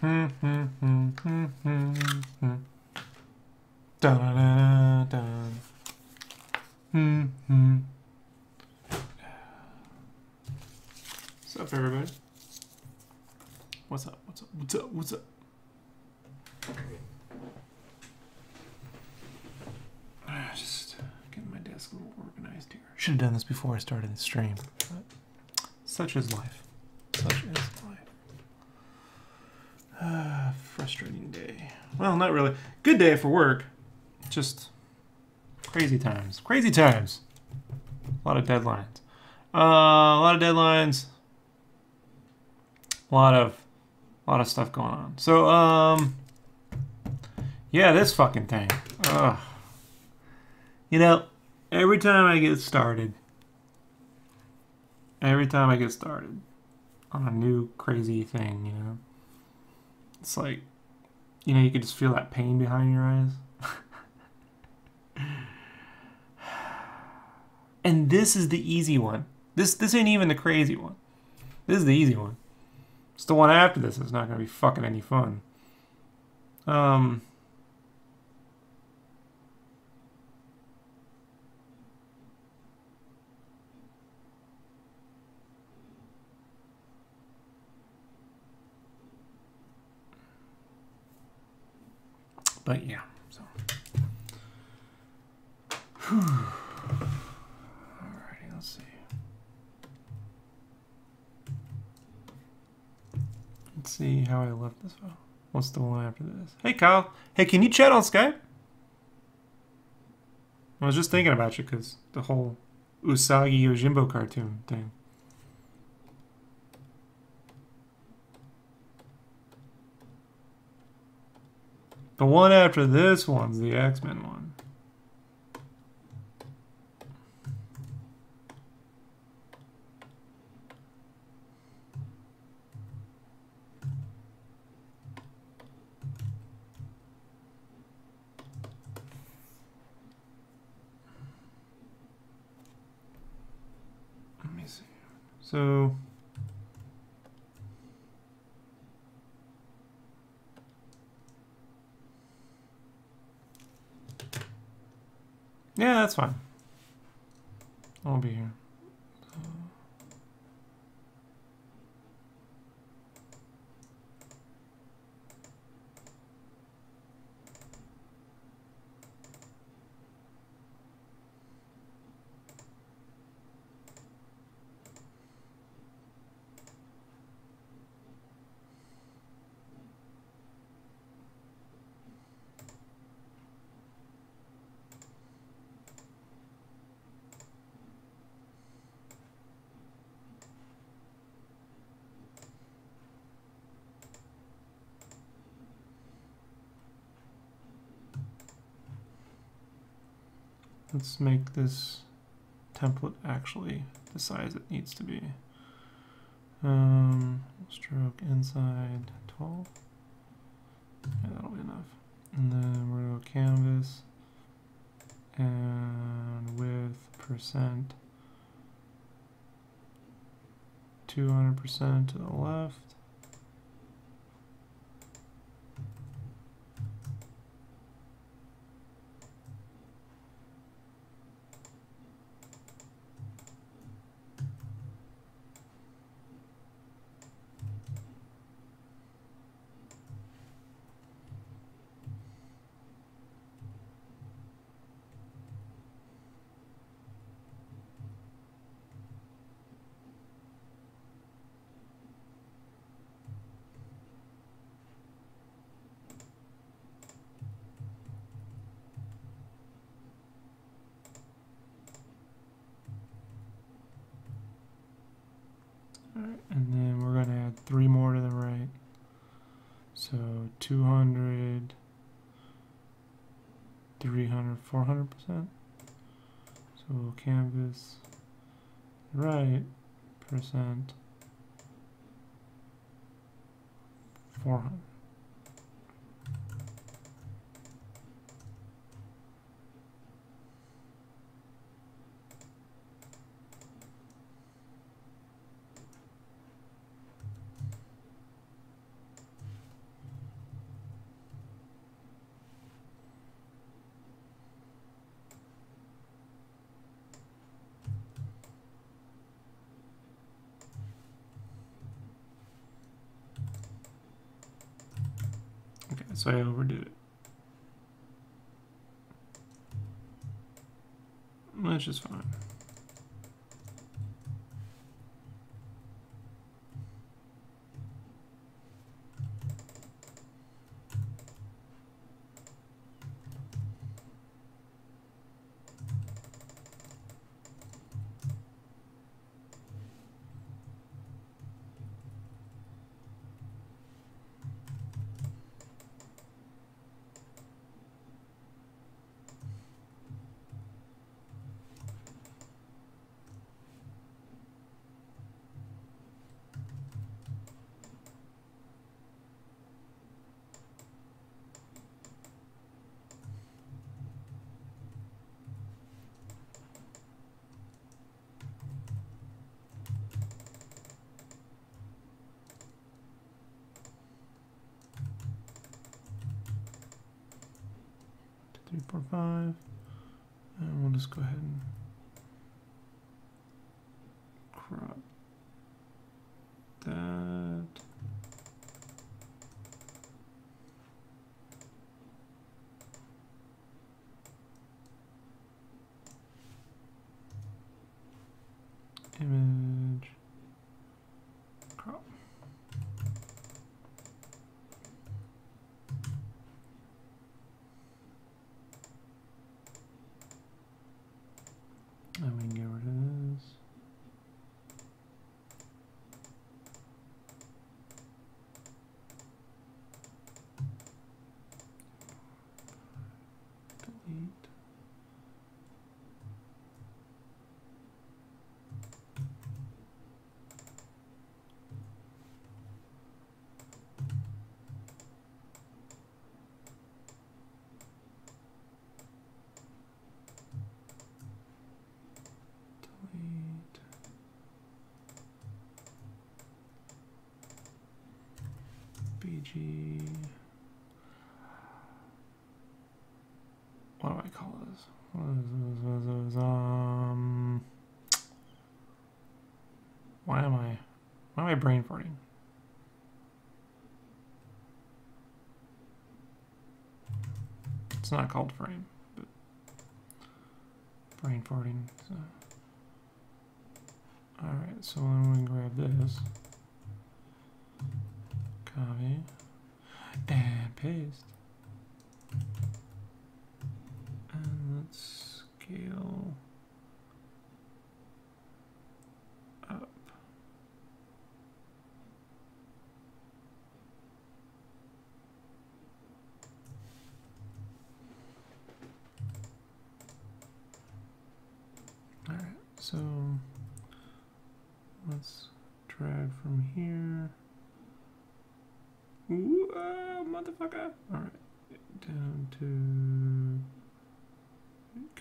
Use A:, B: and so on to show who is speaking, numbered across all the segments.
A: What's up, everybody? What's up? What's up? What's up? What's up? Just getting my desk a little organized here. Should have done this before I started the stream, but such is life. Such is life. Frustrating day. Well, not really. Good day for work. Just crazy times. Crazy times. A lot of deadlines. A lot of deadlines. A lot of stuff going on. So, yeah, this fucking thing. Ugh. You know, every time I get started on a new crazy thing, you know, it's like, you know, you can just feel that pain behind your eyes. And this is the easy one. This ain't even the crazy one. This is the easy one. It's the one after this is not going to be fucking any fun. But yeah, so. Alrighty, let's see. Let's see how I left this file. What's the one after this? Hey, Kyle. Hey, can you chat on Skype? I was just thinking about you because the whole Usagi Yojimbo cartoon thing. The one after this one's the X-Men one. Let me see. So... yeah, that's fine. I'll be here. Let's make this template actually the size it needs to be. Stroke inside 12. Yeah, that'll be enough. And then we're going to go canvas and width percent 200% to the left. And then we're going to add 3 more to the right. So 200, 300, 400%. So we'll canvas right percent 400. So I overdid it. Which is fine. Three, four, five, and we'll just go ahead and crop that. Image, crop. And we can get rid of this. Delete. BG. What do I call this? Why am I brain farting? It's not called frame, but brain farting. So. All right, so then we can grab this. Copy and paste, and let's scale up. All right, so let's drag from here. Ooh, motherfucker. Alright. Down to...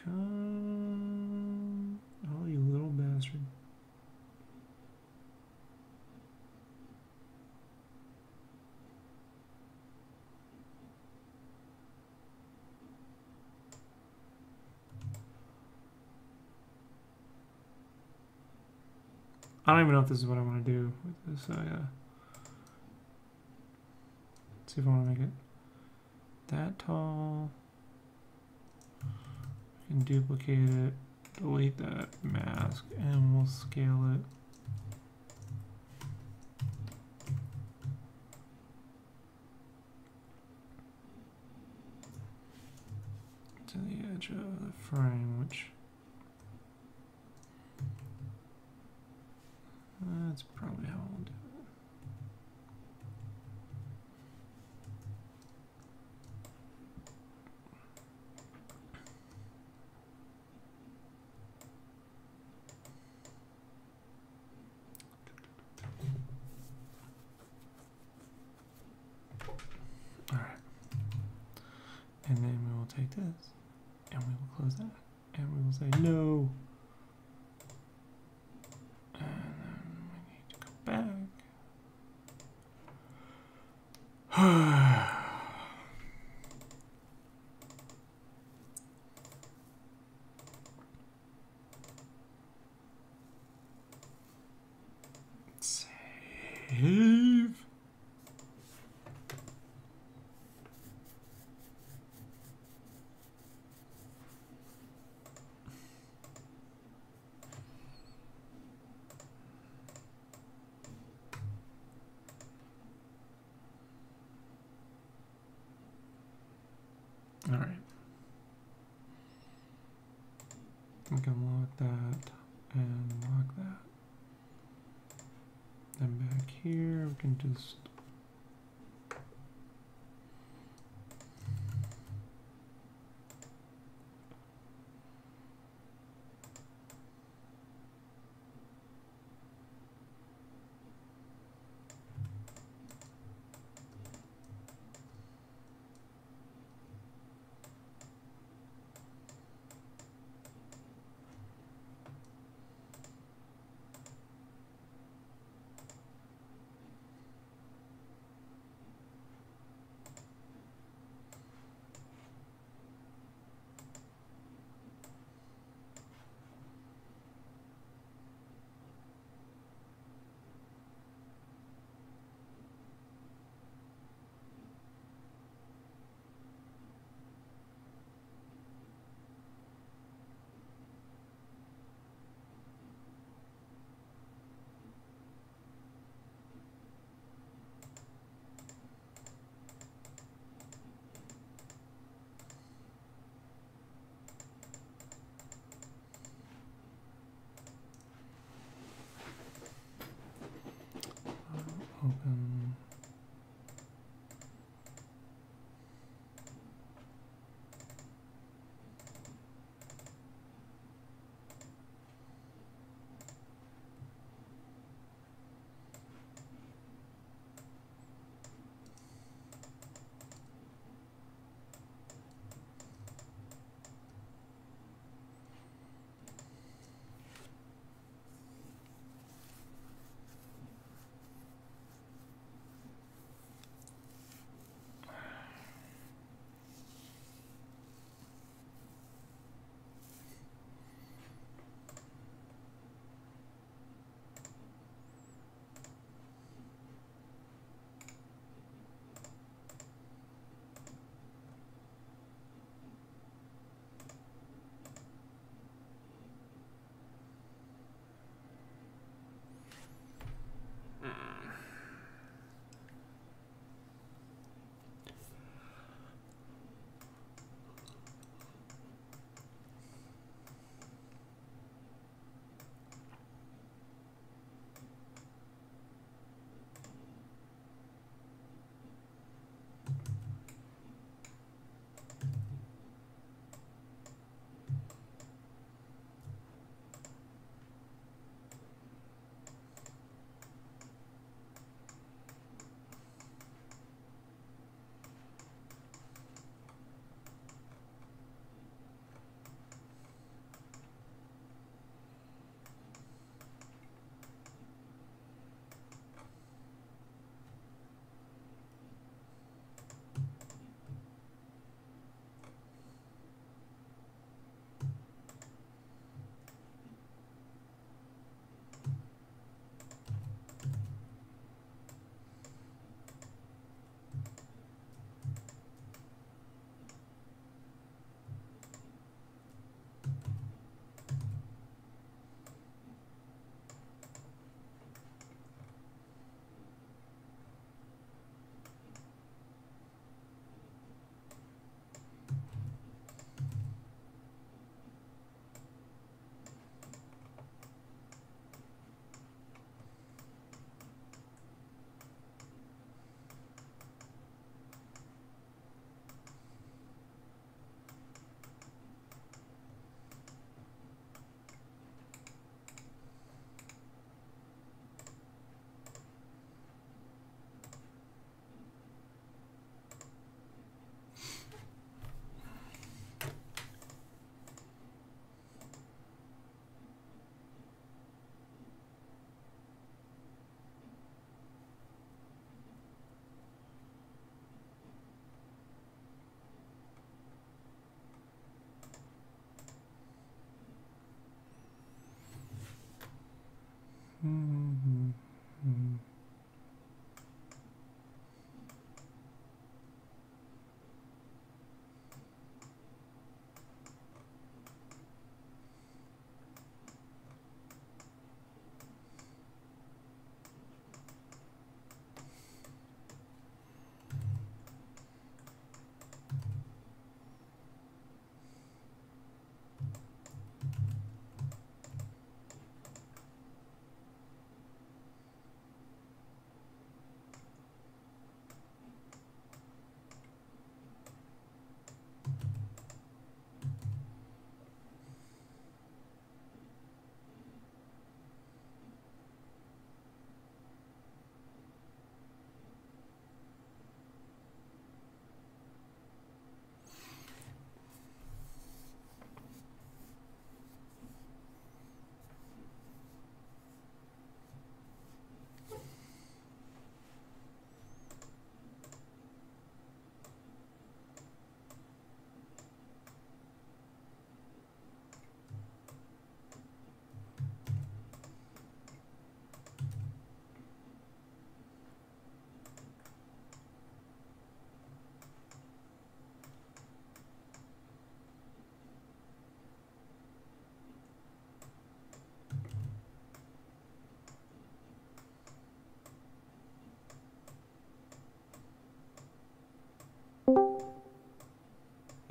A: Come... Oh, you little bastard. I don't even know if this is what I want to do with this, so yeah. See if I want to make it that tall. We can duplicate it, delete that mask, and we'll scale it to the edge of the frame, which that's probably how I'll do it. And then we will take this, and we will close that, and we will say no. And then we need to go back. Save. All right. We can lock that and lock that. Then back here, we can just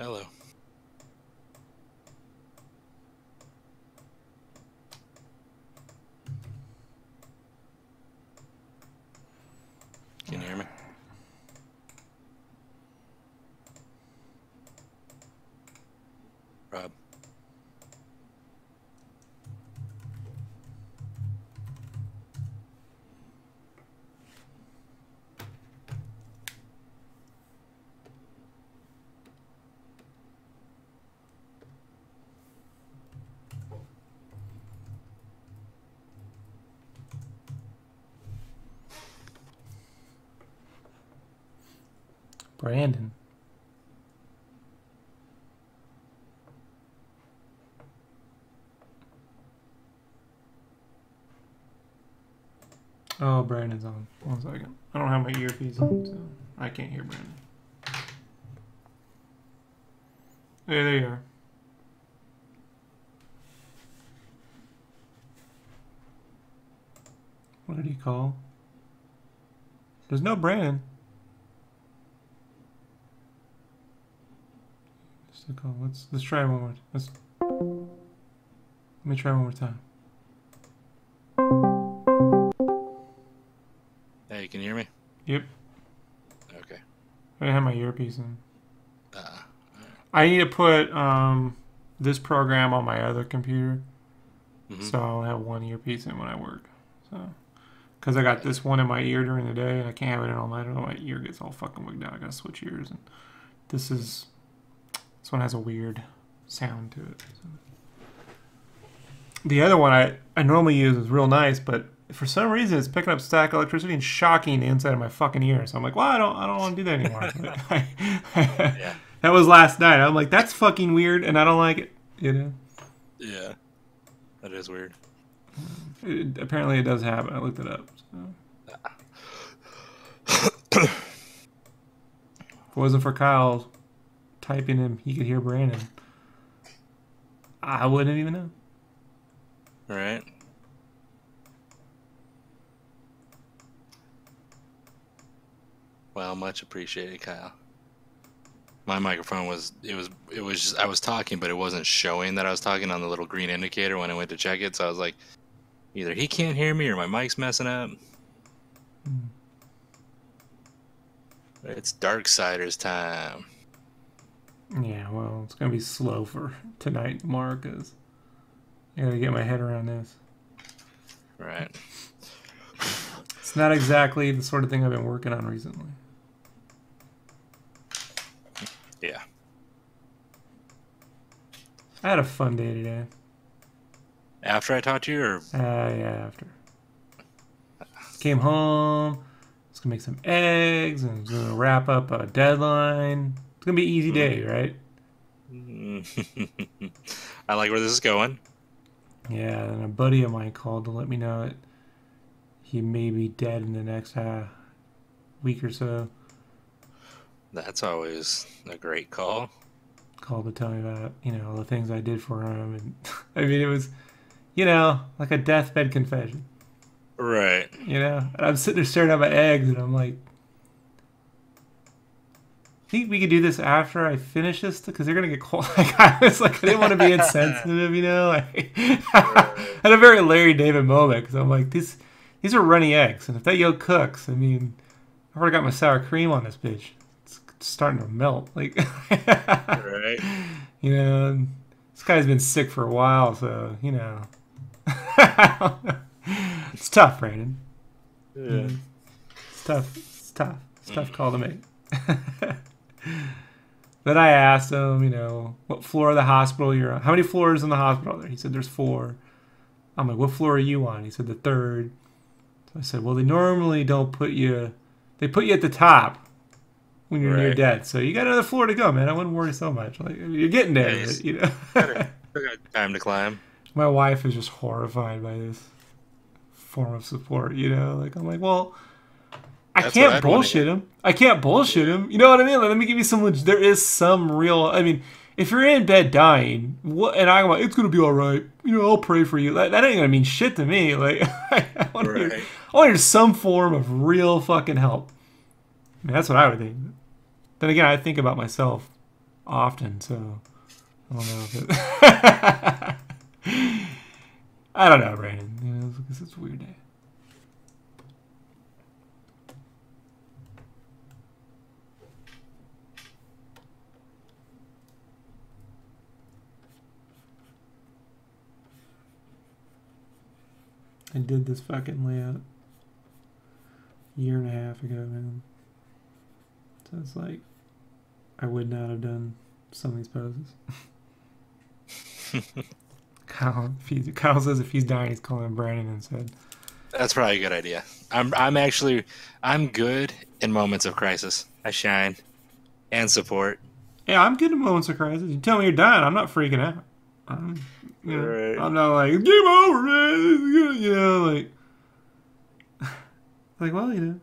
B: Hello. Can you hear me? Rob.
A: Brandon. Oh, Brandon's on. 1 second. I don't have my earpiece on, so I can't hear Brandon. Hey, there you are. What did he call? There's no Brandon. Let's try one more. Let me try one more time.
B: Hey, can you hear me?
A: Yep.
B: Okay.
A: I have my earpiece in. I need to put this program on my other computer, so I'll have one earpiece in when I work. So, because I got this one in my ear during the day, and I can't have it in all night, or my ear gets all fucking wigged out. I gotta switch ears, and this one has a weird sound to it. So. The other one I normally use is real nice, but for some reason it's picking up static electricity and shocking the inside of my fucking ear. So I'm like, well, I don't want to do that anymore.
B: Yeah.
A: That was last night. I'm like, that's fucking weird, and I don't like it. You know?
B: Yeah. That is weird.
A: Apparently it does happen. I looked it up. So. If it wasn't for Kyle typing him, he could hear Brandon. I wouldn't even know.
B: Right. Well, much appreciated, Kyle. My microphone was just, I was talking, but it wasn't showing that I was talking on the little green indicator when I went to check it. So I was like, either he can't hear me or my mic's messing up. It's Darksiders time.
A: Yeah, well, it's going to be slow for tonight and tomorrow because I got to get my head around this.
B: Right.
A: It's not exactly the sort of thing I've been working on recently.
B: Yeah.
A: I had a fun day today.
B: After I talked to you, or?
A: Yeah, after. Came home. I was going to make some eggs and I was going to wrap up a deadline. It's going to be an easy day, right?
B: I like where this is going.
A: Yeah, and a buddy of mine called to let me know that he may be dead in the next week or so.
B: That's always a great call.
A: Called to tell me about, the things I did for him. And I mean, it was, like a deathbed confession.
B: Right.
A: And I'm sitting there staring at my eggs and I'm like, think we could do this after I finish this because they're gonna get cold. I didn't want to be insensitive, I had a very Larry David moment because I'm like, these are runny eggs, and if that yolk cooks, I mean, I've already got my sour cream on this bitch. It's starting to melt, right. This guy's been sick for a while, so it's tough, Brandon.
B: Yeah.
A: It's tough. It's tough call to make. Then I asked him, what floor of the hospital you're on. How many floors in the hospital are there? He said there's 4. I'm like, what floor are you on? He said the 3rd. So I said, well, they normally don't put you. They put you at the top when you're near death. So you got another floor to go, man. I wouldn't worry so much. Like you're getting there,
B: Still got time to climb.
A: My wife is just horrified by this form of support. I'm like, well. I can't bullshit him. I can't bullshit him. You know what I mean? Like, let me give you some. There is some real. I mean, if you're in bed dying, and I'm like, it's gonna be all right. I'll pray for you. That ain't gonna mean shit to me. Like, I want to hear some form of real fucking help. I mean, that's what I would think. Then again, I think about myself often, so I don't know if it... I don't know, Brandon. You know, it's a weird day. I did this fucking layout a year and a half ago, man. So it's like, I would not have done some of these poses. Kyle says if he's dying, he's calling Brandon instead.
B: That's probably a good idea. I'm good in moments of crisis. I shine and support.
A: Yeah, I'm good in moments of crisis. You tell me you're dying, I'm not freaking out. You know, right. I'm not like, game over, man. You know, like, well, you know.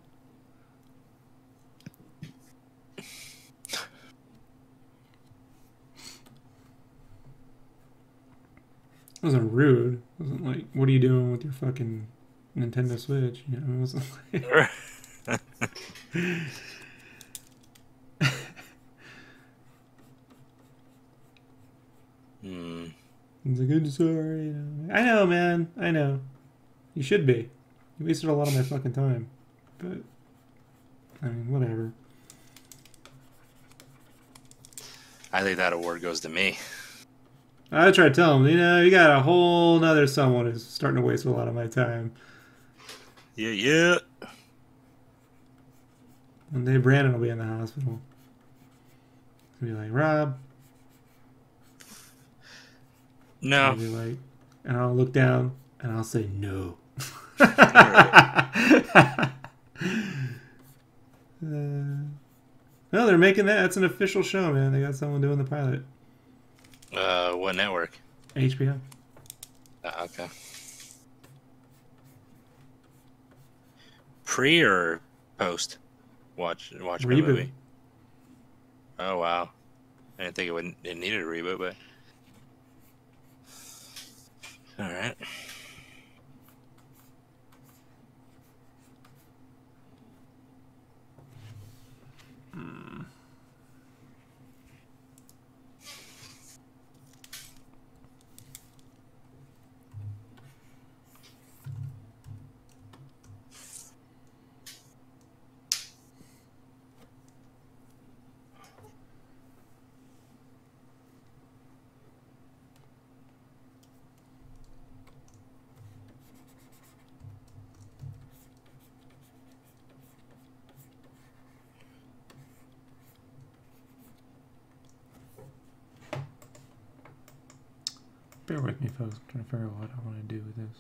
A: It wasn't rude. It wasn't like, what are you doing with your fucking Nintendo Switch? You know, it wasn't like... It's a good story. You know. I know, man. I know. You should be. You wasted a lot of my fucking time. But, I mean, whatever.
B: I think that award goes to me.
A: I try to tell him, you know, you got a whole nother someone who's starting to waste a lot of my time.
B: Yeah.
A: One day Brandon will be in the hospital. He'll be like, Rob.
B: No.
A: I'll be like, and I'll look down and I'll say no. No, they're making that. That's an official show, man. They got someone doing the pilot.
B: What network?
A: HBO.
B: Okay. Pre or post? Watch my movie. Oh wow! I didn't think it needed a reboot, but all right.
A: Bear with me, folks. I'm trying to figure out what I want to do with this.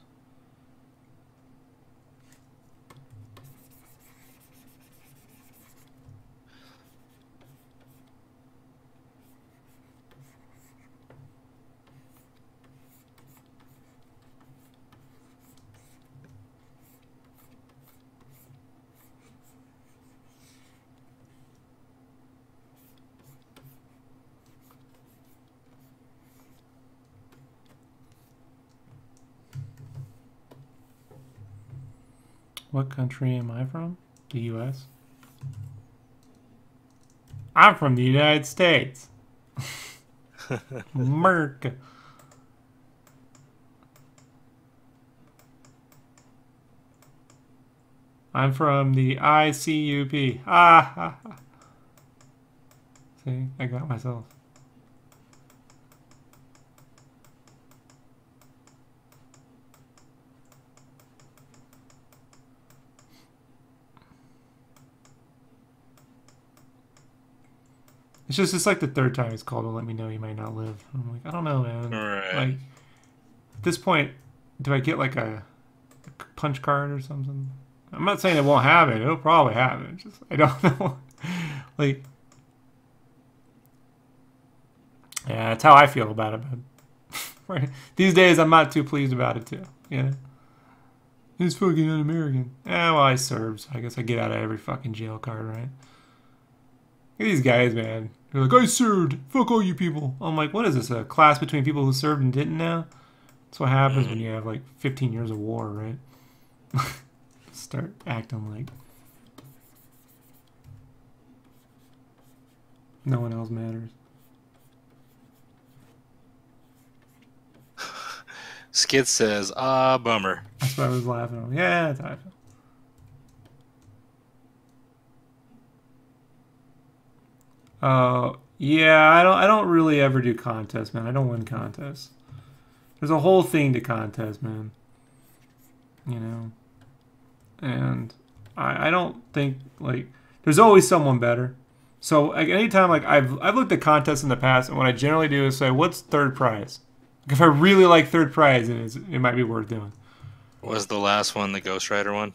A: What country am I from? The U.S.? I'm from the United States. Merc. I'm from the ICUP. Ah. See, I got myself. It's like the third time he's called to let me know he might not live. I'm like, I don't know, man.
B: Right.
A: Like, at this point, do I get like a punch card or something? I'm not saying it won't happen. It'll probably happen. Just I don't know. Like, yeah, that's how I feel about it. But right. These days, I'm not too pleased about it too. Yeah. He's fucking un-American. Well, I served, so I guess I get out of every fucking jail card, right? Look at these guys, man. They're like, I served. Fuck all you people. I'm like, what is this? A class between people who served and didn't now? That's what happens when you have like 15 years of war, right? Start acting like no one else matters.
B: Skid says, bummer.
A: That's why I was laughing. Yeah, that's how I feel. Yeah, I don't really ever do contests, man. I don't win contests. There's a whole thing to contest, man. You know? And I don't think, like, there's always someone better. So, like, anytime, like, I've looked at contests in the past, and what I generally do is say, what's third prize? Like, if I really like third prize, it might be worth doing.
B: Was the last one the Ghost Rider one?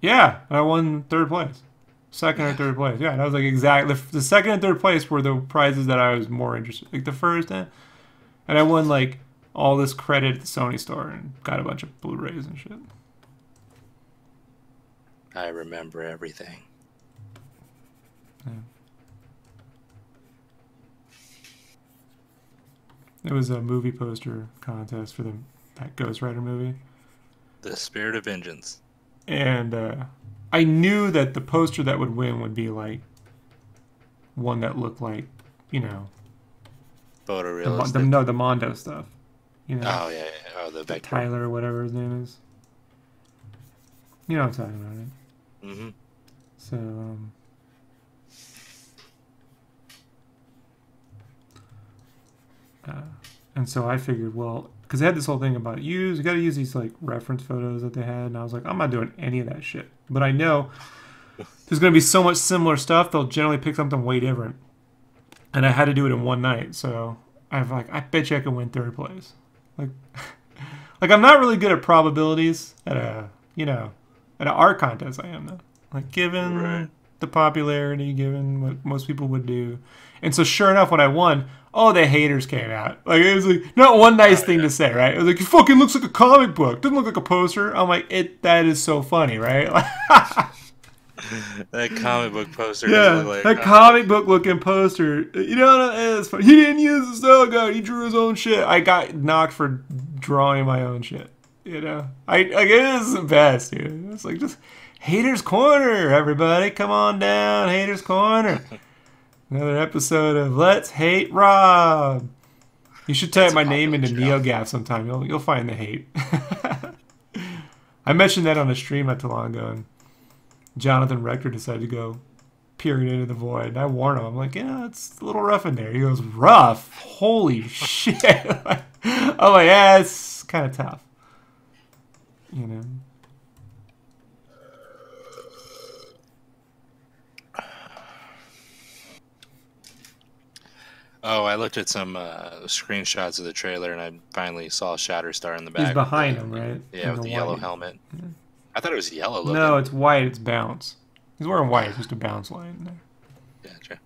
A: Yeah, I won third place. Second or third place. Yeah, that was like exactly the second and third place were the prizes that I was more interested in. Like the first, and I won like all this credit at the Sony store and got a bunch of Blu-rays and shit.
B: I remember everything.
A: Yeah. It was a movie poster contest for that Ghost Rider movie.
B: The Spirit of Vengeance.
A: And I knew that the poster that would win would be like one that looked like, you know,
B: photorealistic.
A: The Mondo stuff. You know.
B: Oh yeah. Oh, the Vector.
A: Tyler or whatever his name is. You know what I'm talking about, right?
B: Mm-hmm.
A: So, and so I figured, well, because they had this whole thing about you got to use these like reference photos that they had, and I was like, I'm not doing any of that shit. But I know there's going to be so much similar stuff; they'll generally pick something way different. And I had to do it in one night, so I bet you I can win third place. Like, like I'm not really good at probabilities at an art contest. I am though. Like given the popularity, given what most people would do, and so sure enough, when I won. Oh, the haters came out. Like, it was like, not one nice thing to say, right? It was like, it fucking looks like a comic book. Doesn't look like a poster. I'm like, that is so funny, right?
B: That comic book poster.
A: Yeah,
B: look like
A: that comic book looking poster. You know, it's funny. He didn't use the style guide. He drew his own shit. I got knocked for drawing my own shit. You know? It is the best, dude. It's like, just Haters Corner, everybody. Come on down, Haters Corner. Another episode of Let's Hate Rob. You should type my name into NeoGAF sometime. You'll find the hate. I mentioned that on a stream not too long ago, and Jonathan Rector decided to go peering into the void. And I warned him. I'm like, yeah, it's a little rough in there. He goes, rough? Holy shit. I'm like, yeah, it's kind of tough. You know?
B: Oh, I looked at some screenshots of the trailer, and I finally saw Shatterstar in the back.
A: He's behind him, right?
B: Yeah, with the yellow helmet. Yeah. I thought it was yellow looking.
A: No, it's white. It's bounce. He's wearing white. It's just a bounce line in there.
B: Gotcha.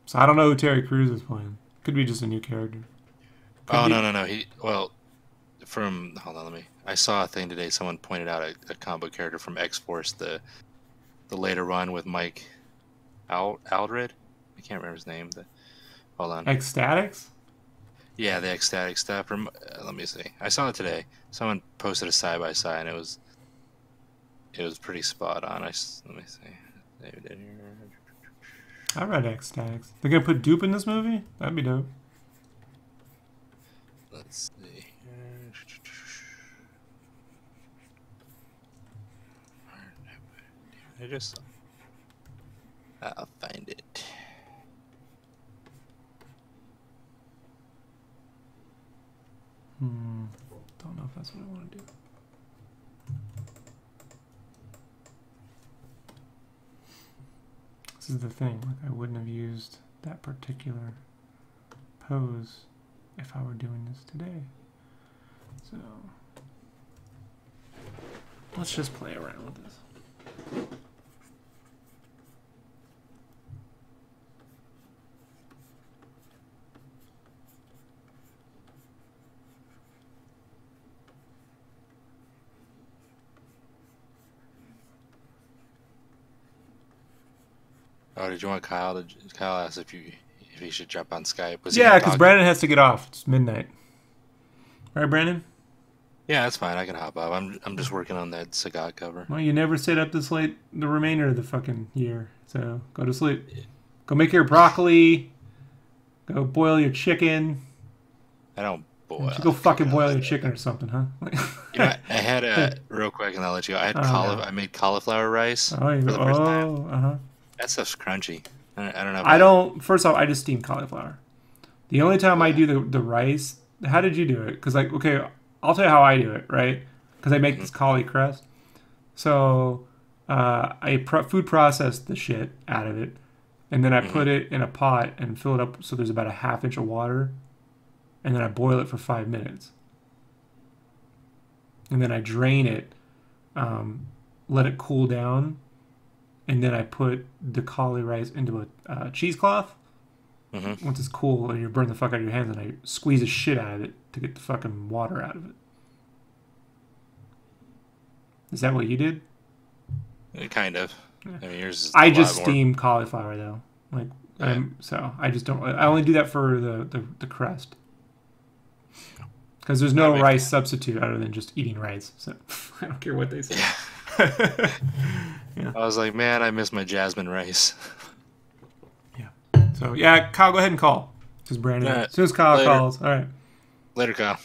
A: So I don't know who Terry Crews is playing. Could be just a new character.
B: No. Hold on, I saw a thing today. Someone pointed out a comic book character from X-Force, the later run with Mike Aldred? I can't remember his name. Hold on.
A: Ecstatics?
B: Yeah, the ecstatic stuff. Let me see. I saw it today. Someone posted a side by side, and it was pretty spot on. Let me see.
A: I read Ecstatics. They're gonna put Dupe in this movie? That'd be dope.
B: Let's see. I'll find it.
A: Don't know if that's what I want to do. This is the thing. Like, I wouldn't have used that particular pose if I were doing this today. So let's just play around with this.
B: Oh, did you want Kyle? Kyle asked if he should jump on Skype.
A: Yeah, because Brandon has to get off. It's midnight. All right, Brandon?
B: Yeah, that's fine. I can hop up. I'm just working on that Sagat cover.
A: Well, you never stayed up this late the remainder of the fucking year. So go to sleep. Go make your broccoli. Go boil your chicken.
B: I don't boil.
A: You should go fucking boil your chicken or something, huh?
B: You know, I had a real quick, and I'll let you go. I had I made cauliflower rice for the first time. That stuff's crunchy. I don't know.
A: I don't. First off, I just steam cauliflower. The only time I do the rice. How did you do it? Because like, okay, I'll tell you how I do it, right? Because I make this cauli crust. So I food process the shit out of it, and then I put it in a pot and fill it up so there's about a ½ inch of water, and then I boil it for 5 minutes. And then I drain it, let it cool down, and then I put the cauli rice into a cheesecloth. Once it's cool, and you burn the fuck out of your hands, and I squeeze the shit out of it to get the fucking water out of it. Is that what you did?
B: Kind of. Yeah. I mean, yours is
A: I just steam cauliflower though, like so I just don't. I only do that for the crust because there's no rice substitute other than just eating rice. So I don't care what they say.
B: Yeah. I was like, man, I miss my jasmine rice.
A: So, yeah, Kyle, go ahead and call. Just Brandon. As soon as Kyle calls. All right.
B: Later, Kyle.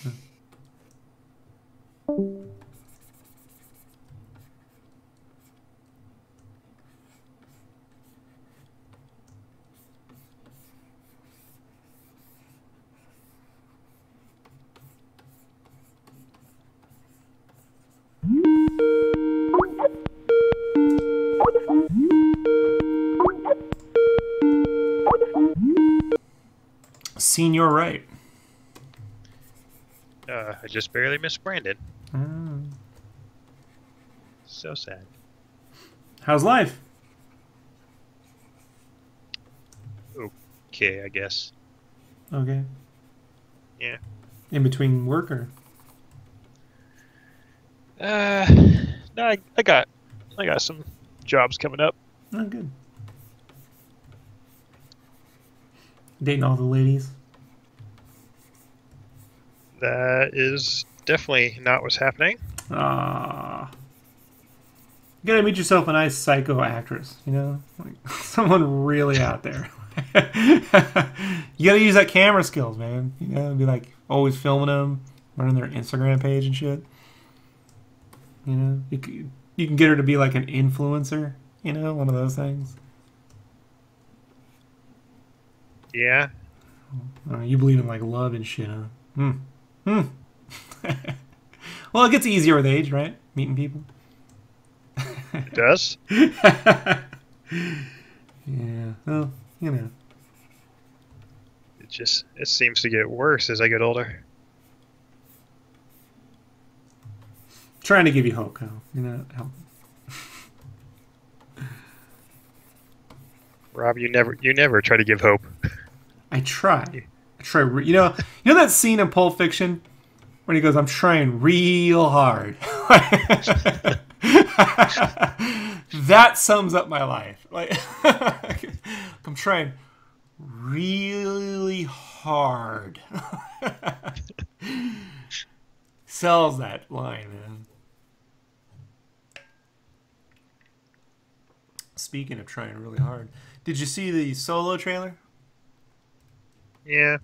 A: Senior right.
C: I just barely missed Brandon. So sad.
A: How's life?
C: Okay, I guess.
A: Okay.
C: Yeah.
A: In between work or?
C: No, I got some jobs coming up.
A: Oh, good. Dating all the ladies.
C: That is definitely not what's happening.
A: You gotta meet yourself a nice psycho actress, you know? Like someone really out there. You gotta use that camera skills, man. You know, be like always filming them, running their Instagram page and shit. You know, you can get her to be like an influencer, you know, one of those things.
C: Yeah.
A: You believe in like love and shit, huh? Well, it gets easier with age, right? Meeting people.
C: It does?
A: Yeah. Well, you know.
C: It seems to get worse as I get older.
A: Trying to give you hope, Kyle. You know, help.
C: Rob, you never try to give hope.
A: I try. You know that scene in Pulp Fiction when he goes, "I'm trying real hard." That sums up my life. Like, I'm trying really hard. Sells that line, man. Speaking of trying really hard, did you see the Solo trailer?
C: Yeah.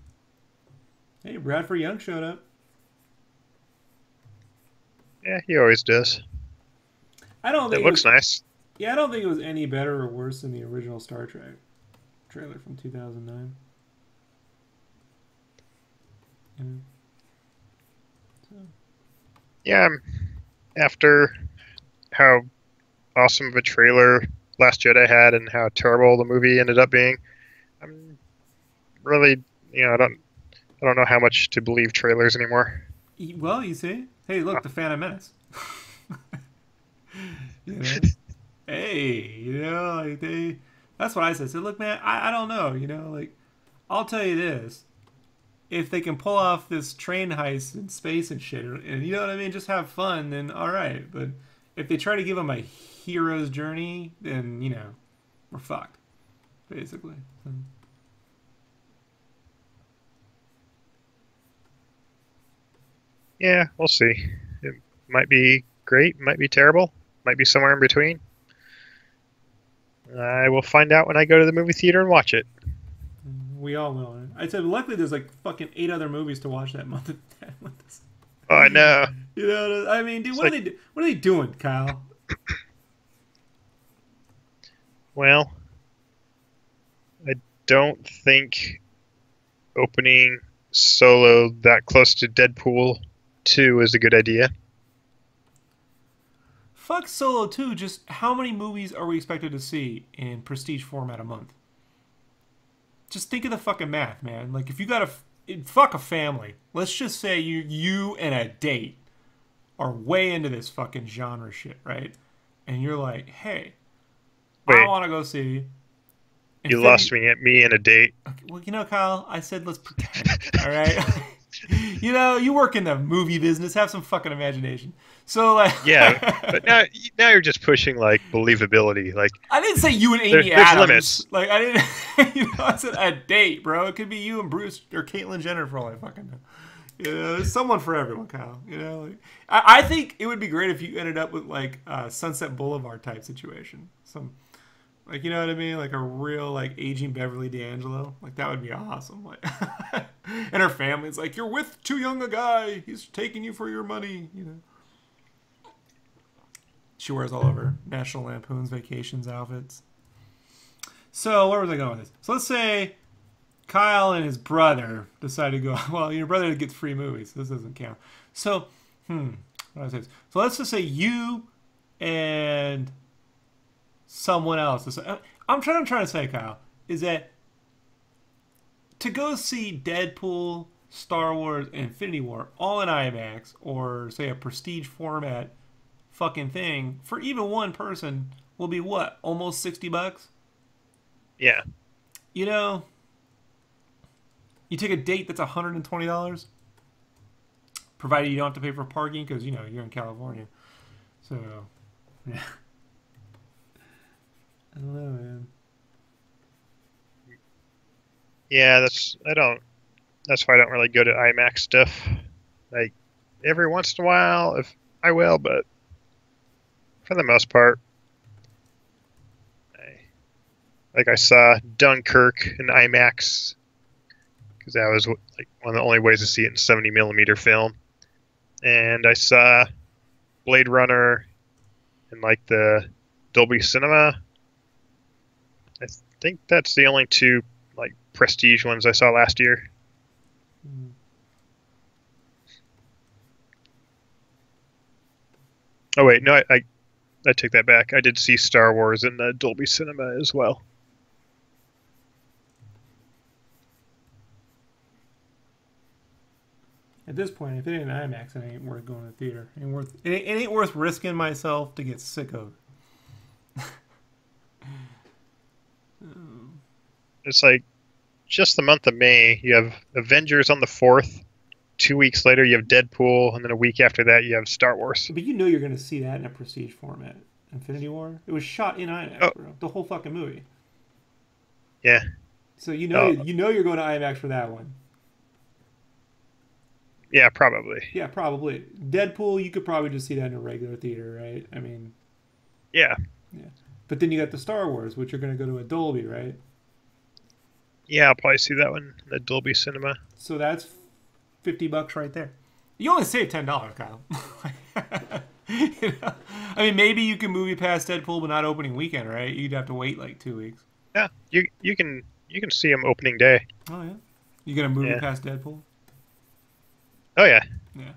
A: Hey, Bradford Young showed up.
C: Yeah, he always does.
A: I don't think
C: it looks nice.
A: Yeah, I don't think it was any better or worse than the original Star Trek trailer from 2009.
C: Yeah, after how awesome of a trailer Last Jedi had and how terrible the movie ended up being, I'm really, I don't know how much to believe trailers anymore.
A: Well, you see, hey, look, the Phantom Menace. You know? Hey, like that's what I said. So look, man, I don't know, like, I'll tell you this. If they can pull off this train heist in space and shit, and you know what I mean, just have fun, then all right. But if they try to give them a hero's journey, then, we're fucked, basically. So.
C: Yeah, we'll see. It might be great, might be terrible, might be somewhere in between. I will find out when I go to the movie theater and watch it.
A: We all will. I said, luckily there's like fucking 8 other movies to watch that month.
C: Oh, I know.
A: You know, I mean, dude,
C: It's
A: what are they doing, Kyle?
C: Well, I don't think opening Solo that close to Deadpool 2 is a good idea.
A: Fuck Solo 2. Just how many movies are we expected to see in prestige format a month? Just think of the fucking math, man. Like, if you got fuck a family. Let's just say you and a date are way into this fucking genre shit, right? And you're like, hey,
C: Wait.
A: I want to go see.
C: You lost me at me and a date.
A: Okay, well, you know, Kyle, I said let's pretend. All right. You know, you work in the movie business. Have some fucking imagination. So, like,
C: Yeah, but now you're just pushing like believability. Like,
A: I didn't say you and Amy
C: there's
A: Adams.
C: limits.
A: Like, I didn't. You know, I said a date, bro. It could be you and Bruce or Caitlyn Jenner for all I fucking know. You know, there's someone for everyone, Kyle. You know, like, I think it would be great if you ended up with like a Sunset Boulevard type situation. Like, you know what I mean? Like a real, like, aging Beverly D'Angelo. Like, that would be awesome. Like, and her family's like, you're with too young a guy. He's taking you for your money, you know. She wears all of her National Lampoon's Vacations outfits. So, where was I going with this? So, let's say Kyle and his brother decide to go, well, your brother gets free movies. So this doesn't count. So, what do I say? So, let's just say you and someone else. I'm trying to say, Kyle, is that to go see Deadpool, Star Wars, and Infinity War all in IMAX, or say a prestige format fucking thing, for even one person will be what? Almost $60?
C: yeah.
A: You know, you take a date that's $120, provided you don't have to pay for parking because, you know, you're in California. So, yeah. I don't know, man.
C: Yeah, that's why I don't really go to IMAX stuff. Like, every once in a while, if I will, but for the most part, I saw Dunkirk in IMAX because that was like one of the only ways to see it in 70mm film, and I saw Blade Runner in like the Dolby Cinema. I think that's the only two like prestige ones I saw last year. Oh wait, no, I take that back. I did see Star Wars in the Dolby Cinema as well.
A: At this point, if it ain't IMAX, it ain't worth going to the theater. It ain't worth risking myself to get sick of.
C: It's like just the month of May, you have Avengers on the 4th. 2 weeks later, you have Deadpool, and then a week after that, you have Star Wars.
A: But you know you're going to see that in a prestige format. Infinity War? It was shot in IMAX, bro. The whole fucking movie.
C: Yeah.
A: So you know you're going to IMAX for that one.
C: Yeah, probably.
A: Yeah, probably. Deadpool, you could probably just see that in a regular theater, right? I mean...
C: Yeah.
A: Yeah. But then you got the Star Wars, which you're going to go to a Dolby, right?
C: Yeah, I'll probably see that one in the Dolby Cinema.
A: So that's $50 right there. You only saved $10, Kyle. You know? I mean, maybe you can movie pass Deadpool, but not opening weekend, right? You'd have to wait like 2 weeks.
C: Yeah, you can see them opening day.
A: Oh yeah, you gonna movie pass Deadpool?
C: Oh yeah.
A: Yeah.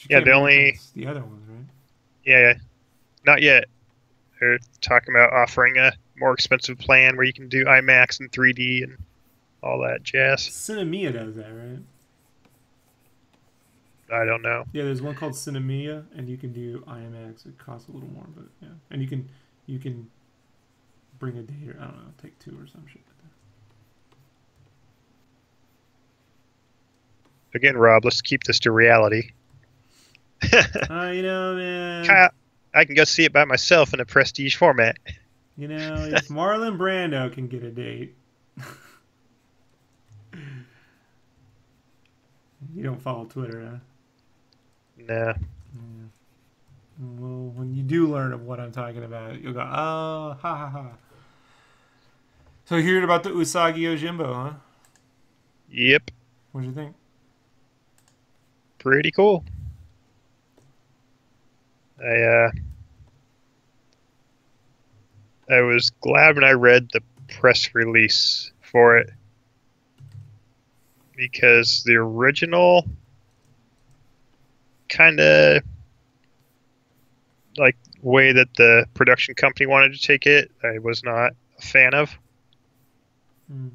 C: Yeah, the
A: other ones, right?
C: Yeah, not yet. They're talking about offering a more expensive plan where you can do IMAX and 3D and all that jazz.
A: Cinemia does that, right?
C: I don't know.
A: Yeah, there's one called Cinemia, and you can do IMAX. It costs a little more, but yeah, and you can bring a date, or I don't know, take 2 or some shit like that.
C: Again, Rob, let's keep this to reality.
A: You know, man.
C: Kyle, I can go see it by myself in a prestige format.
A: You know, if Marlon Brando can get a date. You don't follow Twitter, huh?
C: No.
A: Yeah. Well, when you do learn of what I'm talking about, you'll go, oh, ha ha ha. So you heard about the Usagi Yojimbo, huh?
C: Yep.
A: What'd you think?
C: Pretty cool. I was glad when I read the press release for it, because the original kind of like way that the production company wanted to take it, I was not a fan of.
A: Hmm.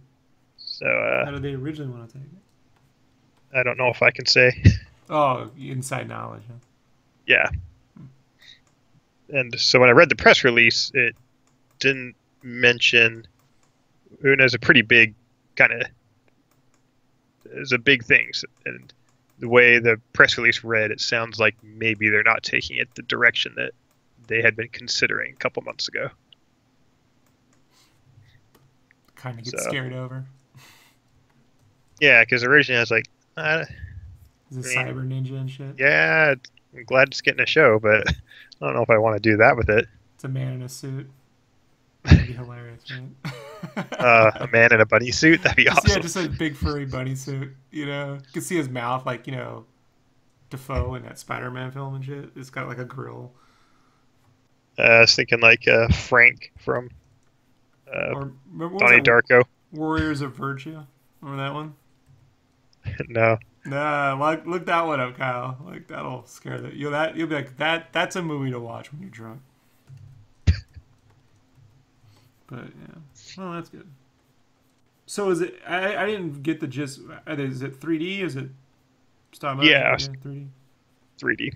C: So
A: How did they originally want to take it?
C: I don't know if I can say.
A: Oh, inside knowledge. Huh?
C: Yeah. And so when I read the press release, it didn't mention Una's a pretty big kind of is a big thing, and the way the press release read, it sounds like maybe they're not taking it the direction that they had been considering a couple months ago.
A: Kind of get scared over.
C: Yeah, because originally I was like,
A: Is it Cyber Ninja and shit?
C: yeah, I'm glad it's getting a show, but I don't know if I want to do that with it.
A: It's a man in a suit. That'd be hilarious, right?
C: A man in a bunny suit? That'd be awesome.
A: Yeah, just a big furry bunny suit, you know? You can see his mouth, like, you know, Defoe in that Spider-Man film and shit. It's got like a grill.
C: I was thinking like Frank from Donnie Darko.
A: Warriors of Virtue. Remember that one?
C: No.
A: Nah, look that one up, Kyle. Like, that'll scare the you'll be like, that's a movie to watch when you're drunk. But yeah, well, that's good. So is it? I didn't get the gist. Is it 3D? Is it stop motion?
C: Yeah,
A: 3D.
C: 3D.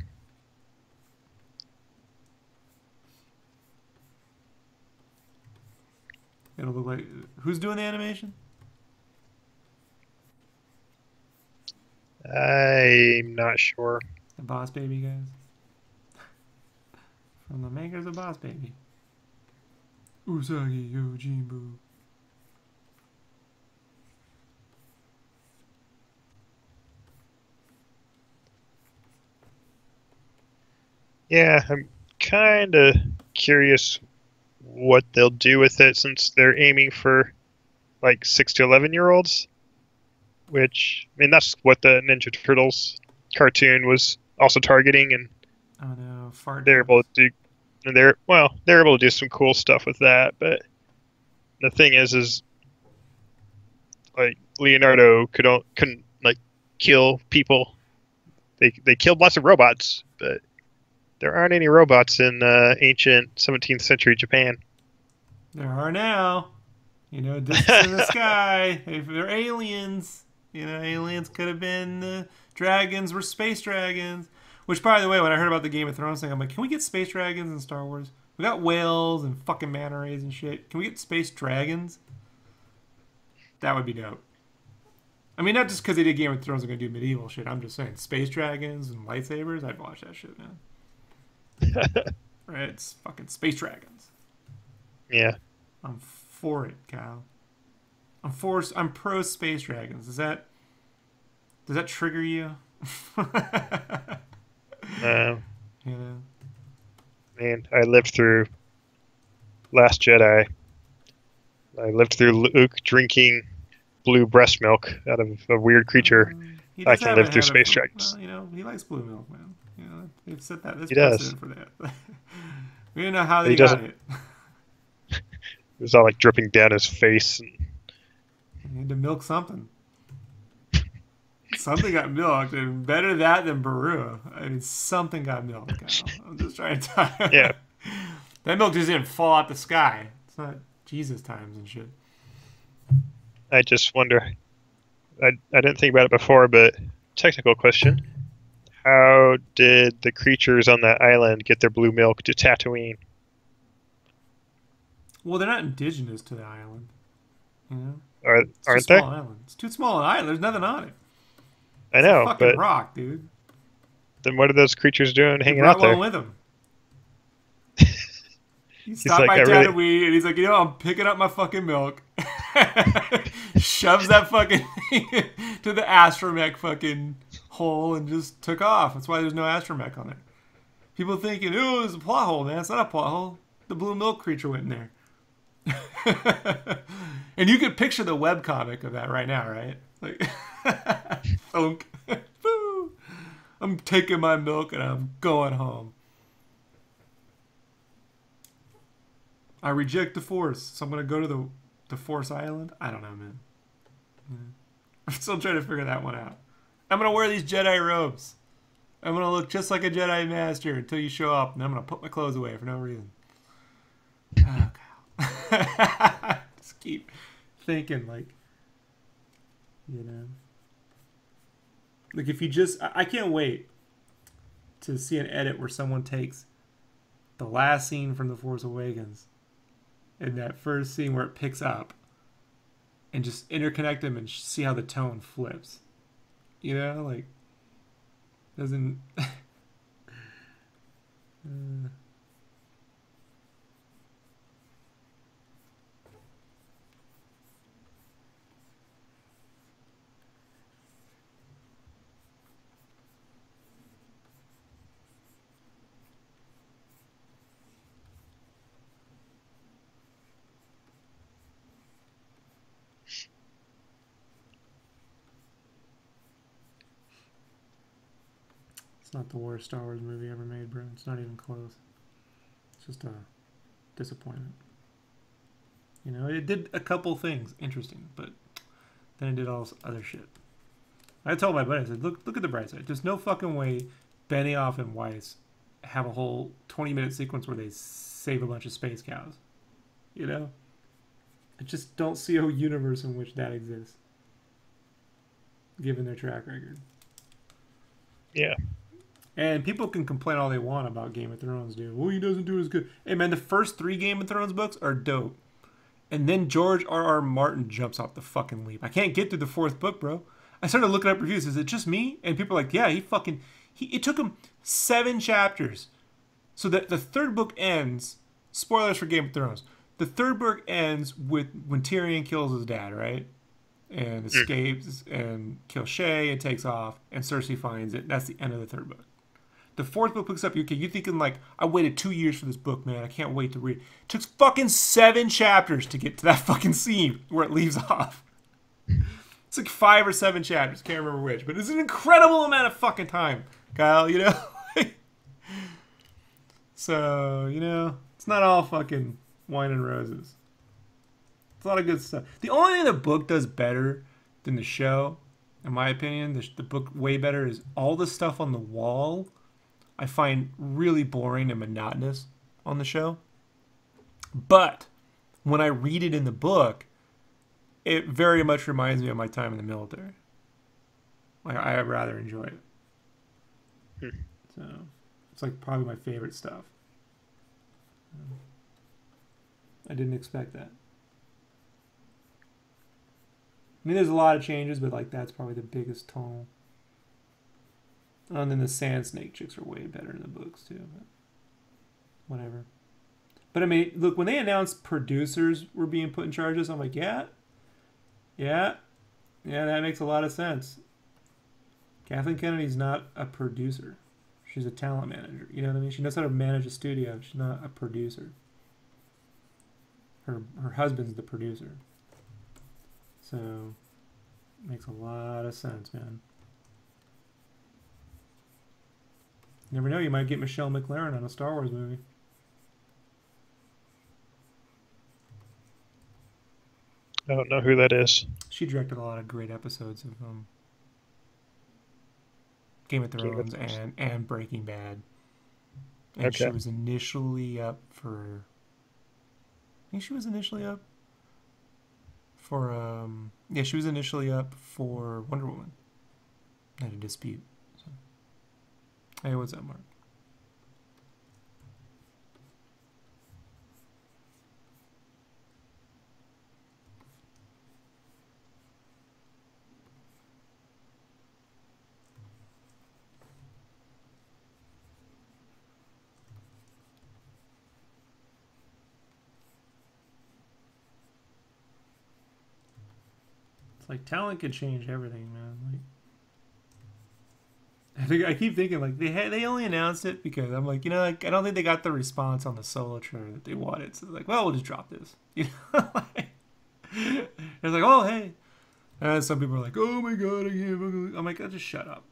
A: It'll look like who's doing the animation?
C: I'm not sure.
A: The Boss Baby guys, from the makers of Boss Baby. Usagi Yojimbo.
C: Yeah, I'm kind of curious what they'll do with it, since they're aiming for like 6 to 11-year-olds, which, I mean, that's what the Ninja Turtles cartoon was also targeting, and
A: Oh no, fart.
C: they're able to do. And they're able to do some cool stuff with that, but the thing is like Leonardo couldn't like kill people. They killed lots of robots, but there aren't any robots in ancient 17th century Japan.
A: There are now. You know, discs in the sky. If they're aliens, you know, aliens could have been dragons were space dragons. Which, by the way, when I heard about the Game of Thrones thing, I'm like, can we get space dragons in Star Wars? We got whales and fucking manta rays and shit. Can we get space dragons? That would be dope. I mean, not just because they did Game of Thrones are going to do medieval shit. I'm just saying, space dragons and lightsabers, I'd watch that shit, man. Right? It's fucking space dragons.
C: Yeah.
A: I'm for it, Kyle. I'm pro space dragons. Does that trigger you?
C: You
A: know?
C: Man, I lived through Last Jedi. I lived through Luke drinking blue breast milk out of a weird creature. I can live through space dragons.
A: Well, you know, he likes blue milk, man. You know, they've said that. There's
C: He does.
A: precedent for that. We don't know how
C: He
A: they got
C: doesn't-
A: it.
C: It was all like dripping down his face. And
A: You need to milk something. Something got milked, and better that than Baru. I mean, something got milked, Kyle. I'm just trying to tell you.
C: yeah,
A: That milk just didn't fall out the sky. It's not Jesus times and shit.
C: I just wonder. I didn't think about it before, but technical question: how did the creatures on that island get their blue milk to Tatooine?
A: Well, they're not indigenous to the island. You know? It's
C: Aren't
A: too
C: they?
A: small an island. It's too small an island. There's nothing on it.
C: I know,
A: It's a fucking
C: but
A: rock, dude.
C: then what are those creatures doing hanging
A: Brought
C: out there?
A: one with him. He stopped
C: like,
A: by
C: "I really-"
A: Tatooine, and he's like, you know, I'm picking up my fucking milk. Shoves that fucking thing to the astromech fucking hole and just took off. That's why there's no astromech on there. People thinking, oh, it's a plot hole, man. It's not a plot hole. The blue milk creature went in there. And you could picture the webcomic of that right now, right? Like, thunk. Boo. I'm taking my milk and I'm going home. I reject the Force, so I'm gonna go to the Force Island. I don't know, man. I'm still trying to figure that one out. I'm gonna wear these Jedi robes. I'm gonna look just like a Jedi Master until you show up, and I'm gonna put my clothes away for no reason. Oh, God. Just keep thinking, like, you know. Like, if you just... I can't wait to see an edit where someone takes the last scene from The Force Awakens and that first scene where it picks up and just interconnect them and see how the tone flips. You know, like, doesn't... It's not the worst Star Wars movie ever made, bro. It's not even close. It's just a disappointment. You know, it did a couple things interesting, but then it did all this other shit. I told my buddy, I said, look at the bright side. There's no fucking way Benioff and Weiss have a whole 20-minute sequence where they save a bunch of space cows. You know? I just don't see a universe in which that exists, given their track record.
C: Yeah.
A: And people can complain all they want about Game of Thrones, dude. Well, he doesn't do as good. Hey, man, the first 3 Game of Thrones books are dope. And then George R.R. Martin jumps off the fucking leap. I can't get through the 4th book, bro. I started looking up reviews. Is it just me? And people are like, yeah, it took him 7 chapters. So that the 3rd book ends, spoilers for Game of Thrones. The 3rd book ends with when Tyrion kills his dad, right? And escapes and kills Shay and takes off. And Cersei finds it. That's the end of the 3rd book. The 4th book picks up. Okay, you're thinking like, I waited 2 years for this book, man. I can't wait to read. It took fucking 7 chapters to get to that fucking scene where it leaves off. It's like 5 or 7 chapters. Can't remember which. But it's an incredible amount of fucking time, Kyle, you know? So, you know, it's not all fucking wine and roses. It's a lot of good stuff. The only thing the book does better than the show, in my opinion, the book way better, is all the stuff on the wall I find really boring and monotonous on the show. But when I read it in the book, it very much reminds me of my time in the military. Like, I rather enjoy it. So it's like probably my favorite stuff. I didn't expect that. I mean, there's a lot of changes, but like that's probably the biggest tonal. And then the Sand Snake chicks are way better in the books too. But whatever. But I mean, look, when they announced producers were being put in charge of this, I'm like, yeah, that makes a lot of sense. Kathleen Kennedy's not a producer. She's a talent manager. You know what I mean? She knows how to manage a studio. She's not a producer. Her husband's the producer. So, makes a lot of sense, man. You never know, you might get Michelle MacLaren on a Star Wars movie.
C: I don't know who that is.
A: She directed a lot of great episodes of Game of Thrones and Breaking Bad. And
C: Okay.
A: she was initially up for... I think she was initially up for... yeah, she was initially up for Wonder Woman. Had a dispute. So. Hey, what's up, Mark? Like, talent could change everything, man. Like, I keep thinking like they only announced it because I'm like, like, I don't think they got the response on the solo trailer that they wanted. So they're like, well, we'll just drop this. Like, it's like, oh hey, and some people are like, oh my god, I can't. I'm like, oh, just shut up.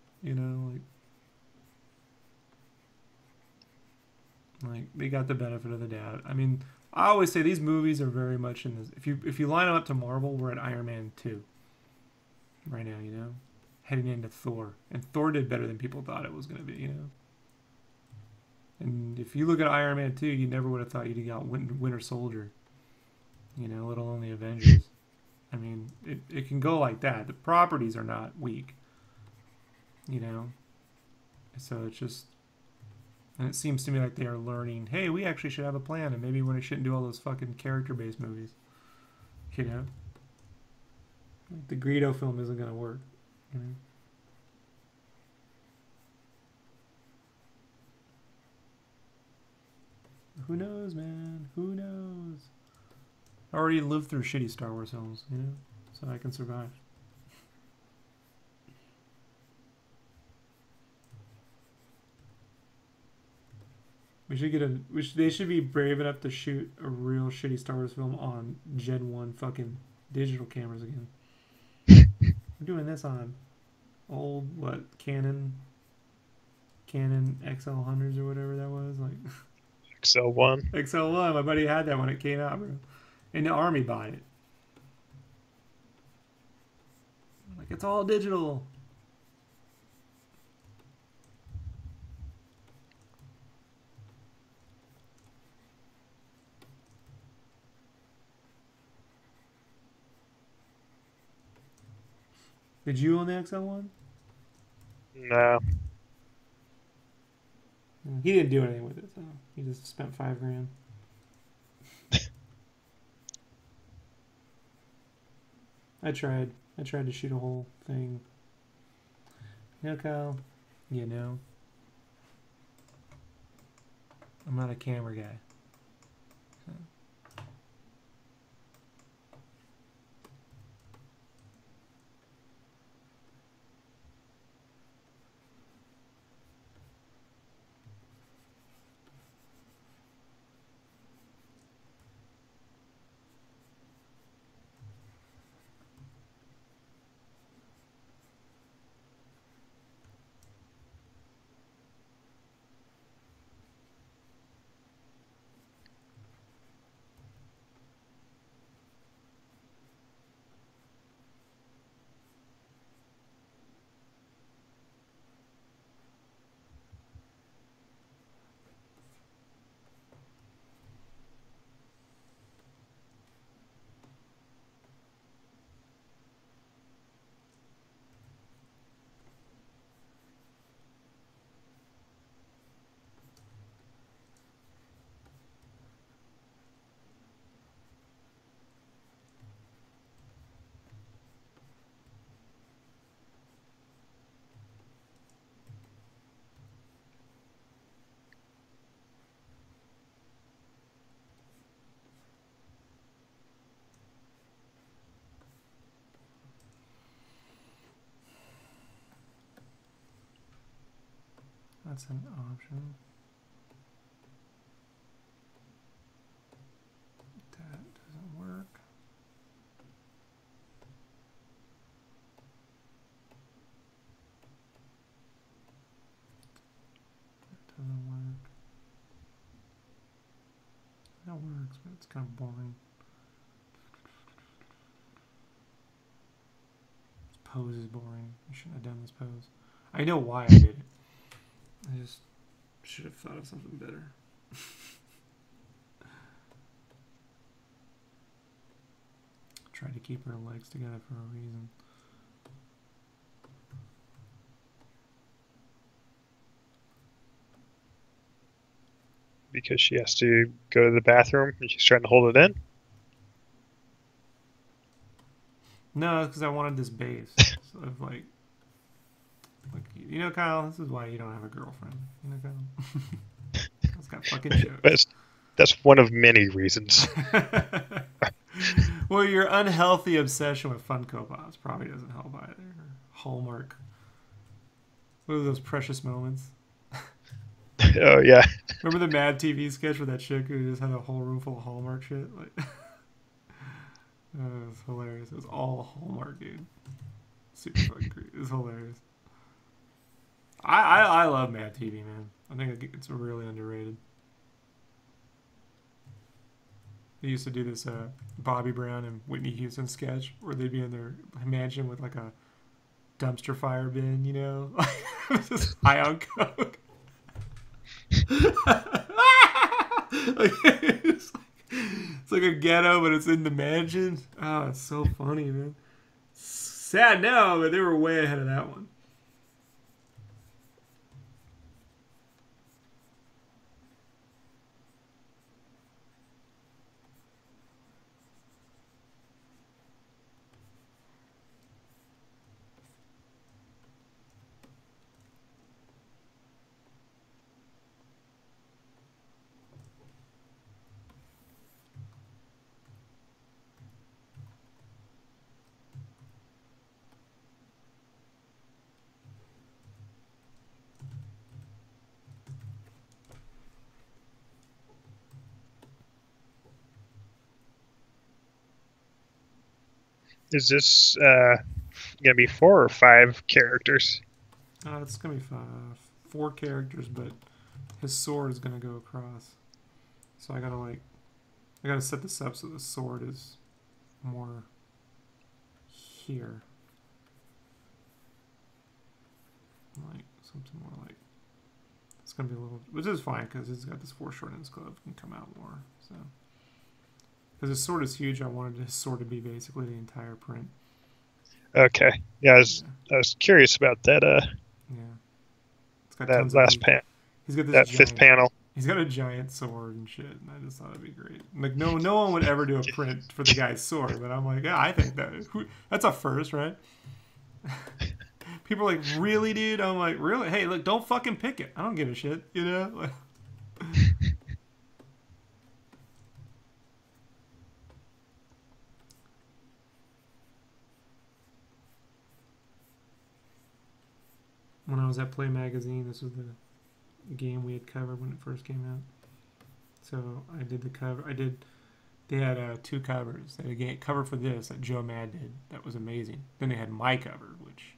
A: Like they got the benefit of the doubt. I mean, I always say these movies are very much in this. If you line them up to Marvel, we're at Iron Man 2 right now. Heading into Thor, and Thor did better than people thought it was going to be. And if you look at Iron Man 2, you never would have thought you'd got Winter Soldier. Let alone the Avengers. I mean, it can go like that. The properties are not weak. So it's just, and it seems to me like they are learning, hey, we actually should have a plan, and maybe we shouldn't do all those fucking character-based movies. Like the Greedo film isn't going to work. Who knows, man? Who knows? I already lived through shitty Star Wars films, so I can survive. They should be brave enough to shoot a real shitty Star Wars film on Gen 1 fucking digital cameras again. We're doing this on old, Canon XL100s or whatever that was, like
C: XL1.
A: XL1. My buddy had that when it came out, bro, and the army bought it. Like, it's all digital. Did you own the XL1?
C: No.
A: He didn't do anything with it, though. He just spent $5,000. I tried to shoot a whole thing. Kyle, I'm not a camera guy. That's an option. That doesn't work. That doesn't work. That works, but it's kind of boring. This pose is boring. I shouldn't have done this pose. I know why I did it. I just should have thought of something better. Tried to keep her legs together for a reason.
C: Because she has to go to the bathroom and she's trying to hold it in?
A: No, it's because I wanted this base. So of like, Kyle, this is why you don't have a girlfriend. Kyle? It's got fucking jokes.
C: That's one of many reasons.
A: Well, your unhealthy obsession with Funko Pops probably doesn't help either. Hallmark What are those precious moments?
C: Oh yeah.
A: Remember the Mad TV sketch with that chick who just had a whole room full of Hallmark shit? Like, it was hilarious. It was all Hallmark, dude. Super fucking great. It was hilarious. I love Mad TV, man. I think it's really underrated. They used to do this Bobby Brown and Whitney Houston sketch where they'd be in their mansion with like a dumpster fire bin, you know? Just high on coke. It's like a ghetto, but it's in the mansion. Oh, it's so funny, man. Sad now, but they were way ahead of that one.
C: Is this gonna be 4 or 5 characters?
A: It's gonna be 4 characters, but his sword is gonna go across. So I gotta set this up so the sword is more here. Like something more like it's gonna be a little, which is fine because it's got this foreshortened glove can come out more. So because his sword is huge, I wanted his sword to be basically the entire print.
C: Okay. Yeah, I was curious about that.
A: Yeah, it's got
C: that last panel.
A: He's got this
C: that
A: giant,
C: 5th panel.
A: He's got a giant sword and shit, and I just thought it'd be great. Like no one would ever do a print for the guy's sword, but I'm like, yeah, I think that's a first, right? People are like, really, dude? I'm like, really? Hey, look, don't fucking pick it. I don't give a shit, you know? Like, when I was at Play Magazine, this was the game we had covered when it first came out. So I did the cover. They had 2 covers. They had a cover for this that Joe Mad did. That was amazing. Then they had my cover, which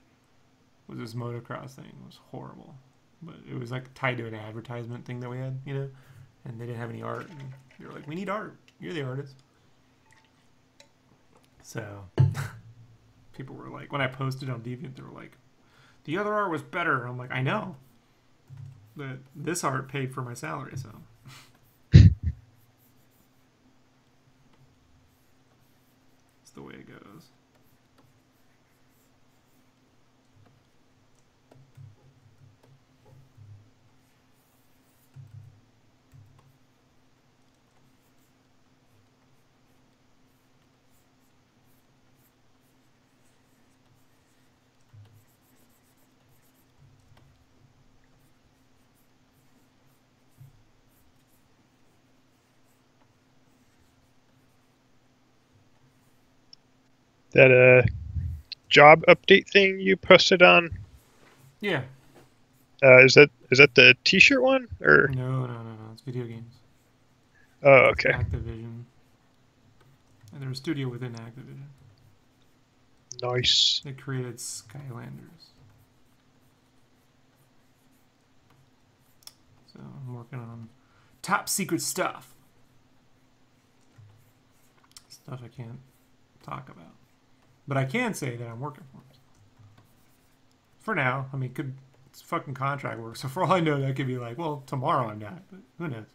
A: was this motocross thing. It was horrible. But it was like tied to an advertisement thing that we had, you know? And they didn't have any art. And they were like, we need art. You're the artist. So people were like, when I posted on Deviant, they were like, the other art was better. I'm like, I know. But this art paid for my salary, so. It's the way it goes.
C: That job update thing you posted on.
A: Yeah.
C: Is that the T-shirt one or?
A: No. It's video games.
C: Oh, okay.
A: Activision. And they're a studio within Activision.
C: Nice.
A: They created Skylanders. So I'm working on top secret stuff. Stuff I can't talk about. But I can say that I'm working for them. For now. I mean, it's fucking contract work. So for all I know, that could be like, well, tomorrow I'm not. But who knows?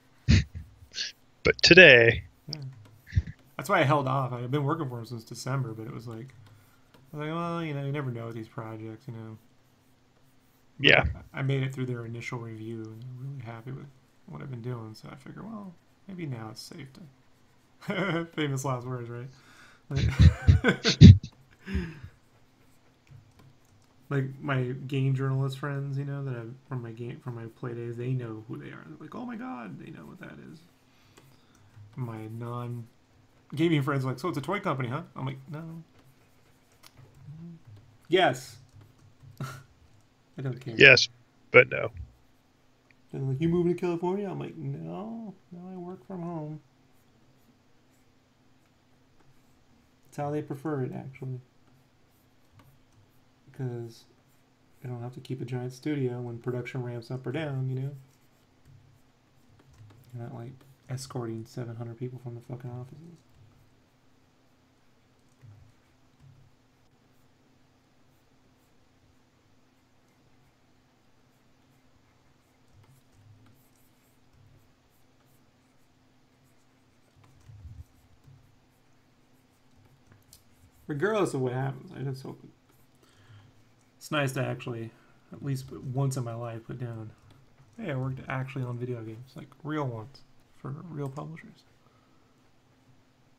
C: But today.
A: Yeah. That's why I held off. I've been working for them since December, but it was like, well, you know, you never know with these projects, you know. But
C: yeah.
A: I made it through their initial review, and they're really happy with what I've been doing. So I figure, well, maybe now it's safe to. Famous last words, right? Like my game journalist friends, you know, that I've from my play days, they know who they are. They're like, oh my god, they know what that is. My non-gaming friends are like, so it's a toy company, huh? I'm like, no. Yes. I don't care.
C: Yes, but no.
A: They're like, you moving to California? I'm like, no, I work from home. That's how they prefer it, actually. Because they don't have to keep a giant studio when production ramps up or down, you know? You're not like escorting 700 people from the fucking offices. Regardless of what happens, I just hope it's nice to actually, at least once in my life, put down, hey, I worked actually on video games, like real ones, for real publishers.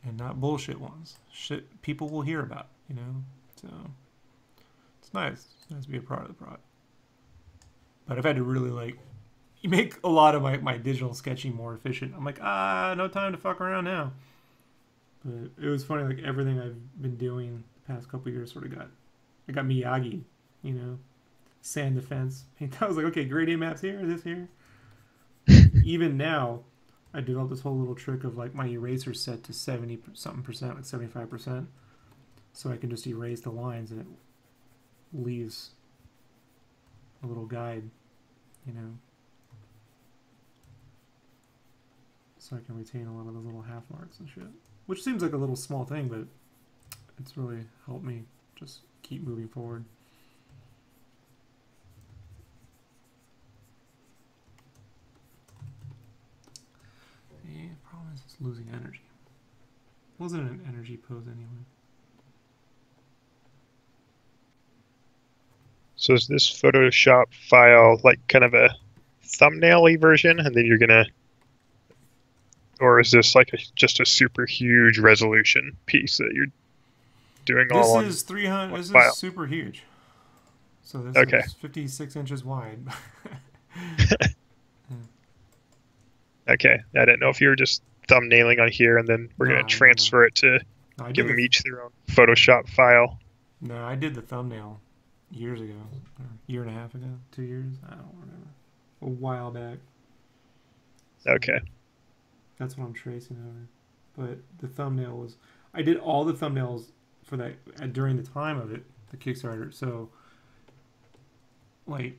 A: And not bullshit ones. Shit people will hear about, you know? So, it's nice. It's nice to be a part of the product. But I've had to really, like, you make a lot of my digital sketching more efficient. I'm like, no time to fuck around now. But it was funny, like, everything I've been doing the past couple years sort of got Miyagi, you know? Sand defense. I was like, okay, gradient maps here, this here. Even now, I developed this whole little trick of like my eraser set to 70-something%, like 75%. So I can just erase the lines and it leaves a little guide, you know. So I can retain a lot of those little half marks and shit. Which seems like a little small thing, but it's really helped me just keep moving forward. The problem is it's losing energy. Wasn't an energy pose anyway.
C: So is this Photoshop file like kind of a thumbnail-y version, and then you're gonna, or is this like just a super huge resolution piece that you're doing all on?
A: This is 300. This
C: file?
A: is super huge. So this
C: Okay.
A: is 56 inches wide.
C: Okay, I didn't know if you were just thumbnailing on here, and then we're gonna transfer it to give them each their own Photoshop file.
A: No, I did the thumbnail years ago, or a year and a half ago, 2 years. I don't remember. A while back. So
C: Okay.
A: that's what I'm tracing over. But the thumbnail was, I did all the thumbnails for that during the time of it, the Kickstarter. So, like,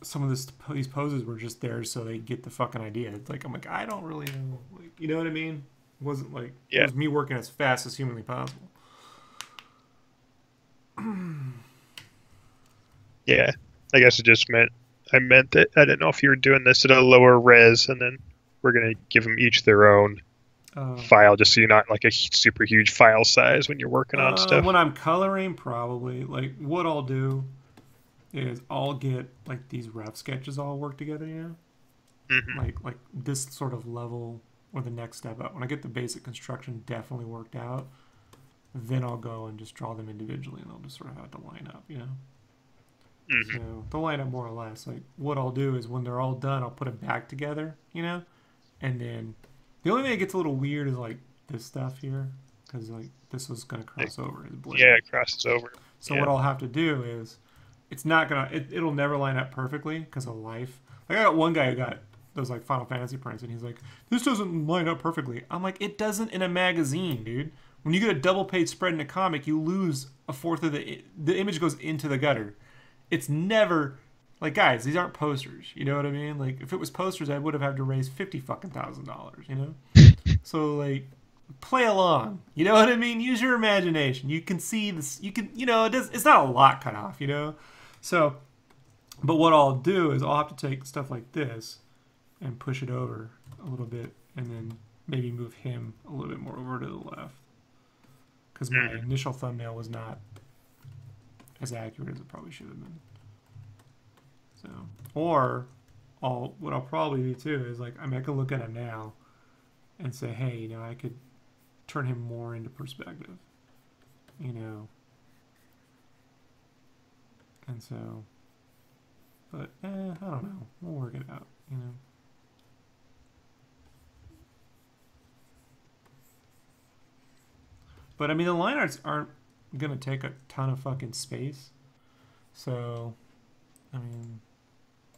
A: some of these poses were just there so they get the fucking idea. It's like, I'm like, I don't really know. Like, you know what I mean? It wasn't like, It was me working as fast as humanly possible.
C: Yeah, I guess it just meant, I meant that I didn't know if you were doing this at a lower res, and then we're going to give them each their own file, just so you're not like a super huge file size when you're working on stuff.
A: When I'm coloring, probably. Like, what I'll do is I'll get like these rough sketches all work together, you know?
C: Mm-hmm.
A: Like this sort of level or the next step up. When I get the basic construction definitely worked out, then I'll go and just draw them individually, and they'll just sort of have to line up, you know?
C: Mm-hmm.
A: So they'll line up more or less. Like, what I'll do is when they're all done, I'll put them back together, you know? And then the only thing that gets a little weird is like this stuff here, because like this was going to cross over his blade.
C: Yeah, it crosses over.
A: So what I'll have to do is, it's not gonna, it'll never line up perfectly because of life. Like, I got one guy who got those like Final Fantasy prints, and he's like, this doesn't line up perfectly. I'm like, it doesn't in a magazine, dude. When you get a double page spread in a comic, you lose a fourth of the image goes into the gutter. It's never, like, guys, these aren't posters. You know what I mean? Like, if it was posters, I would have had to raise $50,000, you know? So, like, play along. You know what I mean? Use your imagination. You can see this. You can, you know, it's not a lot cut off, you know? So, but what I'll do is I'll have to take stuff like this and push it over a little bit, and then maybe move him a little bit more over to the left. Because my initial thumbnail was not as accurate as it probably should have been. So, or what I'll probably do too is, like, I mean, I can look at him now and say, hey, you know, I could turn him more into perspective, you know. And so, but I don't know. We'll work it out, you know. But I mean, the line arts aren't gonna take a ton of fucking space, so I mean,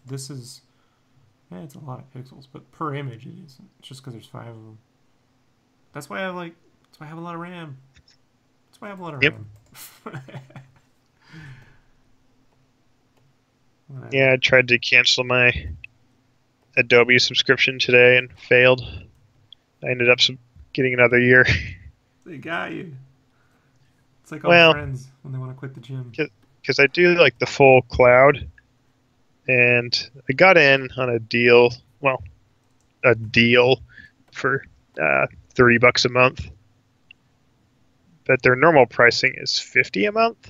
A: this is, yeah, it's a lot of pixels, but per image it isn't. It's just because there's 5 of them. That's why that's why I have a lot of RAM. That's why I have a lot of
C: Yep.
A: RAM.
C: Yeah, I tried to cancel my Adobe subscription today and failed. I ended up getting another year.
A: They got you. It's like
C: Well,
A: all friends when they want to quit the gym.
C: Because I do like the full cloud, and I got in on a deal. Well, a deal for $30 a month, but their normal pricing is $50 a month.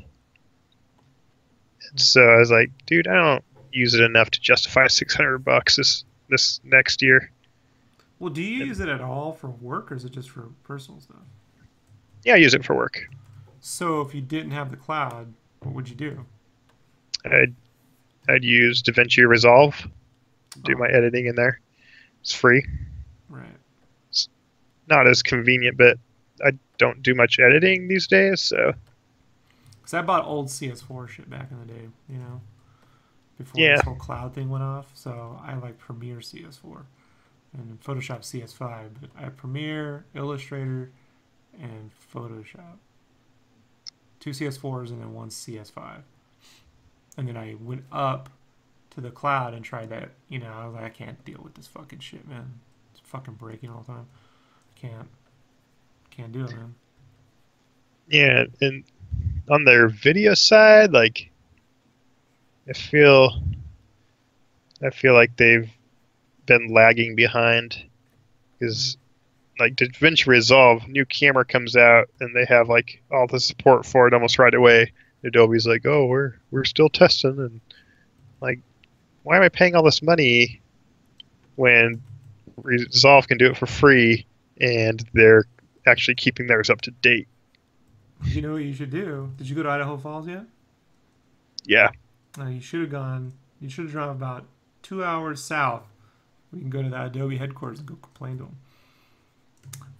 C: And so I was like, dude, I don't use it enough to justify $600 this next year.
A: Well, do you use it at all for work, or is it just for personal stuff?
C: Yeah, I use it for work.
A: So if you didn't have the cloud, what would you do?
C: I'd use DaVinci Resolve to do my editing in there. It's free.
A: Right.
C: It's not as convenient, but I don't do much editing these days, so.
A: Because I bought old CS4 shit back in the day, you know, before
C: Yeah.
A: this whole cloud thing went off. So I like Premiere CS4 and Photoshop CS5. But I have Premiere, Illustrator, and Photoshop. 2 CS4s and then 1 CS5. And then I went up to the cloud and tried that. You know, I was like, I can't deal with this fucking shit, man. It's fucking breaking all the time. Can't do it, man.
C: Yeah, and on their video side, like, I feel like they've been lagging behind, because like DaVinci Resolve, new camera comes out and they have like all the support for it almost right away. Adobe's like, oh, we're still testing, and like, why am I paying all this money when Resolve can do it for free and they're actually keeping theirs up to date?
A: You know what you should do? Did you go to Idaho Falls yet?
C: Yeah.
A: You should have gone. You should have driven about 2 hours south. We can go to the Adobe headquarters and go complain to them.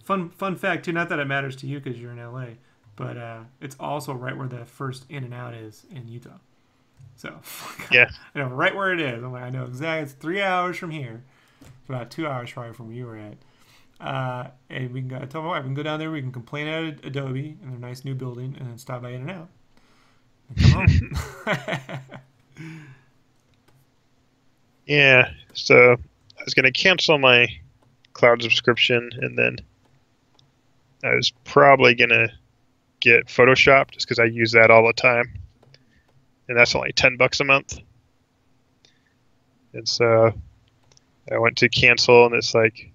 A: Fun fact too. Not that it matters to you because you're in LA, but it's also right where the first In and Out is in Utah. So
C: Yeah.
A: I know right where it is. I'm like, I know exactly. It's 3 hours from here. It's about 2 hours probably from where you were at. And we can go. I told my wife we can go down there. We can complain at Adobe and their nice new building, and then stop by In and Out. And come home.
C: Yeah. So I was gonna cancel my cloud subscription, and then I was probably gonna get Photoshop just because I use that all the time, and that's only $10 a month. And so I went to cancel, and it's like,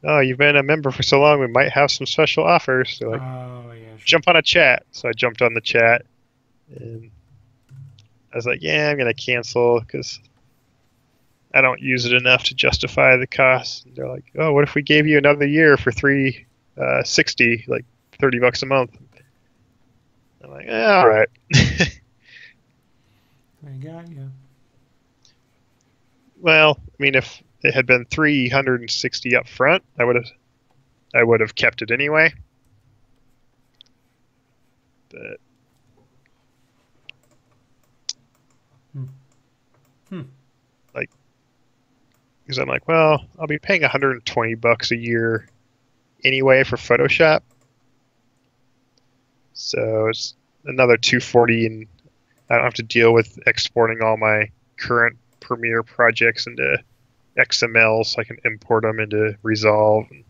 C: oh, you've been a member for so long, we might have some special offers. They're like,
A: Oh yeah. Sure.
C: jump on a chat. So I jumped on the chat, and I was like, yeah, I'm gonna cancel because I don't use it enough to justify the cost. And they're like, oh, what if we gave you another year for $360, like $30 a month? I'm like, all right.
A: I got you.
C: Well, I mean, if it had been $360 up front, I would have kept it anyway. But like, because I'm like, well, I'll be paying $120 a year anyway for Photoshop, so it's another $240, and I don't have to deal with exporting all my current Premiere projects into XML, so I can import them into Resolve. And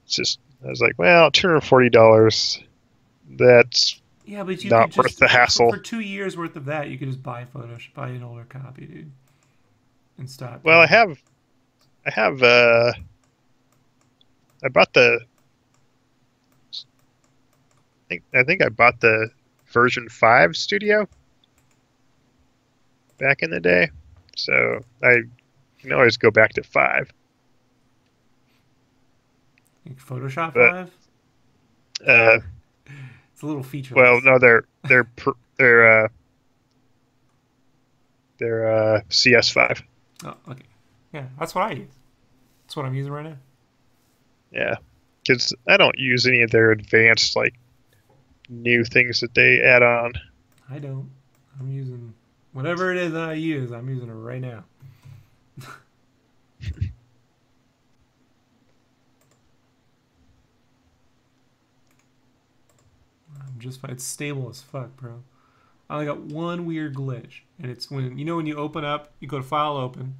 C: it's just, I was like, well, $240, that's
A: Yeah, but you
C: not
A: could
C: worth
A: just,
C: the hassle.
A: For 2 years worth of that, you could just buy Photoshop, buy an older copy, dude, and stop.
C: Well, I bought the, I think I bought the version 5 Studio back in the day, so I can always go back to 5.
A: Like Photoshop
C: But,
A: 5. It's a little featureless.
C: Well, no, they're CS5.
A: Oh, okay. Yeah, that's what I use. That's what I'm using right now.
C: Yeah, because I don't use any of their advanced, like, new things that they add on.
A: I don't. I'm using Whatever it is that I use, I'm using it right now. It's stable as fuck, bro. I only got one weird glitch, and it's when when you open up, you go to File Open,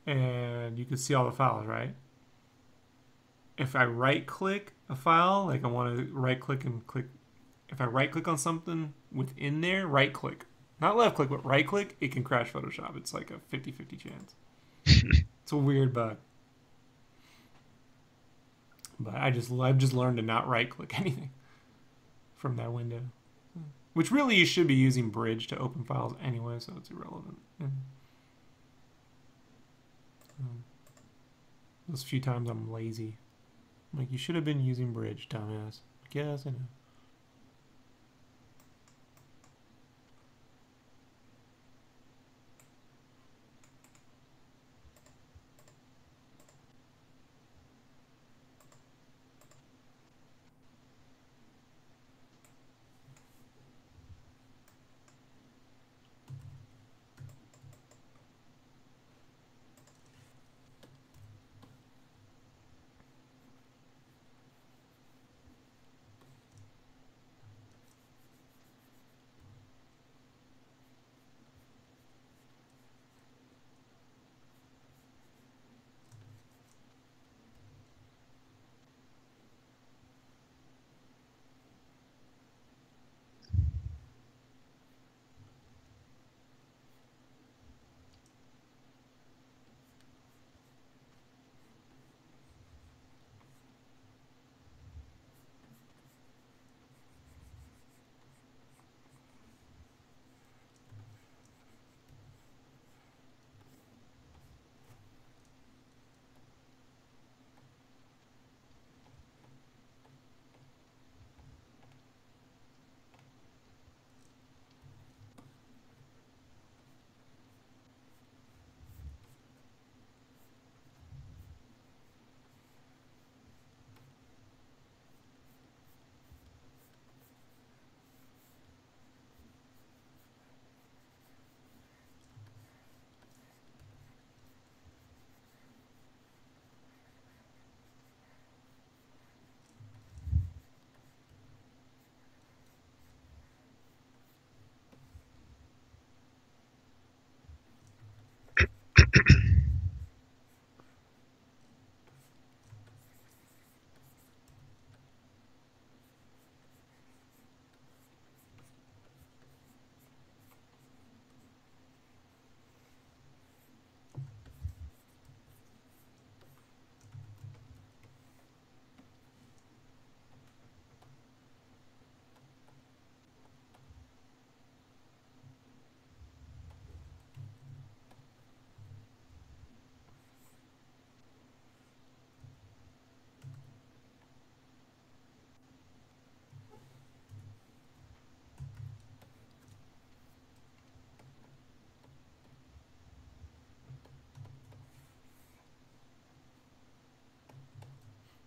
A: and you can see all the files, right? If I right-click a file, like I want to right-click and click, if I right-click on something within there, right-click, not left-click, but right-click, it can crash Photoshop. It's like a 50-50 chance. It's a weird bug. But I've just learned to not right-click anything from that window. Which really you should be using Bridge to open files anyway, so it's irrelevant. Those few times I'm lazy. I'm like, you should have been using Bridge, dumbass. I guess I know.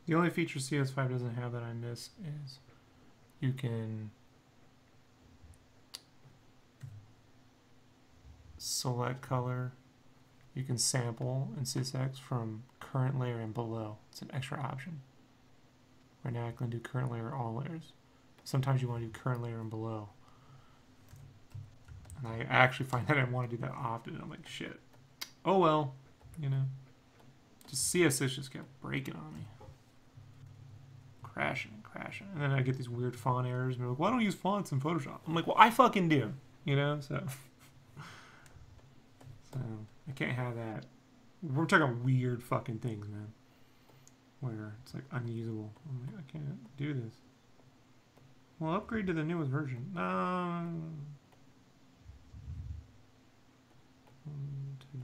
A: The only feature CS5 doesn't have that I miss is you can select color. You can sample in SysX from current layer and below. It's an extra option. Right now I can do current layer all layers. Sometimes you want to do current layer and below. And I actually find that I want to do that often. I'm like, shit. Oh well, Just CS6 just kept breaking on me. Crashing and crashing. And then I get these weird font errors. And they're like, why don't I use fonts in Photoshop? I'm like, well, I fucking do. So I can't have that. We're talking weird fucking things, man. Where it's like unusable. I'm like, I can't do this. Well, upgrade to the newest version. No. 1, 2.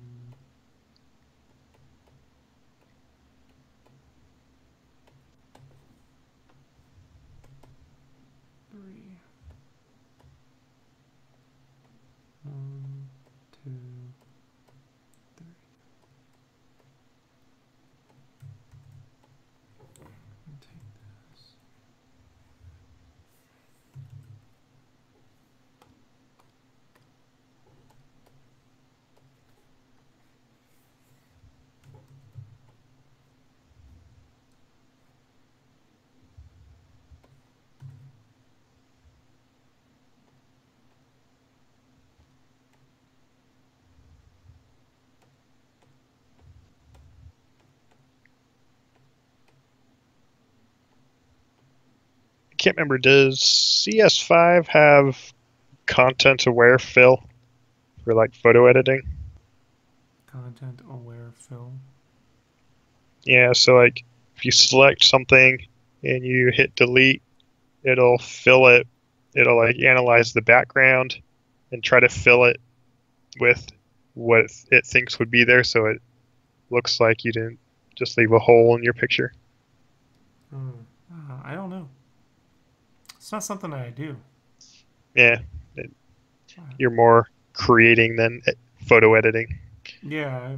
C: can't remember. Does CS5 have content-aware fill for like photo editing?
A: Content-aware fill.
C: Yeah, so like if you select something and you hit delete, it'll fill it. It'll like analyze the background and try to fill it with what it thinks would be there, so it looks like you didn't just leave a hole in your picture.
A: I don't know. It's not something that I do.
C: Yeah, you're more creating than photo editing.
A: Yeah,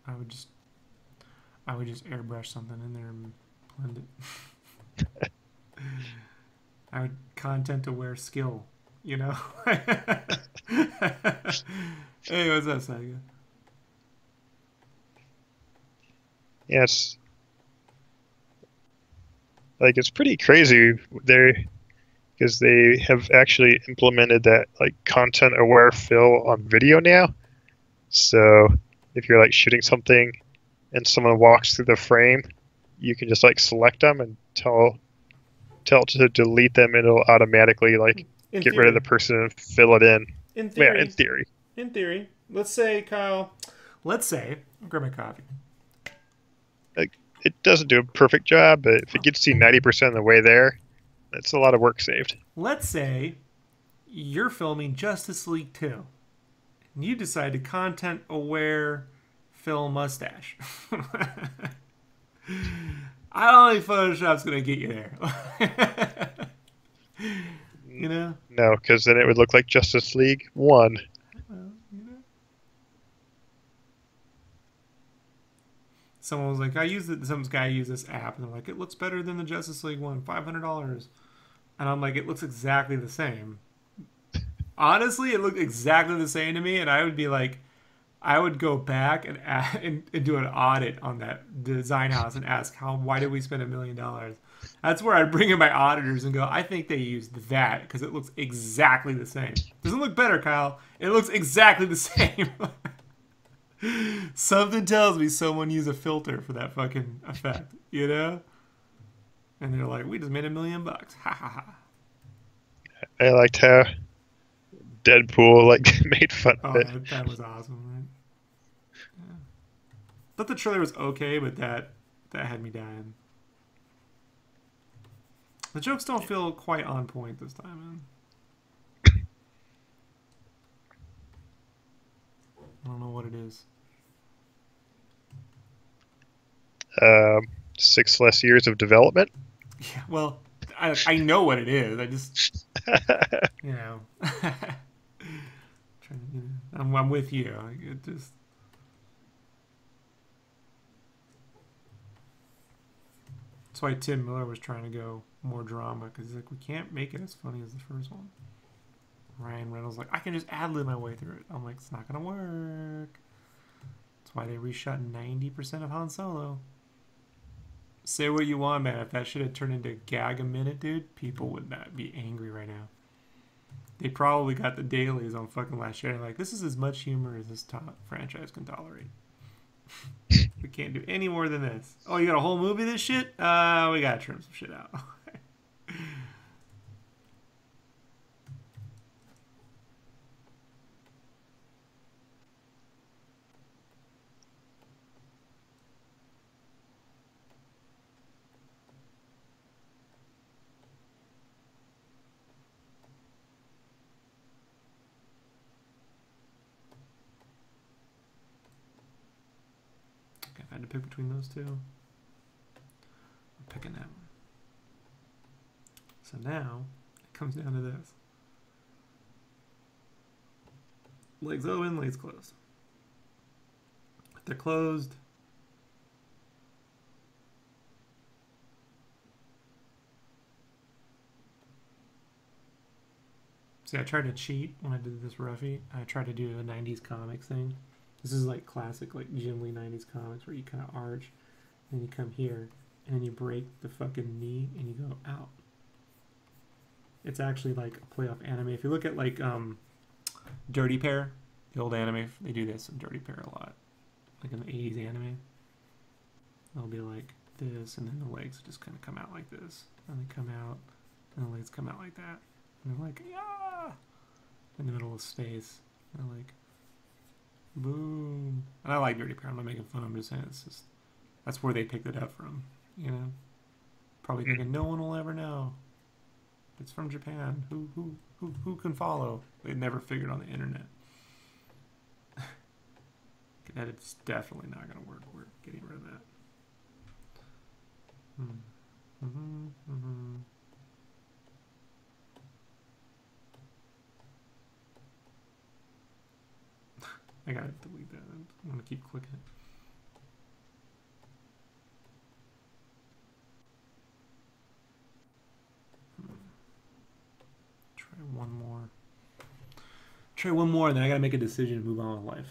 A: I would just airbrush something in there and blend it. I would content-aware skill, you know. Hey, what's up, Saga?
C: Yes, like it's pretty crazy there because they have actually implemented that like content-aware fill on video now. So if you're like shooting something and someone walks through the frame, you can just like select them and tell it to delete them, and it'll automatically like get rid of the person and fill it in.
A: In theory.
C: Yeah, in theory.
A: In theory. Let's say, Kyle. I'll grab my coffee.
C: Like it doesn't do a perfect job, but if it gets you 90% of the way there, that's a lot of work saved.
A: Let's say you're filming Justice League 2. And you decide to content-aware fill mustache. I don't think Photoshop's going to get you there. You know?
C: No, because then it would look like Justice League 1.
A: Well, you know. Someone was like, some guy used this app, and they're like, it looks better than the Justice League one, $500. And I'm like, it looks exactly the same. Honestly, it looked exactly the same to me, and I would be like, I would go back and do an audit on that design house and ask why did we spend $1 million? That's where I'd bring in my auditors and go, I think they used that because it looks exactly the same. Doesn't look better, Kyle. It looks exactly the same. Something tells me someone used a filter for that fucking effect, you know? And they're like, we just made $1 million. Ha ha ha.
C: I liked how Deadpool like made fun of it.
A: That was awesome, right? Yeah. Thought the trailer was okay, but that had me dying. The jokes don't feel quite on point this time, man. I don't know what it is.
C: 6 less years of development.
A: Yeah, well, I know what it is. I just, you know, I'm with you. It just. That's why Tim Miller was trying to go more drama, because he's like, we can't make it as funny as the first one. Ryan Reynolds like, I can just ad-lib my way through it. I'm like, it's not gonna work. That's why they reshot 90% of Han Solo. Say what you want, man. If that shit had turned into gag a minute, dude, people would not be angry right now. They probably got the dailies on fucking Last Jedi. Like, this is as much humor as this franchise can tolerate. We can't do any more than this. Oh, you got a whole movie of this shit? We gotta trim some shit out. If I had to pick between those two, I'm picking that one. So now it comes down to this: legs open, legs closed. If they're closed, see, I tried to cheat when I did this Ruffy. I tried to do a 90s comics thing. This is like classic, like Jim Lee 90s comics where you kind of arch, and then you come here, and then you break the fucking knee, and you go out. It's actually like a play off anime. If you look at like Dirty Pair, the old anime, they do this in Dirty Pair a lot. Like in the 80s anime. They'll be like this, and then the legs just kind of come out like this, and they come out, and the legs come out like that, and they're like, yeah, in the middle of space, and they're like, boom. And I like Dirty Pair. I'm not making fun. I'm just saying it's just that's where they picked it up from. You know, probably thinking no one will ever know. It's from Japan. Who can follow? They never figured on the internet. That it's definitely not going to work. We're getting rid of that. I gotta delete that. I'm gonna keep clicking it. Try one more. Try one more, and then I gotta make a decision to move on with life.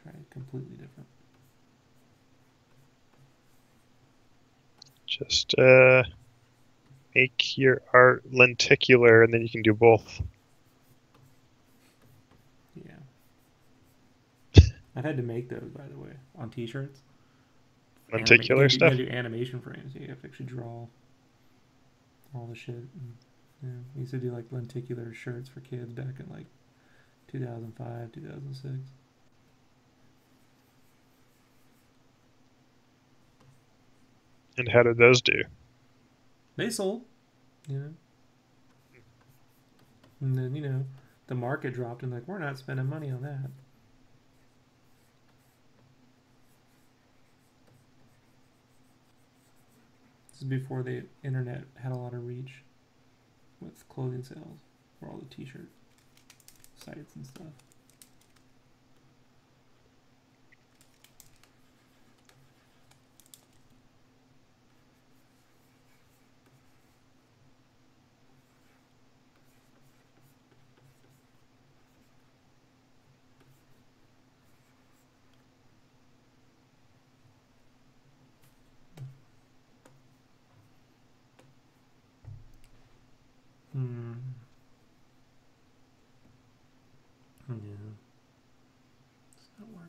A: Try completely different.
C: Just make your art lenticular, and then you can do both.
A: Yeah. I've had to make those, by the way, on t-shirts.
C: Lenticular stuff?
A: You gotta do animation frames. You have to actually draw all the shit. And, yeah, we used to do like lenticular shirts for kids back in like 2005, 2006.
C: And how did those do?
A: They sold, you know. And then, you know, the market dropped and like, we're not spending money on that. This is before the internet had a lot of reach with clothing sales for all the t-shirt sites and stuff. Yeah. It's not working.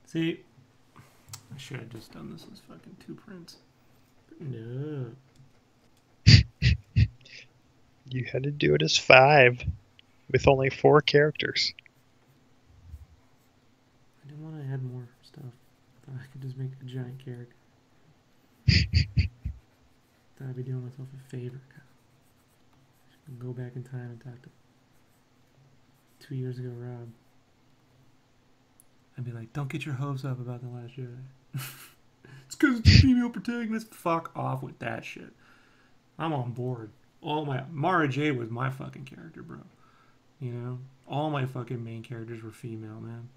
A: See, I should have just done this as fucking 2 prints. But no.
C: You had to do it as 5 with only 4 characters.
A: I didn't want to add more stuff. I thought I could just make a giant character. Thought I'd be doing myself a favor. I can go back in time and talk to 2 years ago Rob. I'd be like, don't get your hopes up about The Last Jedi. It's because it's a female protagonist. Fuck off with that shit. I'm on board. Mara Jade was my fucking character, bro. You know? All my fucking main characters were female, man.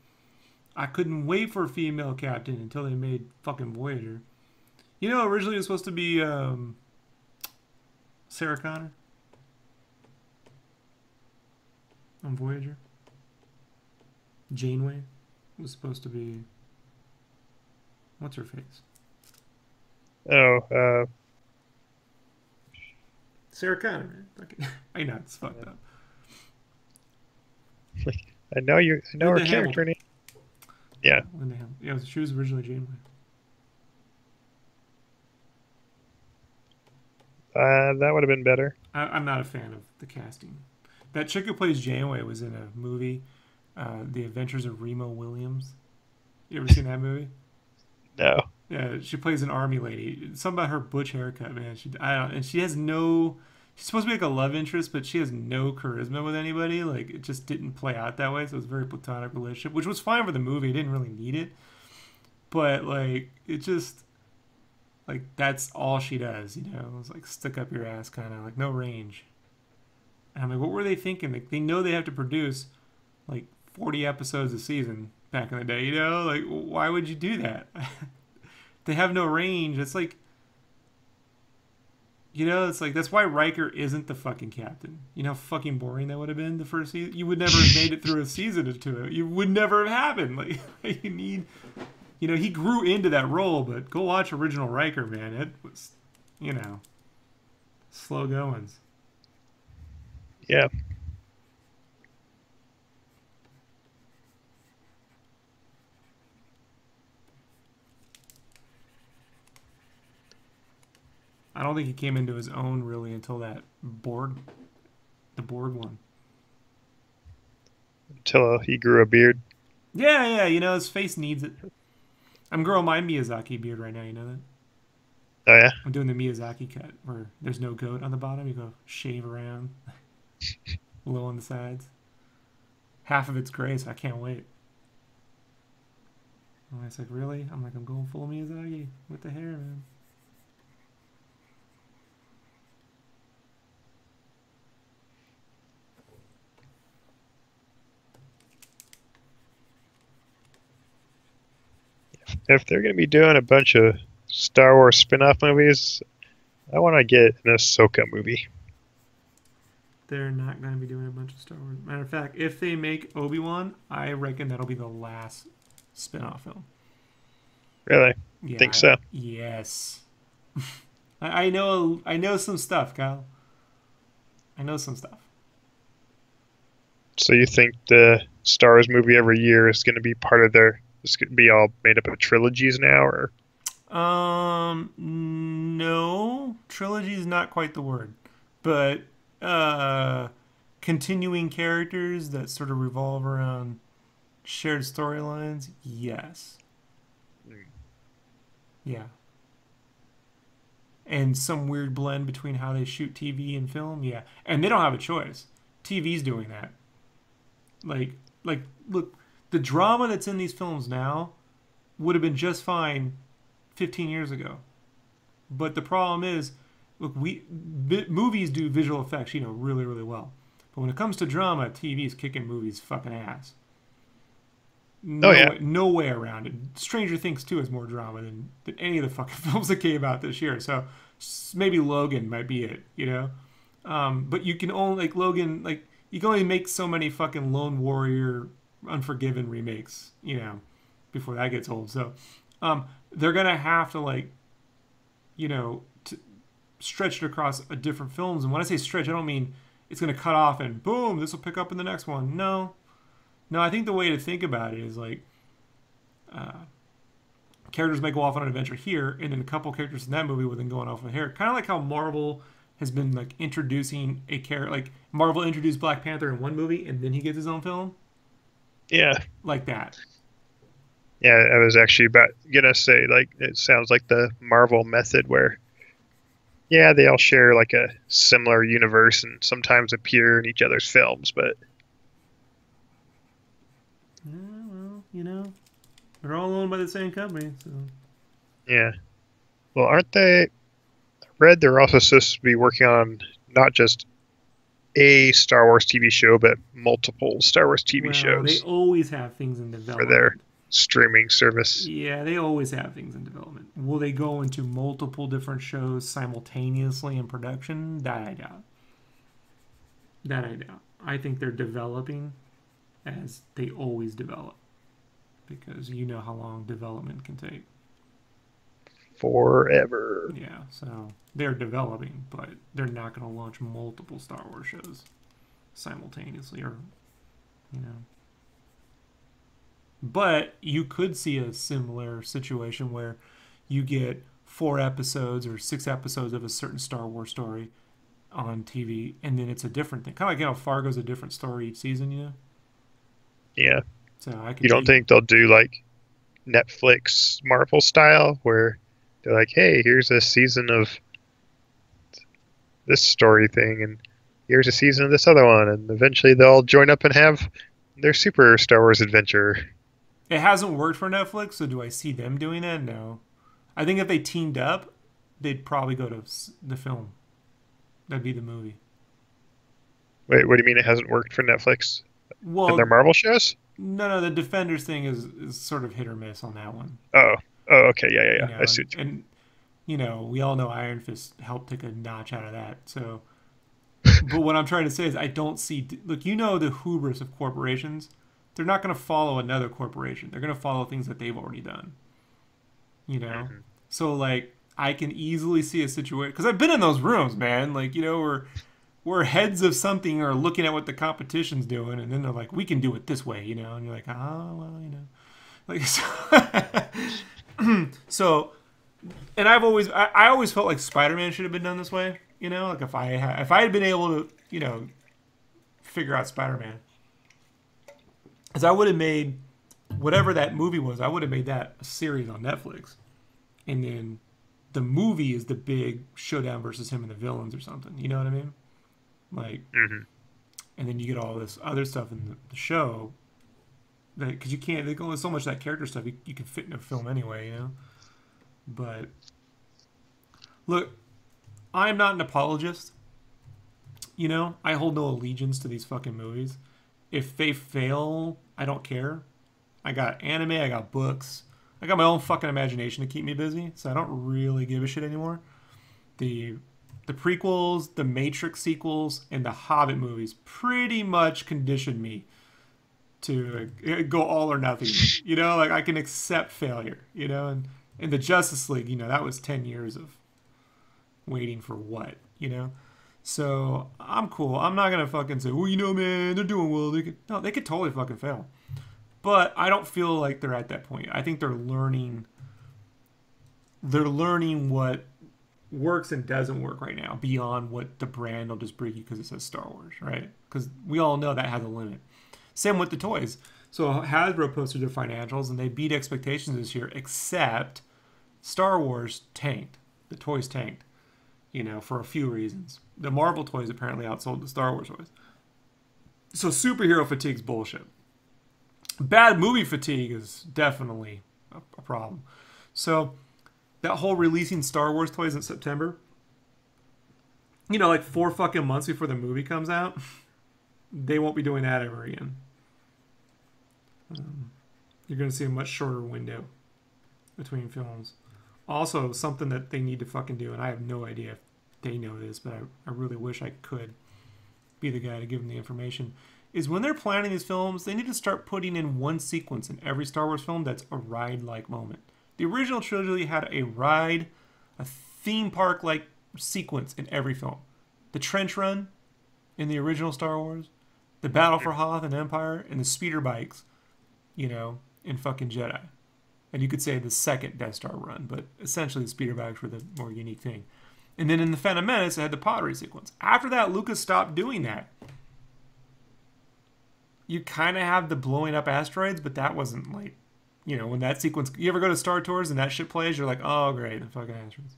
A: I couldn't wait for a female captain until they made fucking Voyager. You know, originally it was supposed to be Sarah Connor on Voyager. Janeway was supposed to be... What's her face?
C: Oh,
A: Sarah Connor, man. I know, it's fucked up.
C: I know her character name. Yeah.
A: Linda Hamilton. Yeah, she was originally Janeway.
C: That would have been better.
A: I'm not a fan of the casting. That chick who plays Janeway was in a movie, The Adventures of Remo Williams. You ever seen that movie?
C: No.
A: Yeah, she plays an army lady. Something about her butch haircut, man. I don't, and she has no. She's supposed to be like a love interest, but she has no charisma with anybody. Like it just didn't play out that way. So it was a very platonic relationship, which was fine for the movie. It didn't really need it, but like it just like that's all she does. You know, it's like stick up your ass, kind of like no range. And I'm like, what were they thinking? Like they know they have to produce like 40 episodes a season back in the day. You know, like why would you do that? They have no range. It's like, you know, it's like that's why Riker isn't the fucking captain. You know how fucking boring that would have been the first season. You would never have made it through a season or two. You would never have happened. Like you need, you know, he grew into that role. But go watch original Riker, man. It was, you know, slow goings.
C: Yeah.
A: I don't think he came into his own really until that the Borg one.
C: Until he grew a beard.
A: Yeah, you know, his face needs it. I'm growing my Miyazaki beard right now, you know that?
C: Oh, yeah?
A: I'm doing the Miyazaki cut where there's no goat on the bottom. You go shave around, low on the sides. Half of it's gray, so I can't wait. And it's like, really? I'm like, I'm going full Miyazaki with the hair, man.
C: If they're going to be doing a bunch of Star Wars spin-off movies, I want to get an Ahsoka movie.
A: They're not going to be doing a bunch of Star Wars. Matter of fact, if they make Obi-Wan, I reckon that'll be the last spin-off film.
C: Really?
A: Yeah,
C: Think so?
A: Yes. I know some stuff, Kyle. I know some stuff.
C: So you think the Star Wars movie every year is going to be part of their... It's going to be all made up of trilogies now, or?
A: No. Trilogy is not quite the word. But, continuing characters that sort of revolve around shared storylines, yes. Yeah. And some weird blend between how they shoot TV and film, yeah. And they don't have a choice. TV's doing that. Like, look, the drama that's in these films now would have been just fine 15 years ago. But the problem is, look, movies do visual effects, you know, really, really well. But when it comes to drama, TV's kicking movies fucking ass. No way around it. Stranger Things 2 has more drama than any of the fucking films that came out this year. So maybe Logan might be it, you know? But you can only, like, Logan, like, you can only make so many fucking Lone Warrior Unforgiven remakes, you know, before that gets old. So they're going to have to, like, you know, stretch it across a different films. And when I say stretch, I don't mean it's going to cut off and boom, this will pick up in the next one. No, I think the way to think about it is like characters may go off on an adventure here, and then a couple characters in that movie will then go on off of here. Kind of like how Marvel has been like introducing a character. Like Marvel introduced Black Panther in one movie, and then he gets his own film.
C: Yeah.
A: Like that.
C: Yeah, I was actually gonna say, like, it sounds like the Marvel method where, yeah, they all share like a similar universe and sometimes appear in each other's films, but...
A: Well, you know, they're all owned by the same company, so...
C: Yeah. Well, aren't they... I read they're also supposed to be working on not just a Star Wars TV show, but multiple Star Wars TV shows.
A: They always have things in development.
C: For their streaming service.
A: Yeah, they always have things in development. Will they go into multiple different shows simultaneously in production? That I doubt. I think they're developing as they always develop. Because you know how long development can take.
C: Forever.
A: Yeah, so they're developing, but they're not going to launch multiple Star Wars shows simultaneously, or, you know. But you could see a similar situation where you get 4 episodes or 6 episodes of a certain Star Wars story on TV, and then it's a different thing. Kind of like, Fargo's a different story each season,
C: Yeah.
A: So I could.
C: You don't think they'll do like Netflix Marvel style, where they're like, hey, here's a season of this story thing, and here's a season of this other one, and eventually they'll join up and have their super Star Wars adventure.
A: It hasn't worked for Netflix, so do I see them doing that? No. I think if they teamed up, they'd probably go to the film. That'd be the movie.
C: Wait, what do you mean it hasn't worked for Netflix?
A: Well,
C: and their Marvel shows?
A: No, the Defenders thing is sort of hit or miss on that one.
C: Oh, okay, yeah. I see.
A: And we all know Iron Fist helped take a notch out of that. So, but what I'm trying to say is, I don't see. Look, the hubris of corporations. They're not going to follow another corporation. They're going to follow things that they've already done.
C: Mm-hmm.
A: So like I can easily see a situation, because I've been in those rooms, man. Like where heads of something are looking at what the competition's doing, and then they're like, we can do it this way, and you're like, like so. And I always felt like Spider-Man should have been done this way, like if I had been able to figure out Spider-Man, because I would have made whatever that movie was, I would have made that a series on Netflix, and then the movie is the big showdown versus him and the villains or something. You know what I mean? Like, and then you get all this other stuff in the show, because you can't. There's only so much of that character stuff you can fit in a film anyway, But look, I'm not an apologist. I hold no allegiance to these fucking movies. If they fail, I don't care. I got anime, I got books, I got my own fucking imagination to keep me busy, so I don't really give a shit anymore. The prequels, the Matrix sequels, and the Hobbit movies pretty much conditioned me to go all or nothing. Like I can accept failure, and in the Justice League, that was 10 years of waiting for what, So I'm cool. I'm not going to fucking say, well, man, they're doing well. They could totally fucking fail. But I don't feel like they're at that point. I think they're learning what works and doesn't work right now beyond what the brand will just bring you because it says Star Wars, right? Because we all know that has a limit. Same with the toys. So Hasbro posted their financials and they beat expectations this year, except Star Wars tanked. The toys tanked, for a few reasons. The Marvel toys apparently outsold the Star Wars toys. So superhero fatigue's bullshit. Bad movie fatigue is definitely a problem. So that whole releasing Star Wars toys in September, like 4 fucking months before the movie comes out, they won't be doing that ever again. You're going to see a much shorter window between films. Also, something that they need to fucking do, and I have no idea if they know this, but I really wish I could be the guy to give them the information, is when they're planning these films, they need to start putting in one sequence in every Star Wars film that's a ride-like moment. The original trilogy had a ride, a theme park-like sequence in every film. The trench run in the original Star Wars, the battle for Hoth and Empire, and the speeder bikes, in fucking Jedi. And you could say the second Death Star run, but essentially the speeder bikes were the more unique thing. And then in the Phantom Menace, it had the pottery sequence. After that, Lucas stopped doing that. You kind of have the blowing up asteroids, but that wasn't like, when that sequence. You ever go to Star Tours and that shit plays, you're like, oh great, the fucking asteroids,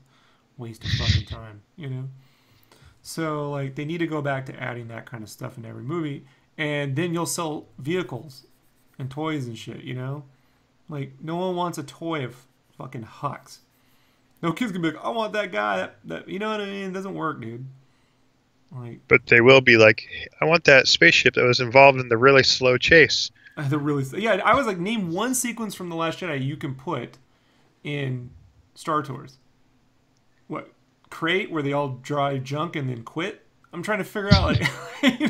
A: waste of fucking time, So like they need to go back to adding that kind of stuff in every movie, and then you'll sell vehicles and toys and shit, Like no one wants a toy of fucking Hux. No kid's gonna be like, I want that guy. That you know what I mean? It doesn't work, dude. Like,
C: but they will be like, I want that spaceship that was involved in the really slow chase.
A: I was like, name one sequence from The Last Jedi you can put in Star Tours. What, Crate, where they all drive junk and then quit? I'm trying to figure out, like, you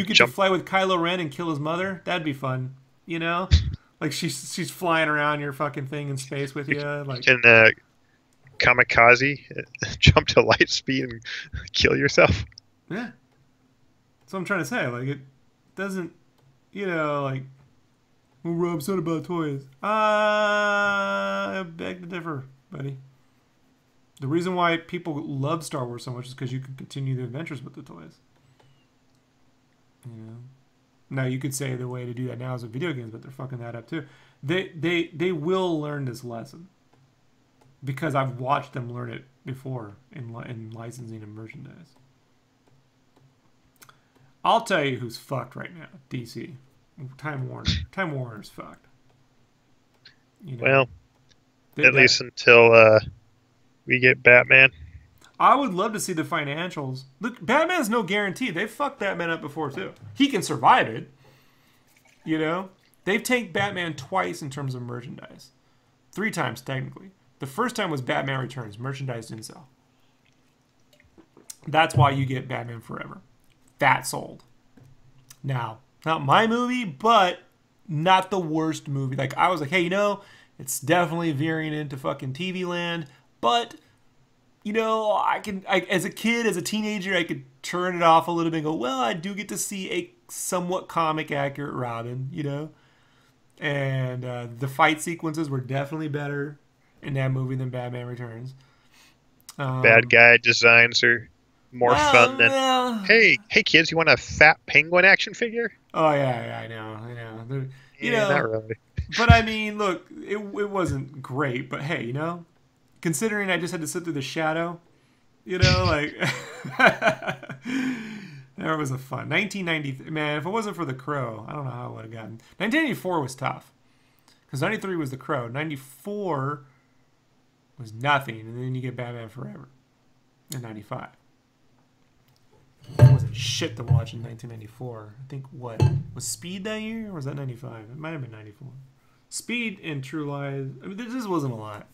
A: get to fly with Kylo Ren and kill his mother? That'd be fun, Like she's flying around your fucking thing in space with you. Like,
C: you can kamikaze, jump to light speed and kill yourself.
A: Yeah. That's what I'm trying to say. Like, it doesn't, like, Well, we're upset about toys. I beg to differ, buddy. The reason why people love Star Wars so much is because you can continue the adventures with the toys. You know. Now you could say the way to do that now is with video games, but they're fucking that up too. They will learn this lesson because I've watched them learn it before in licensing and merchandise. I'll tell you who's fucked right now. DC. Time Warner. Time Warner's fucked. You know,
C: well, at least until we get Batman.
A: I would love to see the financials. Look, Batman's no guarantee. They've fucked Batman up before, too. He can survive it. You know? They've taken Batman twice in terms of merchandise. 3 times, technically. The first time was Batman Returns. Merchandise didn't sell. That's why you get Batman Forever. That sold. Now, not my movie, but not the worst movie. Like, I was like, hey, you know, it's definitely veering into fucking TV land, but, you know, as a kid, as a teenager, I could turn it off a little bit and go, well, I do get to see a somewhat comic accurate Robin, you know? And the fight sequences were definitely better in that movie than Batman Returns.
C: Bad guy designs are more fun than, hey kids, you want a fat penguin action figure?
A: Oh, yeah, I know. You know,
C: not really.
A: But I mean, look, it wasn't great, but hey, you know, considering I just had to sit through the shadow, you know, like, there was a fun. 1993, man, if it wasn't for The Crow, I don't know how it would have gotten. 1994 was tough, because 93 was The Crow. 94 was nothing, and then you get Batman Forever in 95. It wasn't shit to watch in 1994. I think, what, was Speed that year, or was that 95? It might have been 94. Speed and True Lies, I mean, there just wasn't a lot.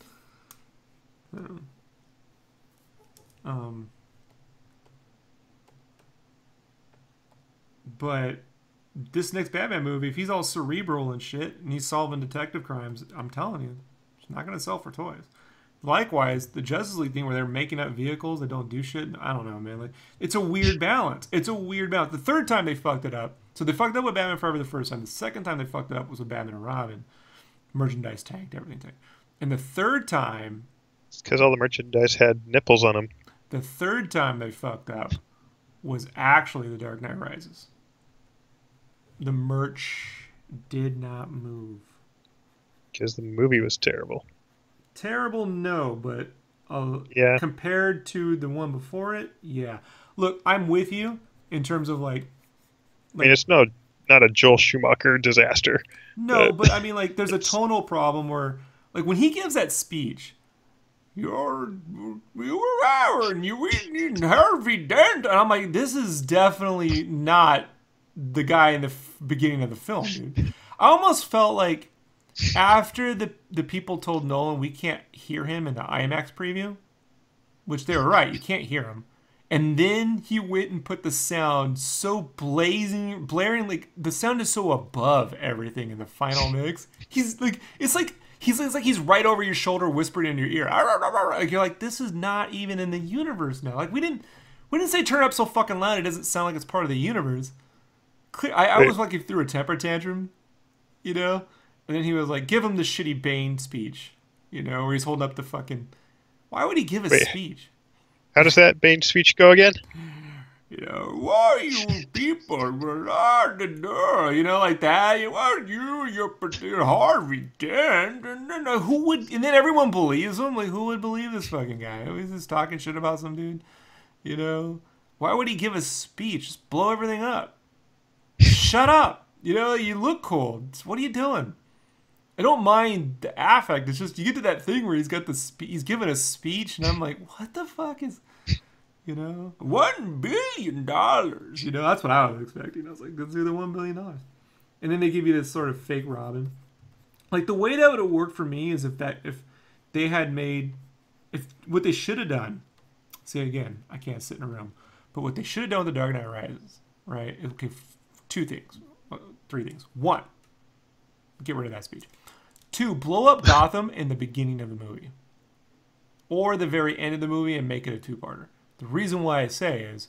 A: But this next Batman movie, if he's all cerebral and shit, and he's solving detective crimes, I'm telling you, it's not going to sell for toys. Likewise, the Justice League thing where they're making up vehicles that don't do shit, I don't know, man. Like, it's a weird balance. It's a weird balance. The third time they fucked it up, so they fucked up with Batman Forever the first time. The second time they fucked it up was with Batman and Robin. Merchandise tanked, everything tanked. And the third time...
C: It's because all the merchandise had nipples on them.
A: The third time they fucked up was actually The Dark Knight Rises. The merch did not move.
C: Because the movie was terrible.
A: Terrible, no, but
C: yeah.
A: Compared to the one before it, yeah. Look, I'm with you in terms of like
C: I mean, it's not a Joel Schumacher disaster.
A: No, but I mean, like, there's a tonal problem where, like, when he gives that speech, you were Aaron, you were Harvey Dent, and I'm like, this is definitely not the guy in the beginning of the film, dude. I almost felt like after the people told Nolan we can't hear him in the IMAX preview, which they were right, you can't hear him. And then he went and put the sound so blaring, like the sound is so above everything in the final mix. He's like, it's like he's right over your shoulder, whispering in your ear. Like, you're like, this is not even in the universe now. Like, we didn't say turn it up so fucking loud it doesn't sound like it's part of the universe. I was like, he threw a temper tantrum, you know. And then he was like, give him the shitty Bane speech, you know, where he's holding up the fucking. Why would he give a speech?
C: How does that Bane speech go again?
A: You know, why you people are the door? You know, like that. You're Harvey Dent, and then who would? And then everyone believes him. Like, who would believe this fucking guy? He's just talking shit about some dude. You know, why would he give a speech? Just blow everything up. Shut up. You know, you look cool. What are you doing? I don't mind the affect. It's just you get to that thing where he's got he's giving a speech, and I'm like, what the fuck is, you know, $1 billion? You know, that's what I was expecting. I was like, let's do the $1 billion. And then they give you this sort of fake Robin. Like, the way that would have worked for me is if they had made, if what they should have done. See, again, I can't sit in a room, but what they should have done with The Dark Knight Rises, right? Okay, 3 things. 1, get rid of that speech. 2, blow up Gotham in the beginning of the movie. Or the very end of the movie and make it a 2-parter. The reason why I say is,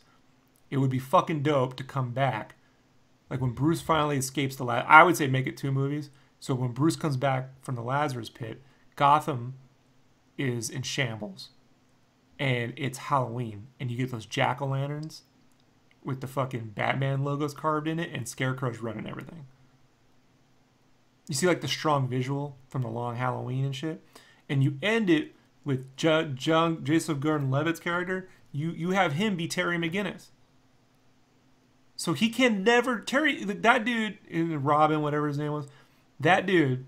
A: it would be fucking dope to come back. Like when Bruce finally escapes the lab. I would say make it 2 movies. So when Bruce comes back from the Lazarus pit, Gotham is in shambles. And it's Halloween. And you get those jack-o'-lanterns with the fucking Batman logos carved in it and Scarecrow's running everything. You see like the strong visual from the long Halloween and shit. And you end it with Joseph Gordon-Levitt's character. You have him be Terry McGinnis. So he can never... that dude, Robin, whatever his name was, that dude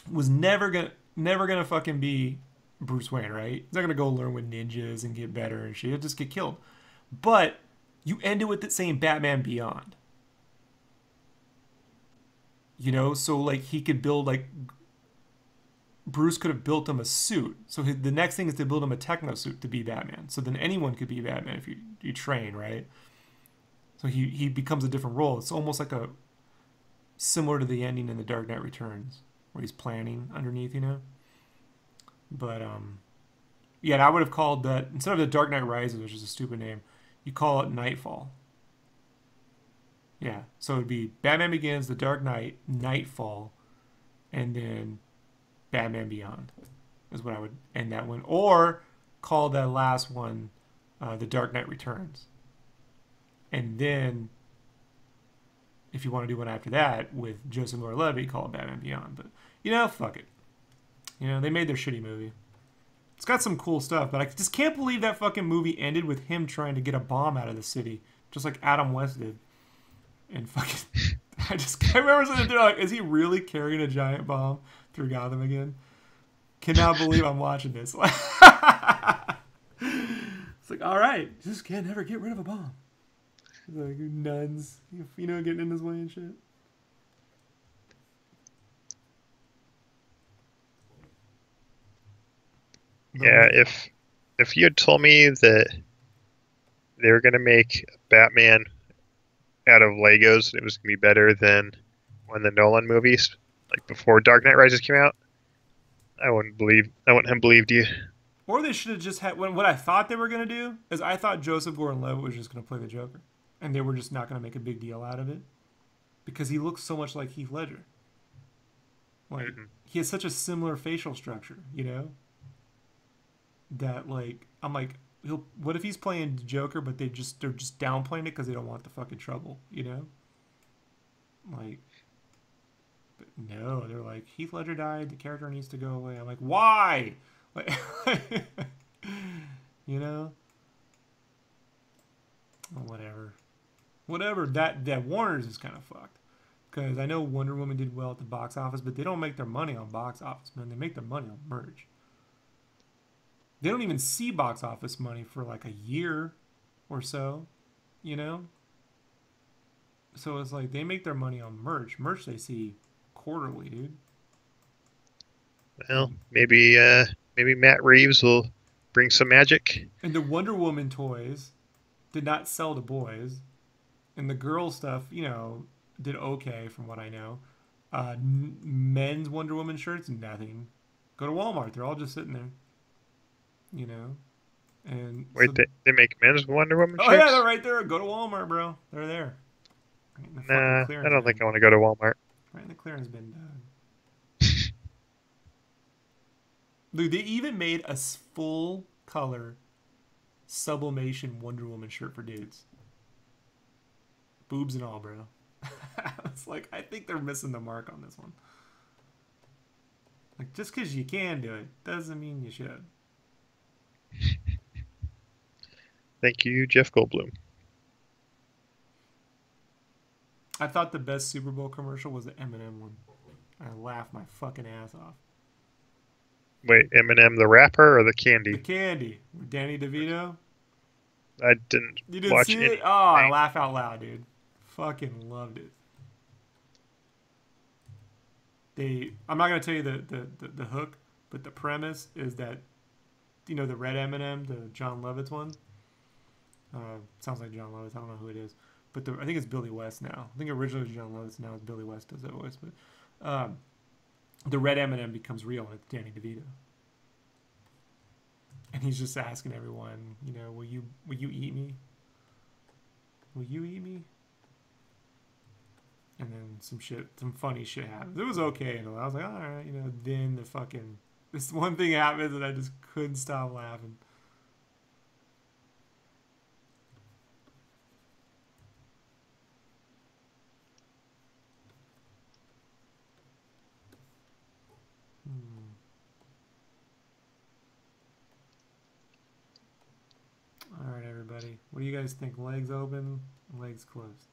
A: was never gonna fucking be Bruce Wayne, right? He's not gonna go learn with ninjas and get better and shit. He'll just get killed. But you end it with it saying Batman Beyond. You know, so like he could build like Bruce could have built him a suit. So the next thing is to build him a techno suit to be Batman. So then anyone could be Batman if you train, right? So he becomes a different role. It's almost like a similar to the ending in The Dark Knight Returns, where he's planning underneath, you know. But yeah, I would have called that, instead of The Dark Knight Rises, which is a stupid name, you call it Nightfall. Yeah, so it'd be Batman Begins, The Dark Knight, Nightfall, and then Batman Beyond is what I would end that one. Or call that last one The Dark Knight Returns. And then, if you want to do one after that with Joseph Gordon-Levitt, call it Batman Beyond. But, you know, fuck it. You know, they made their shitty movie. It's got some cool stuff, but I just can't believe that fucking movie ended with him trying to get a bomb out of the city, just like Adam West did. And fucking, I remember sitting there like, is he really carrying a giant bomb through Gotham again? Cannot believe I'm watching this. It's like, all right, just can't never get rid of a bomb. Like nuns, you know, getting in his way and shit.
C: Yeah, if you had told me that they were gonna make Batman out of Legos and it was gonna be better than one of the Nolan movies, like before Dark Knight Rises came out, I wouldn't have believed you.
A: Or they should have just had, what I thought they were gonna do is I thought Joseph Gordon-Levitt was just gonna play the Joker. And they were just not going to make a big deal out of it. Because he looks so much like Heath Ledger. Like, he has such a similar facial structure, you know? That, like, I'm like, what if he's playing the Joker, but they're just downplaying it because they don't want the fucking trouble, you know? Like, but no, they're like, Heath Ledger died, the character needs to go away. I'm like, why? Like, you know? Oh, whatever. That Warner's is kind of fucked, because I know Wonder Woman did well at the box office, but they don't make their money on box office, man. They make their money on merch. They don't even see box office money for like a year or so, you know. So it's like they make their money on merch they see quarterly, dude.
C: Well, maybe Matt Reeves will bring some magic.
A: And the Wonder Woman toys did not sell to boys. And the girl stuff, you know, did okay from what I know. Men's Wonder Woman shirts, nothing. Go to Walmart. They're all just sitting there. You know? And
C: wait, so, they make men's Wonder Woman shirts?
A: Oh, yeah, they're right there. Go to Walmart, bro. They're there.
C: Right nah, I don't think I want to go to Walmart.
A: Right in the clearance bin, Dude, they even made a full color sublimation Wonder Woman shirt for dudes. Boobs and all, bro. It's like, I think they're missing the mark on this one. Like, just because you can do it doesn't mean you should.
C: Thank you, Jeff Goldblum.
A: I thought the best Super Bowl commercial was the Eminem one. I laughed my fucking ass off.
C: Wait, Eminem the rapper or the candy?
A: The candy. With Danny DeVito.
C: I didn't
A: You didn't
C: watch
A: see
C: it?
A: Oh, I laugh out loud, dude. Fucking loved it. I'm not going to tell you the hook, but the premise is that, you know, the red M&M, the John Lovitz one. Sounds like John Lovitz. I don't know who it is. But I think it's Billy West now. I think originally it was John Lovitz. Now it's Billy West does that voice. But the red M&M becomes real, and it's Danny DeVito. And he's just asking everyone, you know, will you eat me? Will you eat me? And then some funny shit happens. It was okay, and I was like, all right, you know. Then this one thing happens, and I just couldn't stop laughing. All right, everybody. What do you guys think? Legs open, legs closed.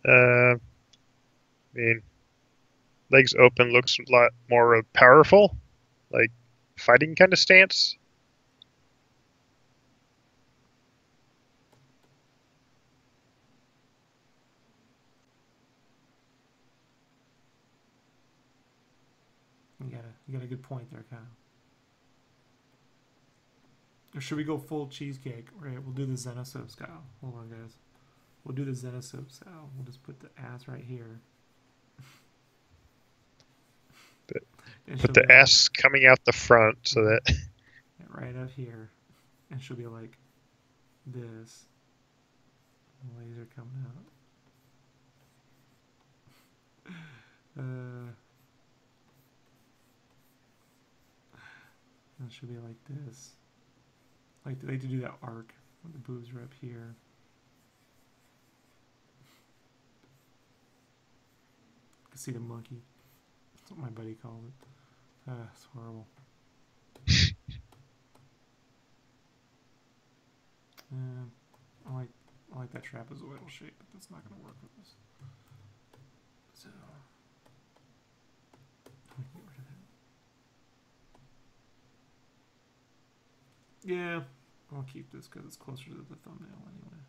C: I mean, legs open looks a lot more powerful, like fighting kind of stance.
A: You got a good point there, Kyle. Or should we go full cheesecake? Right, we'll do the Xenosoap style. Hold on, guys. We'll do the Xenosoap style. We'll just put the ass right here.
C: Put the ass coming out the front so that...
A: right up here. And she'll be like this. The legs are coming out. And she'll be like this. Like they like to do that arc when the boobs are up here. You can see the monkey. That's what my buddy called it. It's horrible. I like that trapezoidal shape, but that's not going to work with this. So we can get rid of that. Yeah, I'll keep this because it's closer to the thumbnail anyway.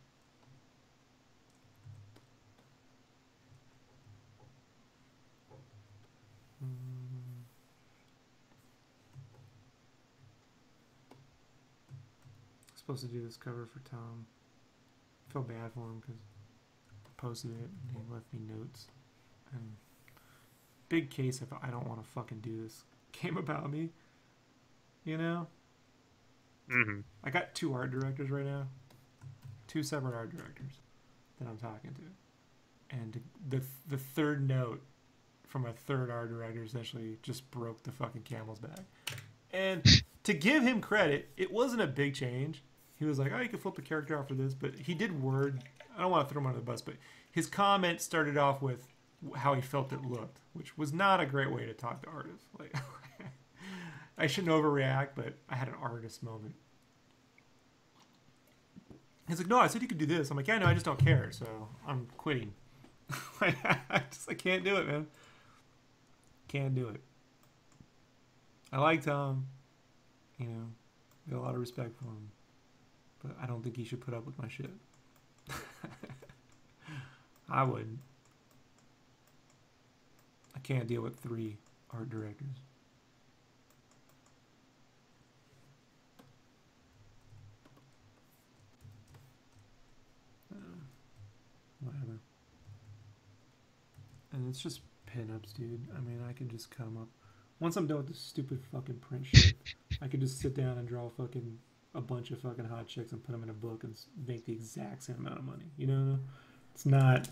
A: Supposed to do this cover for Tom. I feel bad for him because I posted it and he left me notes. And big case if I don't want to fucking do this game about me, you know. I got 2 art directors right now, 2 separate art directors that I'm talking to, and the third note from a third art director essentially just broke the fucking camel's back. And to give him credit, it wasn't a big change. He was like, oh, you can flip the character after this, but he did word. I don't want to throw him under the bus, but his comment started off with how he felt it looked, which was not a great way to talk to artists. Like, I shouldn't overreact, but I had an artist moment. He's like, no, I said you could do this. I'm like, yeah, no, I just don't care, so I'm quitting. I can't do it, man. Can't do it. I like Tom. You know, got a lot of respect for him. But I don't think he should put up with my shit. I wouldn't. I can't deal with 3 art directors. Whatever. And it's just pinups, dude. I mean, I can just come up. Once I'm done with this stupid fucking print shit, I could just sit down and draw fucking a bunch of fucking hot chicks and put them in a book and make the exact same amount of money. You know? It's not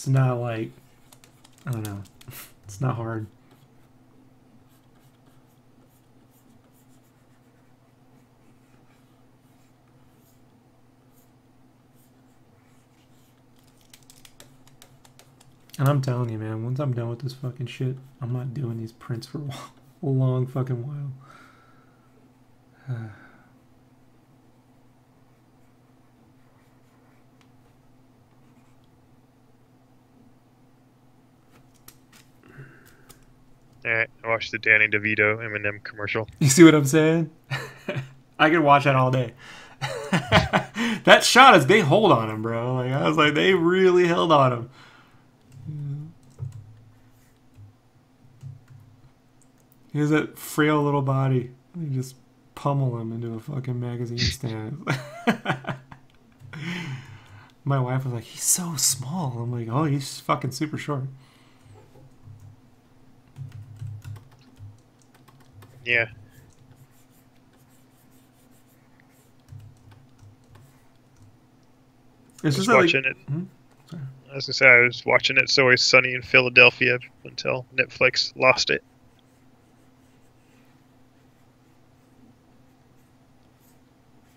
A: like, I don't know. It's not hard. And I'm telling you, man, once I'm done with this fucking shit, I'm not doing these prints for a long fucking while.
C: Alright, I watched the Danny DeVito Eminem commercial.
A: You see what I'm saying? I could watch that all day. That shot is, they hold on him, bro. Like, I was like, they really held on him. He has that frail little body. You just pummel him into a fucking magazine stand. My wife was like, he's so small. I'm like, oh, he's fucking super short.
C: Yeah.
A: It's
C: was
A: just
C: watching it.
A: Sorry.
C: I was gonna say I was watching It's Always Sunny in Philadelphia until Netflix lost it.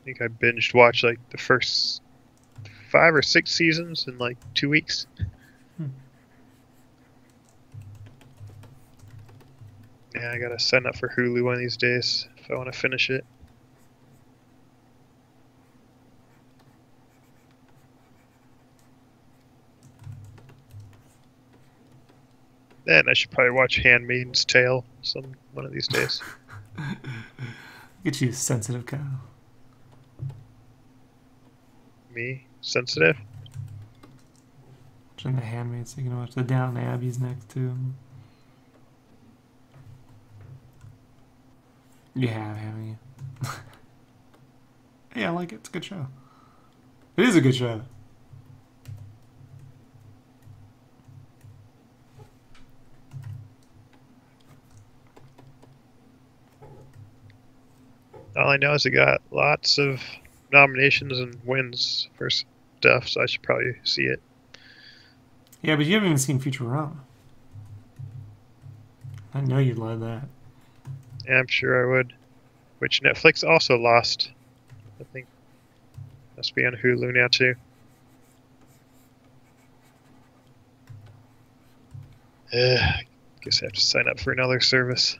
C: I think I binged watched like the first 5 or 6 seasons in like 2 weeks. Yeah, I gotta sign up for Hulu one of these days if I want to finish it. Then I should probably watch Handmaid's Tale one of these days.
A: Get you sensitive, Kyle.
C: Me? Sensitive?
A: Watching The Handmaid, so you can watch the Downton Abbey's next too. You have, haven't you? Yeah, I like it. It's a good show. It is a good show.
C: All I know is it got lots of nominations and wins for stuff, so I should probably see it.
A: Yeah, but you haven't even seen Futurama. I know you'd love that.
C: Yeah, I'm sure I would. Which Netflix also lost. I think must be on Hulu now too. Guess I have to sign up for another service.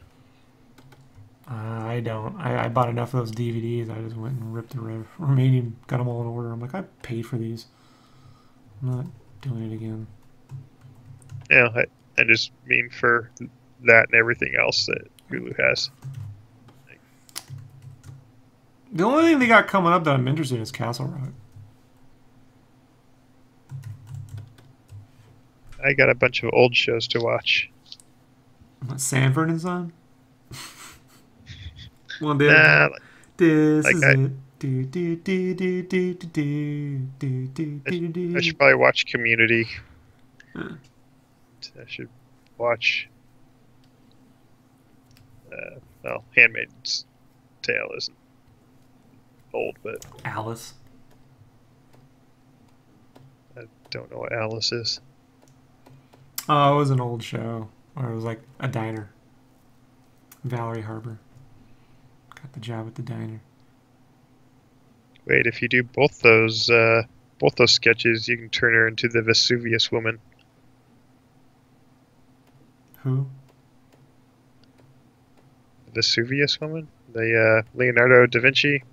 A: I don't. I bought enough of those DVDs. I just went and ripped the remaining, got them all in order. I'm like, I paid for these. I'm not doing it again.
C: Yeah, I just mean for that and everything else that Hulu has.
A: The only thing they got coming up that I'm interested in is Castle Rock.
C: I got a bunch of old shows to watch.
A: What, Sanford and Son? One day.
C: Nah,
A: This
C: like
A: is it.
C: I should probably watch Community.
A: Huh.
C: I should watch. Well, Handmaid's Tale isn't old, but
A: Alice.
C: I don't know what Alice is.
A: Oh, it was an old show where it was like a diner. Valerie Harbor got the job at the diner.
C: Wait, if you do both those sketches, you can turn her into the Vesuvius woman.
A: Who?
C: Vesuvius woman? The Leonardo da Vinci?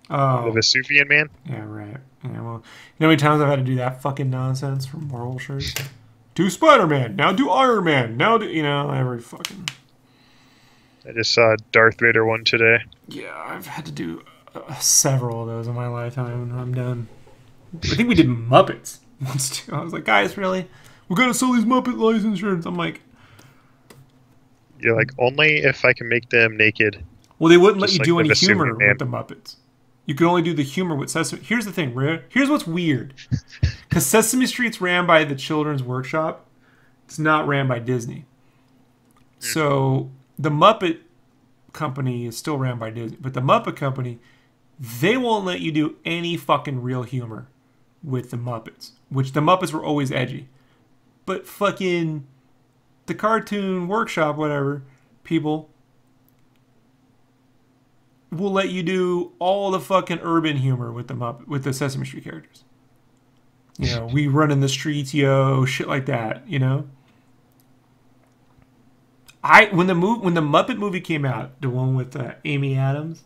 A: Oh.
C: The Vesuvian man?
A: Yeah, right. Yeah, well, you know how many times I've had to do that fucking nonsense for Marvel shirts? Do Spider-Man, now do Iron Man, now do, every fucking...
C: I just saw a Darth Vader one today.
A: Yeah, I've had to do several of those in my lifetime, and I'm done. I think we did Muppets once, too. I was like, guys, really? We're going to sell these Muppet license shirts. I'm like...
C: You're like, only if I can make them naked.
A: Well, they wouldn't let
C: Just
A: you
C: like
A: do
C: the
A: any
C: Vesuvian
A: humor
C: Man.
A: with the Muppets. You could only do the humor with Sesame. Here's the thing, here's what's weird. Because Sesame Street's ran by the Children's Workshop. It's not ran by Disney. So the Muppet Company is still ran by Disney. But the Muppet Company, they won't let you do any fucking real humor with the Muppets. Which the Muppets were always edgy. But fucking the Cartoon Workshop, whatever, people will let you do all the fucking urban humor with the Sesame Street characters. We run in the streets, yo, shit like that. When the Muppet movie came out, the one with Amy Adams,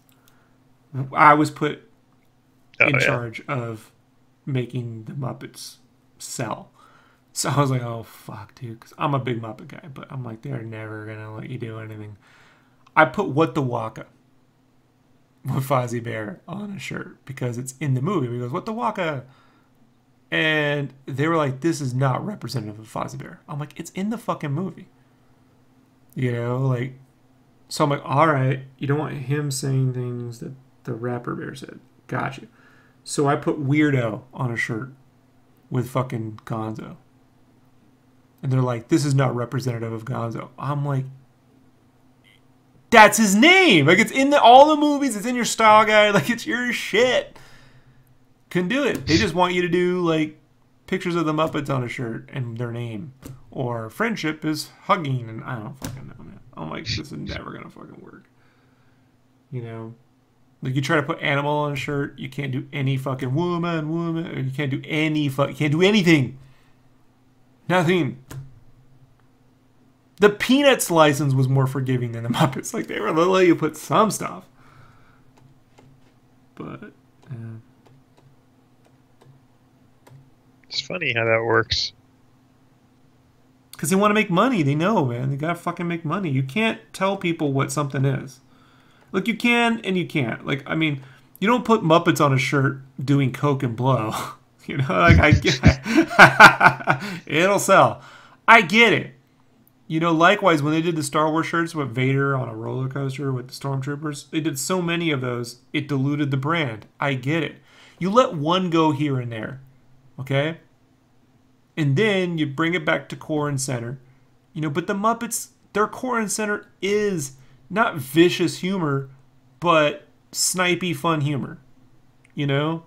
A: I was put in charge of making the Muppets sell. So I was like, oh fuck, dude, because I'm a big Muppet guy, but I'm like, they're never gonna let you do anything. I put What the Waka with Fozzie Bear on a shirt because it's in the movie. He goes, what the Waka? And they were like, this is not representative of Fozzie Bear. I'm like, it's in the fucking movie. So I'm like, all right, you don't want him saying things that the rapper bear said. Got you. So I put Weirdo on a shirt with fucking Gonzo. And they're like, this is not representative of Gonzo. I'm like, that's his name. Like, it's in all the movies. It's in your style guide. Like, it's your shit. couldn't do it. They just want you to do like pictures of the Muppets on a shirt and their name, or friendship is hugging, and I don't fucking know, man. I'm like, this is never gonna fucking work. You know, like you try to put animal on a shirt, you can't do any fucking woman, or you can't do you can't do anything. Nothing. The Peanuts license was more forgiving than the Muppets. Like, they were they'll let you put some stuff. But,
C: it's funny how that works.
A: because they want to make money. They know, man. They gotta fucking make money. You can't tell people what something is. Like, you can and you can't. Like, I mean, you don't put Muppets on a shirt doing coke and blow. You know, like, I get it'll sell. I get it. You know, likewise, when they did the Star Wars shirts with Vader on a roller coaster with the Stormtroopers, they did so many of those, it diluted the brand. I get it. You let one go here and there, okay? And then you bring it back to core and center. You know, but the Muppets, their core and center is not vicious humor, but snipey fun humor. You know?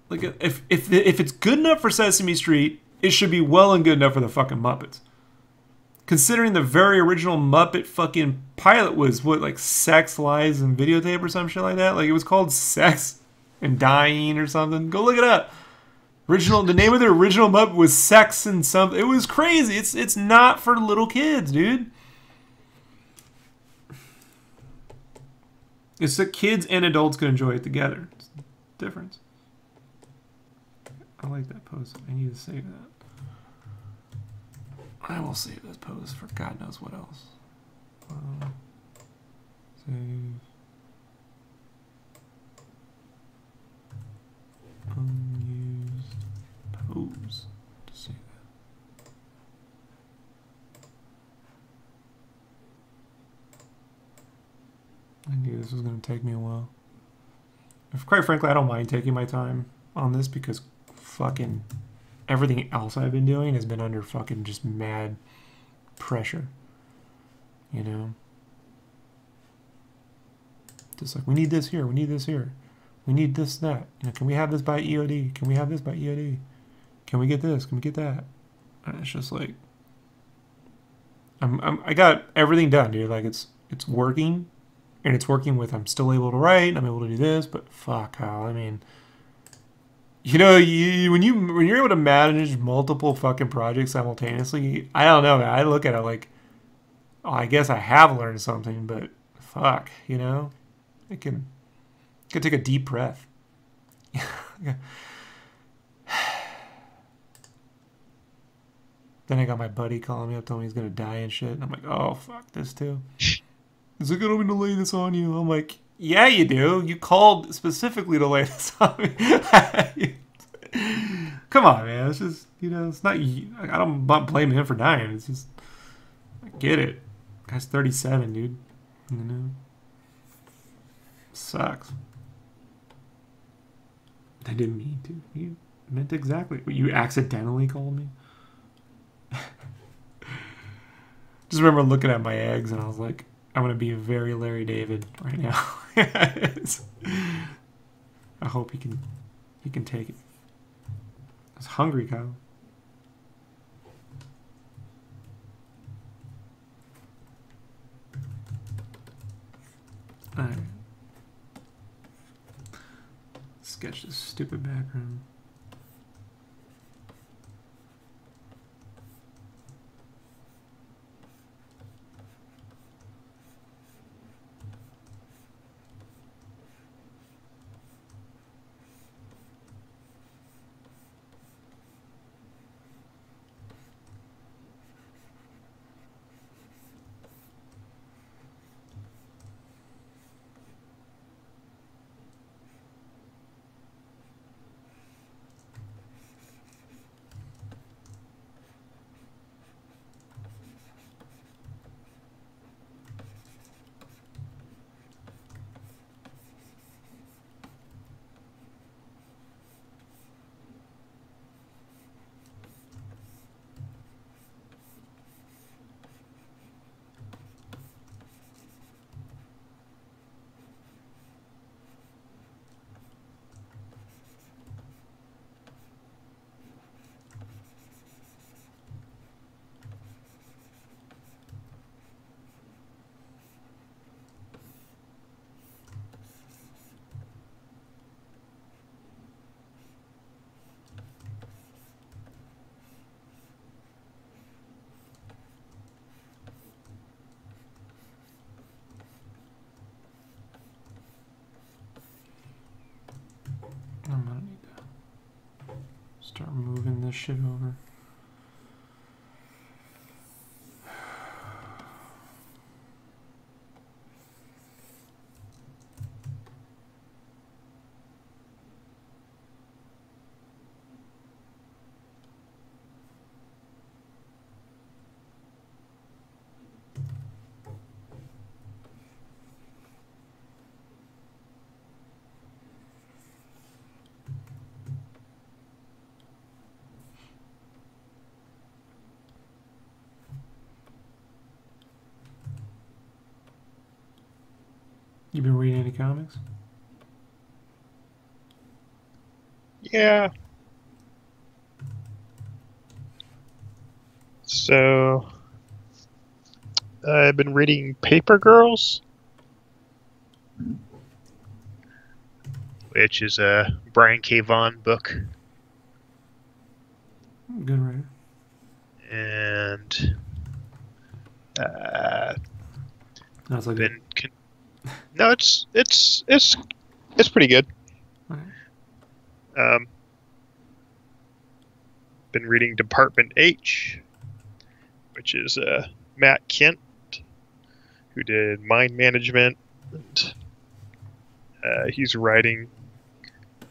A: Like, if it's good enough for Sesame Street, it should be well and good enough for the fucking Muppets. Considering the very original Muppet fucking pilot was, what, like Sex, Lies, and Videotape or some shit like that? Like, it was called Sex and Dying or something. Go look it up. The name of the original Muppet was Sex and something. It was crazy. It's not for little kids, dude. It's that kids and adults can enjoy it together. It's the difference. I like that post. I need to save that. I will save this post for God knows what else. Save. Unused pose. To save that. I knew this was going to take me a while. Quite frankly, I don't mind taking my time on this because fucking everything else I've been doing has been under fucking just mad pressure. You know? Just like, we need this here, we need this here. We need this, that. You know, can we have this by EOD? Can we have this by EOD? Can we get this? Can we get that? And it's just like, I got everything done, dude. Like, it's working, and it's working with, I'm still able to write, I'm able to do this, but fuck, Kyle, I mean, you know, when you're able to manage multiple fucking projects simultaneously, I don't know, man. I look at it like, oh, I guess I have learned something, but fuck, you know, I can take a deep breath. Then I got my buddy calling me up, telling me he's gonna die and shit. And I'm like, oh fuck, this too. He's like, I don't mean to lay this on you. I'm like, yeah, you do. You called specifically to lay this on me. Come on, man. It's just, you know, it's not. I'm not blaming him for dying. It's just, I get it. Guy's 37, dude. You know, sucks. I didn't mean to. You meant exactly. You accidentally called me. Just remember looking at my eggs and I was like, I'm gonna be a very Larry David right now. I hope he can take it. I was hungry, Kyle. Alright. Sketch this stupid background. this shit over. You been reading any comics?
C: Yeah. So, I've been reading Paper Girls, which is a Brian K. Vaughan book.
A: Good writer.
C: And
A: That's like
C: been no, it's pretty good.
A: Right.
C: Been reading Department H, which is Matt Kent, who did Mind Management. And, he's writing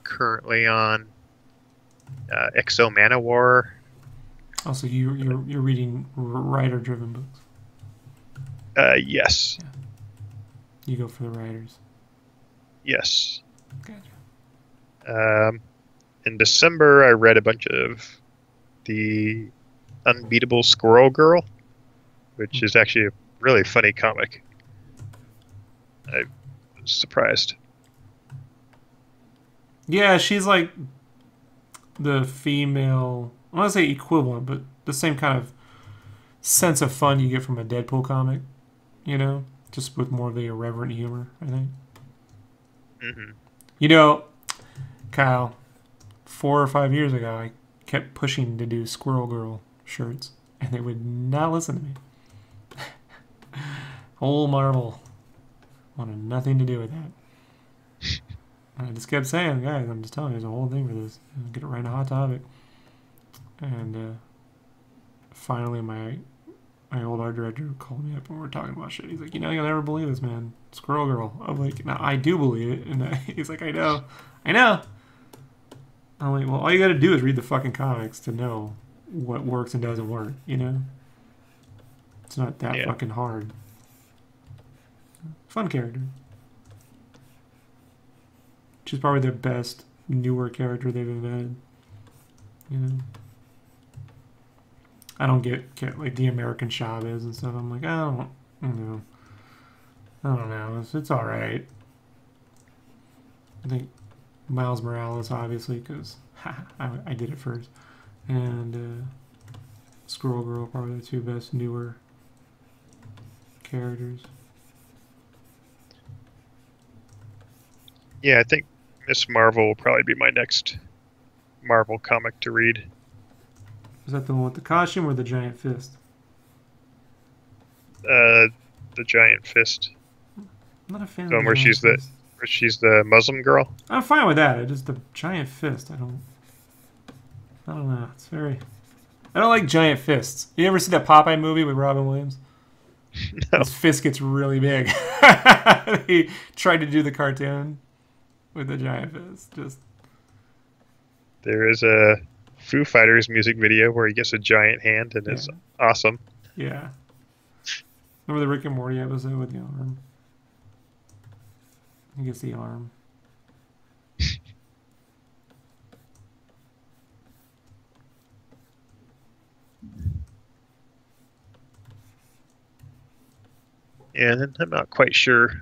C: currently on Exo Manowar.
A: Also, you're reading writer-driven books.
C: Yes.
A: Yeah. You go for the writers.
C: Yes.
A: Gotcha.
C: In December, I read a bunch of the Unbeatable Squirrel Girl, which is actually a really funny comic. I was surprised.
A: Yeah, she's like the female, I want to say equivalent, but the same kind of sense of fun you get from a Deadpool comic, you know? Just with more of the irreverent humor, I think.
C: Mm-hmm.
A: You know, Kyle, 4 or 5 years ago, I kept pushing to do Squirrel Girl shirts, and they would not listen to me. Whole Marvel wanted nothing to do with that. And I just kept saying, guys, I'm just telling you, there's a whole thing for this. Get it right in a hot topic. And finally, my old art director called me up and we were talking about shit. He's like, you'll never believe this, man. Squirrel Girl. I'm like, no, I do believe it. And he's like, I know. I'm like, well, all you got to do is read the fucking comics to know what works and doesn't work, It's not that fucking hard. Fun character. She's probably the best newer character they've invented. I don't get like the American Chavez and stuff. I'm like, I don't know. It's all right. I think Miles Morales, obviously, because I did it first, and Squirrel Girl, probably the two best newer characters.
C: Yeah, I think Miss Marvel will probably be my next Marvel comic to read.
A: Is that the one with the costume or the giant fist?
C: The giant fist.
A: I'm not a fan
C: The
A: of
C: one
A: the
C: where
A: giant fist.
C: she's the Muslim girl.
A: I'm fine with that. It's just the giant fist. I don't know. It's very. I don't like giant fists. You ever see that Popeye movie with Robin Williams?
C: No.
A: His fist gets really big. He tried to do the cartoon with the giant fist. Just.
C: There is a Foo Fighters music video where he gets a giant hand and it's awesome.
A: Yeah. Remember the Rick and Morty episode with the arm? He gets the arm.
C: And I'm not quite sure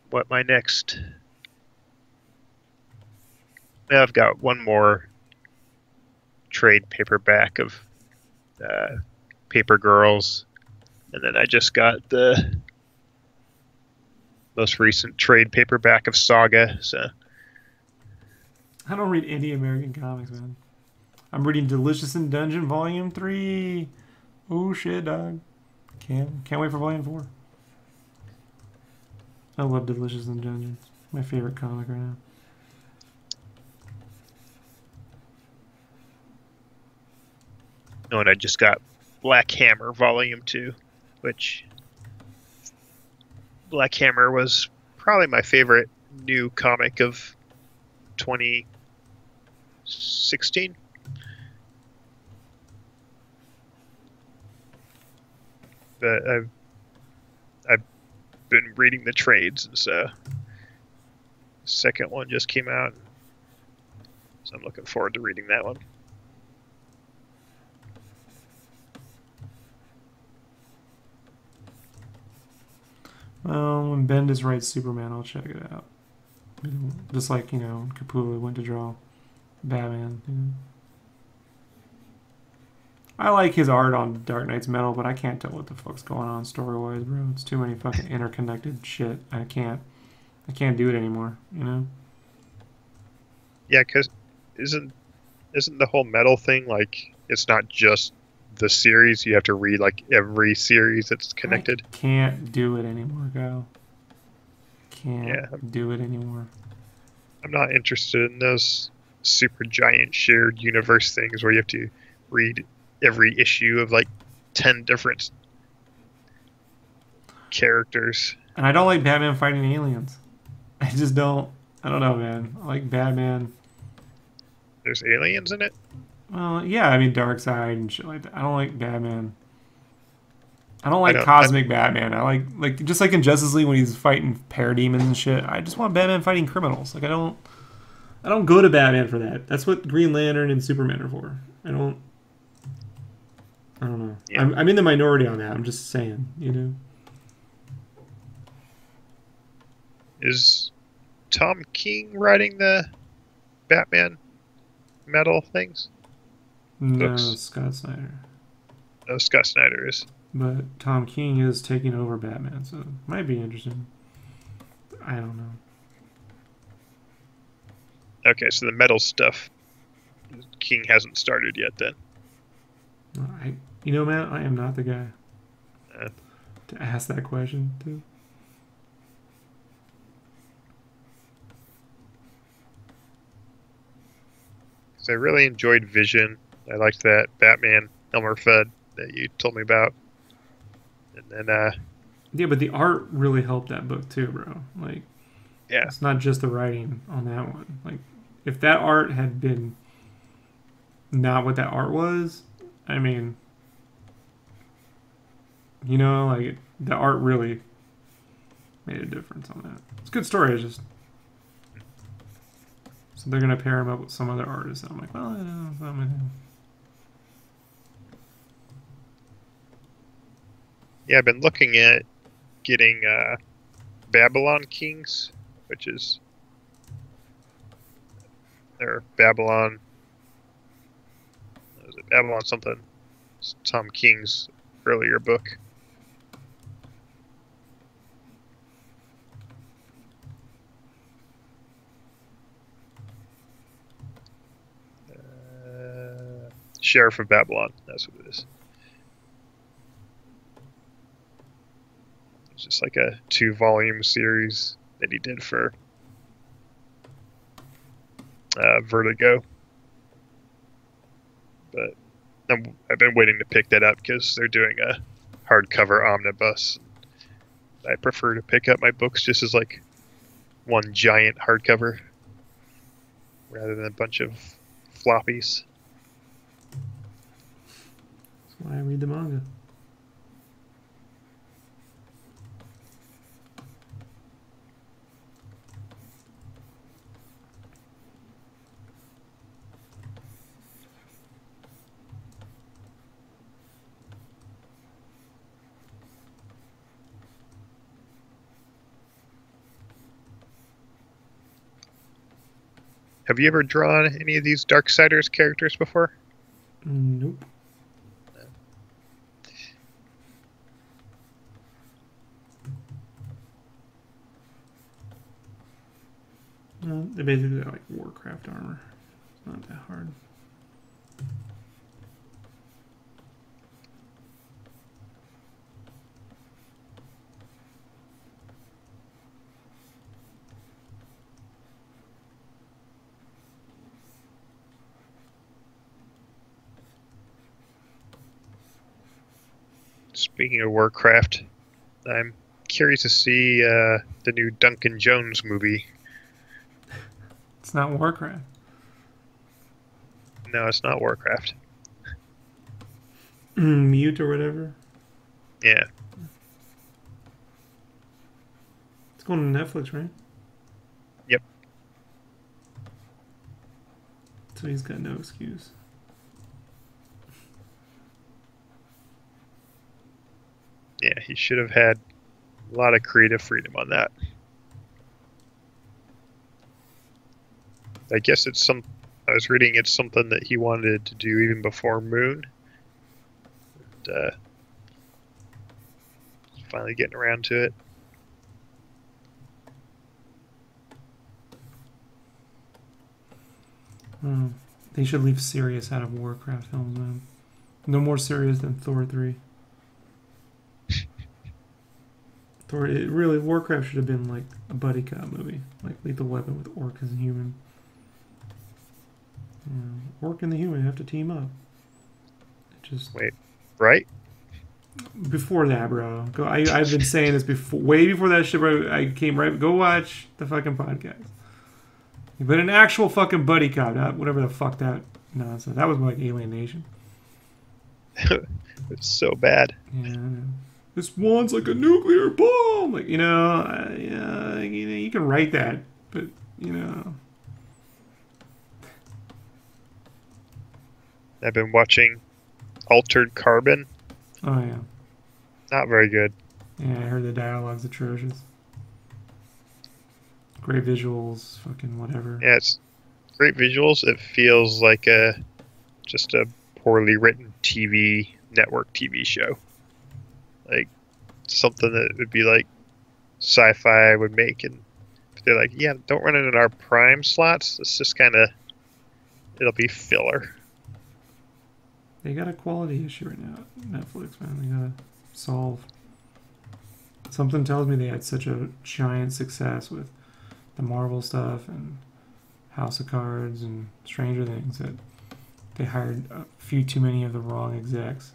C: what my next... I've got one more trade paperback of Paper Girls, and then I just got the most recent trade paperback of Saga. So
A: I don't read any American comics, man. I'm reading Delicious in Dungeon Volume 3. Oh shit, dog. Can't wait for Volume 4. I love Delicious in Dungeon. My favorite comic right now.
C: Oh, and I just got Black Hammer Volume 2, which Black Hammer was probably my favorite new comic of 2016. But I've been reading the trades, and so the second one just came out, so I'm looking forward to reading that one.
A: Well, when Bendis writes Superman, I'll check it out. Just like, Capullo went to draw Batman. I like his art on Dark Knight's Metal, but I can't tell what the fuck's going on story-wise, bro. It's too many fucking interconnected shit. I can't do it anymore,
C: Yeah, because isn't the whole Metal thing like it's not just the series? You have to read like every series that's connected.
A: I can't do it anymore, Kyle. Can't do it anymore.
C: I'm not interested in those super giant shared universe things where you have to read every issue of like 10 different characters.
A: And I don't like Batman fighting aliens. I just don't. I don't know, man. I like Batman.
C: There's aliens in it?
A: Well, yeah, I mean Darkseid and shit like that. I don't like Batman. I don't like cosmic Batman. I like just like in Justice League when he's fighting parademons and shit. I just want Batman fighting criminals. Like I don't go to Batman for that. That's what Green Lantern and Superman are for. I don't know. Yeah. I'm in the minority on that. I'm just saying,
C: Is Tom King writing the Batman Metal things?
A: No,
C: books?
A: Scott Snyder.
C: Oh, Scott Snyder is.
A: But Tom King is taking over Batman, so it might be interesting. I don't know.
C: Okay, so the Metal stuff, King hasn't started yet then.
A: Matt, I am not the guy to ask that question to.
C: So I really enjoyed Vision. I liked that Batman Elmer Fudd that you told me about. And then
A: yeah, but the art really helped that book too, bro. Like,
C: yeah,
A: it's not just the writing on that one. Like, if that art had been not what that art was, I mean, like the art really made a difference on that. It's a good story. It's just so they're gonna pair him up with some other artist. And I'm like, well, I don't know. It's not my thing.
C: Yeah, I've been looking at getting Babylon Kings, which is their Babylon. Was it Babylon something? It's Tom King's earlier book. Sheriff of Babylon. That's what it is. It's just like a 2-volume series that he did for Vertigo. But I've been waiting to pick that up because they're doing a hardcover omnibus. I prefer to pick up my books just as like one giant hardcover rather than a bunch of floppies.
A: That's why I read the manga.
C: Have you ever drawn any of these Darksiders characters before?
A: Nope. No. They basically got like Warcraft armor. It's not that hard.
C: Speaking of Warcraft, I'm curious to see the new Duncan Jones movie.
A: It's not Warcraft.
C: No, it's not Warcraft.
A: Mute or whatever.
C: Yeah.
A: It's going to Netflix, right?
C: Yep.
A: So he's got no excuse.
C: Yeah, he should have had a lot of creative freedom on that. I guess I was reading it's something that he wanted to do even before Moon. And, finally getting around to it.
A: They should leave Sirius out of Warcraft films, man. No more serious than Thor 3. Warcraft should have been like a buddy cop movie, like Lethal Weapon with Orc and Human. Orc and the Human have to team up.
C: Wait, right?
A: Before that, bro. I've been saying this way before that shit, bro. I came right. Go watch the fucking podcast. But an actual fucking buddy cop, not whatever the fuck that nonsense. That was like Alien Nation.
C: It's so bad.
A: Yeah, I know. This one's like a nuclear bomb. Like, yeah, you can write that, but,
C: I've been watching Altered Carbon.
A: Oh, yeah.
C: Not very good.
A: Yeah, I heard the dialogue's atrocious. Great visuals, fucking whatever.
C: Yeah, it's great visuals. It feels like just a poorly written network TV show. Like something that would be like sci-fi would make, and they're like, yeah, don't run it in our prime slots. It's just it'll be filler.
A: They got a quality issue right now, Netflix, man. They gotta solve. Something tells me they had such a giant success with the Marvel stuff and House of Cards and Stranger Things that they hired a few too many of the wrong execs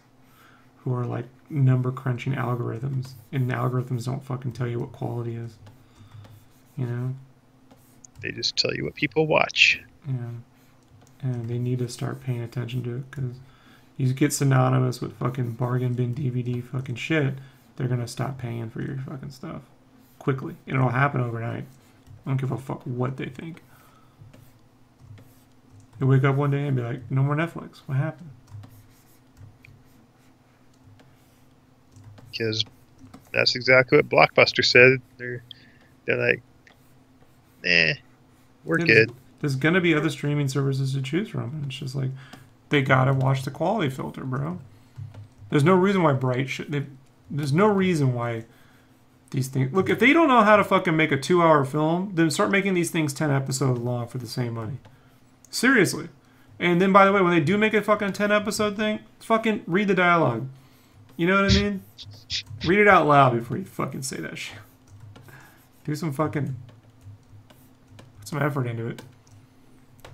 A: who are like number crunching algorithms, and the algorithms don't fucking tell you what quality is.
C: They just tell you what people watch.
A: Yeah. And they need to start paying attention to it, because you get synonymous with fucking bargain bin DVD fucking shit, they're gonna stop paying for your fucking stuff quickly. And it'll happen overnight. I don't give a fuck what they think. They wake up one day and be like, no more Netflix. What happened?
C: Because that's exactly what Blockbuster said. They're like, we're good.
A: There's gonna be other streaming services to choose from, and it's just like, they gotta watch the quality filter, bro. There's no reason why there's no reason why these things... Look, if they don't know how to fucking make a 2-hour film, then start making these things 10 episodes long for the same money. Seriously. And then, by the way, when they do make a fucking 10-episode thing, fucking read the dialogue. You know what I mean? Read it out loud before you fucking say that shit. Do some fucking... Put some effort into it.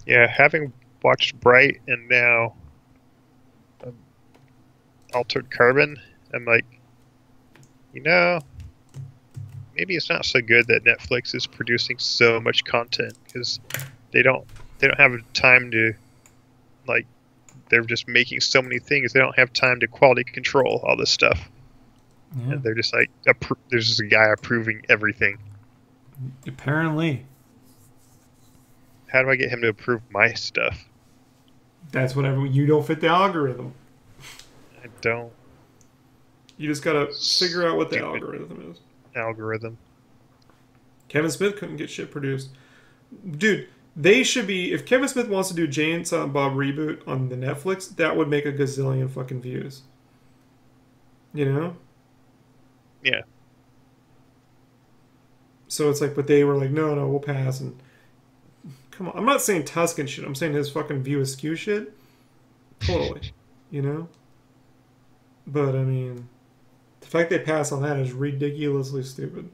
C: Yeah, having watched Bright and now Altered Carbon, I'm like, maybe it's not so good that Netflix is producing so much content, because they don't have time to, like, they're just making so many things. They don't have time to quality control all this stuff. Yeah. And they're just like, there's just a guy approving everything.
A: Apparently.
C: How do I get him to approve my stuff?
A: That's whatever. You don't fit the algorithm.
C: I don't.
A: You just gotta figure out what the algorithm is.
C: Algorithm.
A: Kevin Smith couldn't get shit produced. Dude, they should be... If Kevin Smith wants to do Jay and Silent Bob reboot on the Netflix, that would make a gazillion fucking views. You know?
C: Yeah.
A: So it's like, but they were like, no, we'll pass. And come on, I'm not saying Tuscan shit. I'm saying his fucking view askew shit. Totally. You know? But, I mean... The fact they pass on that is ridiculously stupid.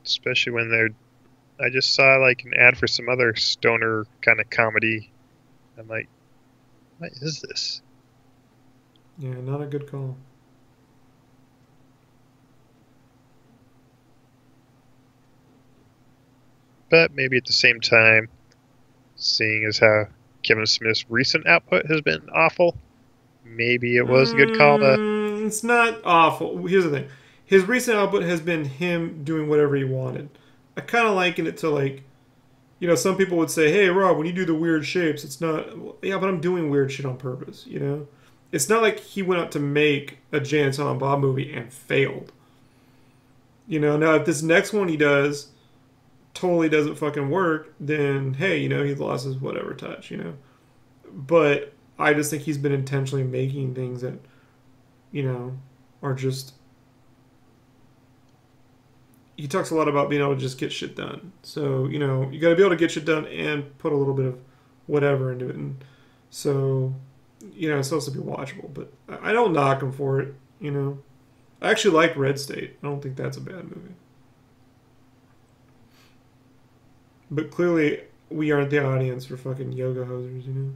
C: Especially when I just saw like an ad for some other stoner kind of comedy. I'm like, what is this?
A: Yeah, not a good call.
C: But maybe at the same time, seeing as how Kevin Smith's recent output has been awful, maybe it was a good call to.
A: It's not awful. Here's the thing. His recent output has been him doing whatever he wanted. I kind of liken it to like, some people would say, "Hey, Rob, when you do the weird shapes, it's not." Well, yeah, but I'm doing weird shit on purpose. It's not like he went out to make a Jay and Silent Bob movie and failed. Now if this next one he does totally doesn't fucking work, then hey, he lost his whatever touch. But I just think he's been intentionally making things that, are just. He talks a lot about being able to just get shit done. So, you got to be able to get shit done and put a little bit of whatever into it. And so, it's supposed to be watchable. But I don't knock him for it, I actually like Red State. I don't think that's a bad movie. But clearly, we aren't the audience for fucking yoga hosers,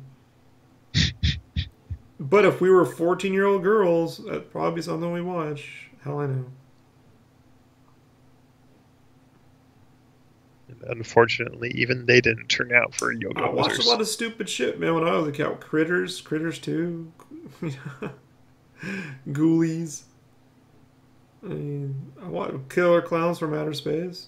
A: But if we were 14-year-old girls, that'd probably be something we watch. Hell, I know.
C: Unfortunately, even they didn't turn out for yoga
A: I watched
C: hosers.
A: a lot of stupid shit, man, when I was a kid. Critters 2. Ghoulies. I mean, I watched Killer Clowns from Outer Space.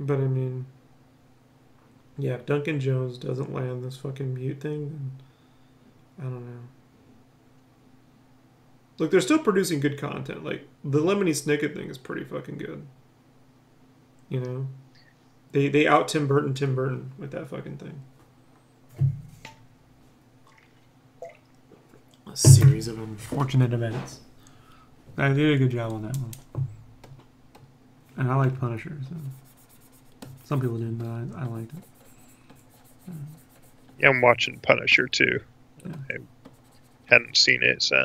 A: But I mean, yeah, if Duncan Jones doesn't land this fucking mute thing, then I don't know. Look, they're still producing good content. Like, the Lemony Snicket thing is pretty fucking good. They out Tim Burton with that fucking thing. A series of unfortunate events. They did a good job on that one. And I like Punisher, so. Some people didn't, but I liked it.
C: Yeah, I'm watching Punisher too.
A: Yeah.
C: I hadn't seen it, so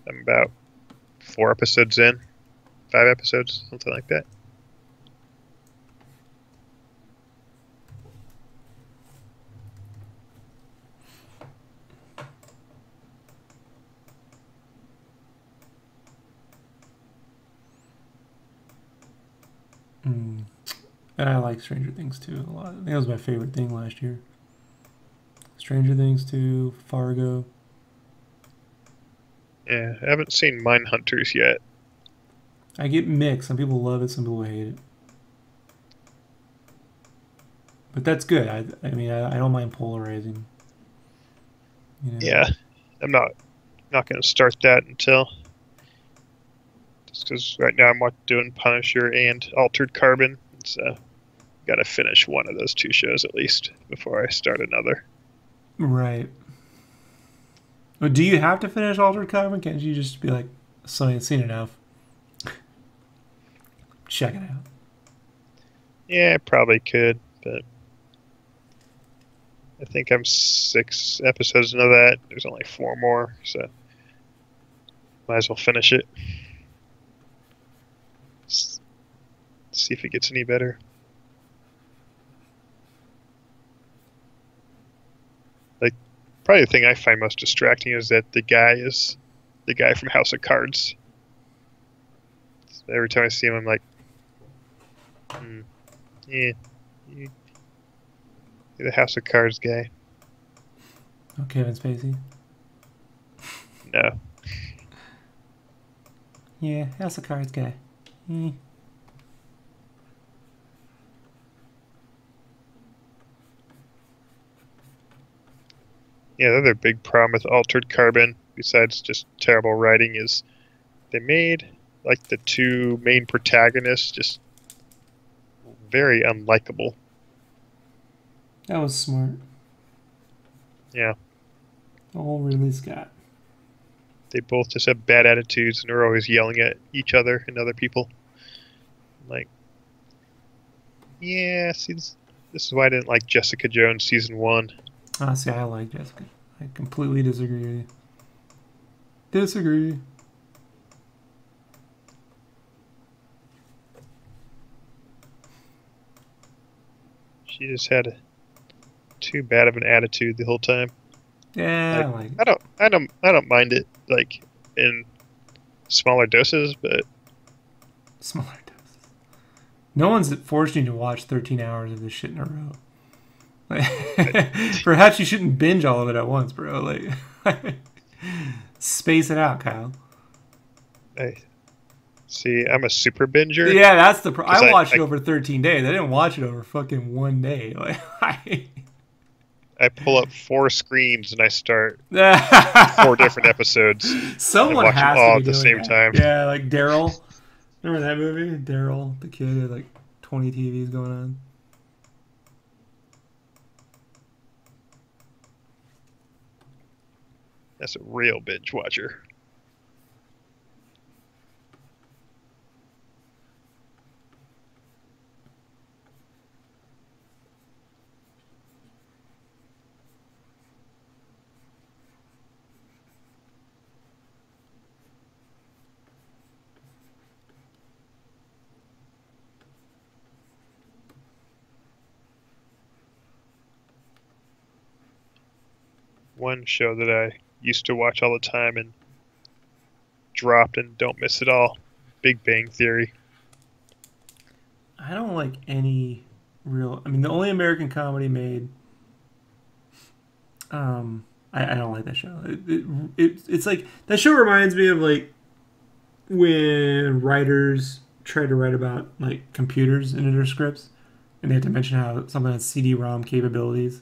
C: I'm about 4 episodes in. 5 episodes, something like that.
A: And I like Stranger Things 2 a lot. I think that was my favorite thing last year. Stranger Things 2, Fargo.
C: Yeah, I haven't seen Mindhunters yet.
A: I get mixed. Some people love it, some people hate it. But that's good. I mean, I don't mind polarizing.
C: Yeah, I'm not going to start that until. Just because right now I'm doing Punisher and Altered Carbon. So got to finish one of those 2 shows at least before I start another.
A: Right. But do you have to finish Altered Carbon? Can't you just be like, "Sonny, I've seen enough. Check it out."
C: Yeah, I probably could, but I think I'm 6 episodes into that. There's only 4 more, so might as well finish it. See if it gets any better. Like, probably the thing I find most distracting is that the guy is the guy from House of Cards. So every time I see him, I'm like, yeah, you're the House of Cards guy.
A: Oh, Kevin Spacey.
C: No.
A: Yeah, House of Cards guy.
C: Yeah, the other big problem with Altered Carbon, besides just terrible writing, is they made like the two main protagonists just very unlikable.
A: That was smart.
C: Yeah.
A: All Ridley Scott.
C: They both just have bad attitudes and are always yelling at each other and other people. Like, yeah, see, this is why I didn't like Jessica Jones season 1.
A: See, I like Jessica. I completely disagree. Disagree.
C: She just had too bad of an attitude the whole time.
A: Yeah,
C: like, I don't mind it like in smaller doses, but
A: smaller doses. No one's forced you to watch 13 hours of this shit in a row. Like, perhaps you shouldn't binge all of it at once, bro. Like, space it out, Kyle.
C: See, I'm a super binger.
A: Yeah, that's the problem. I watched it
C: I
A: over 13 days. I didn't watch it over fucking one day. Like,
C: I pull up 4 screens and I start 4 different episodes.
A: Someone
C: and watch
A: has
C: them all
A: to
C: at
A: be
C: the
A: doing
C: same time.
A: Yeah, like Daryl. Remember that movie? Daryl, the kid had like 20 TVs going on.
C: That's a real binge watcher. One show that I used to watch all the time and dropped and don't miss it all. Big Bang Theory.
A: I don't like any real. I mean, the only American comedy made. I don't like that show. It's like that show reminds me of like when writers try to write about like computers in their scripts, and they have to mention how something has CD-ROM capabilities.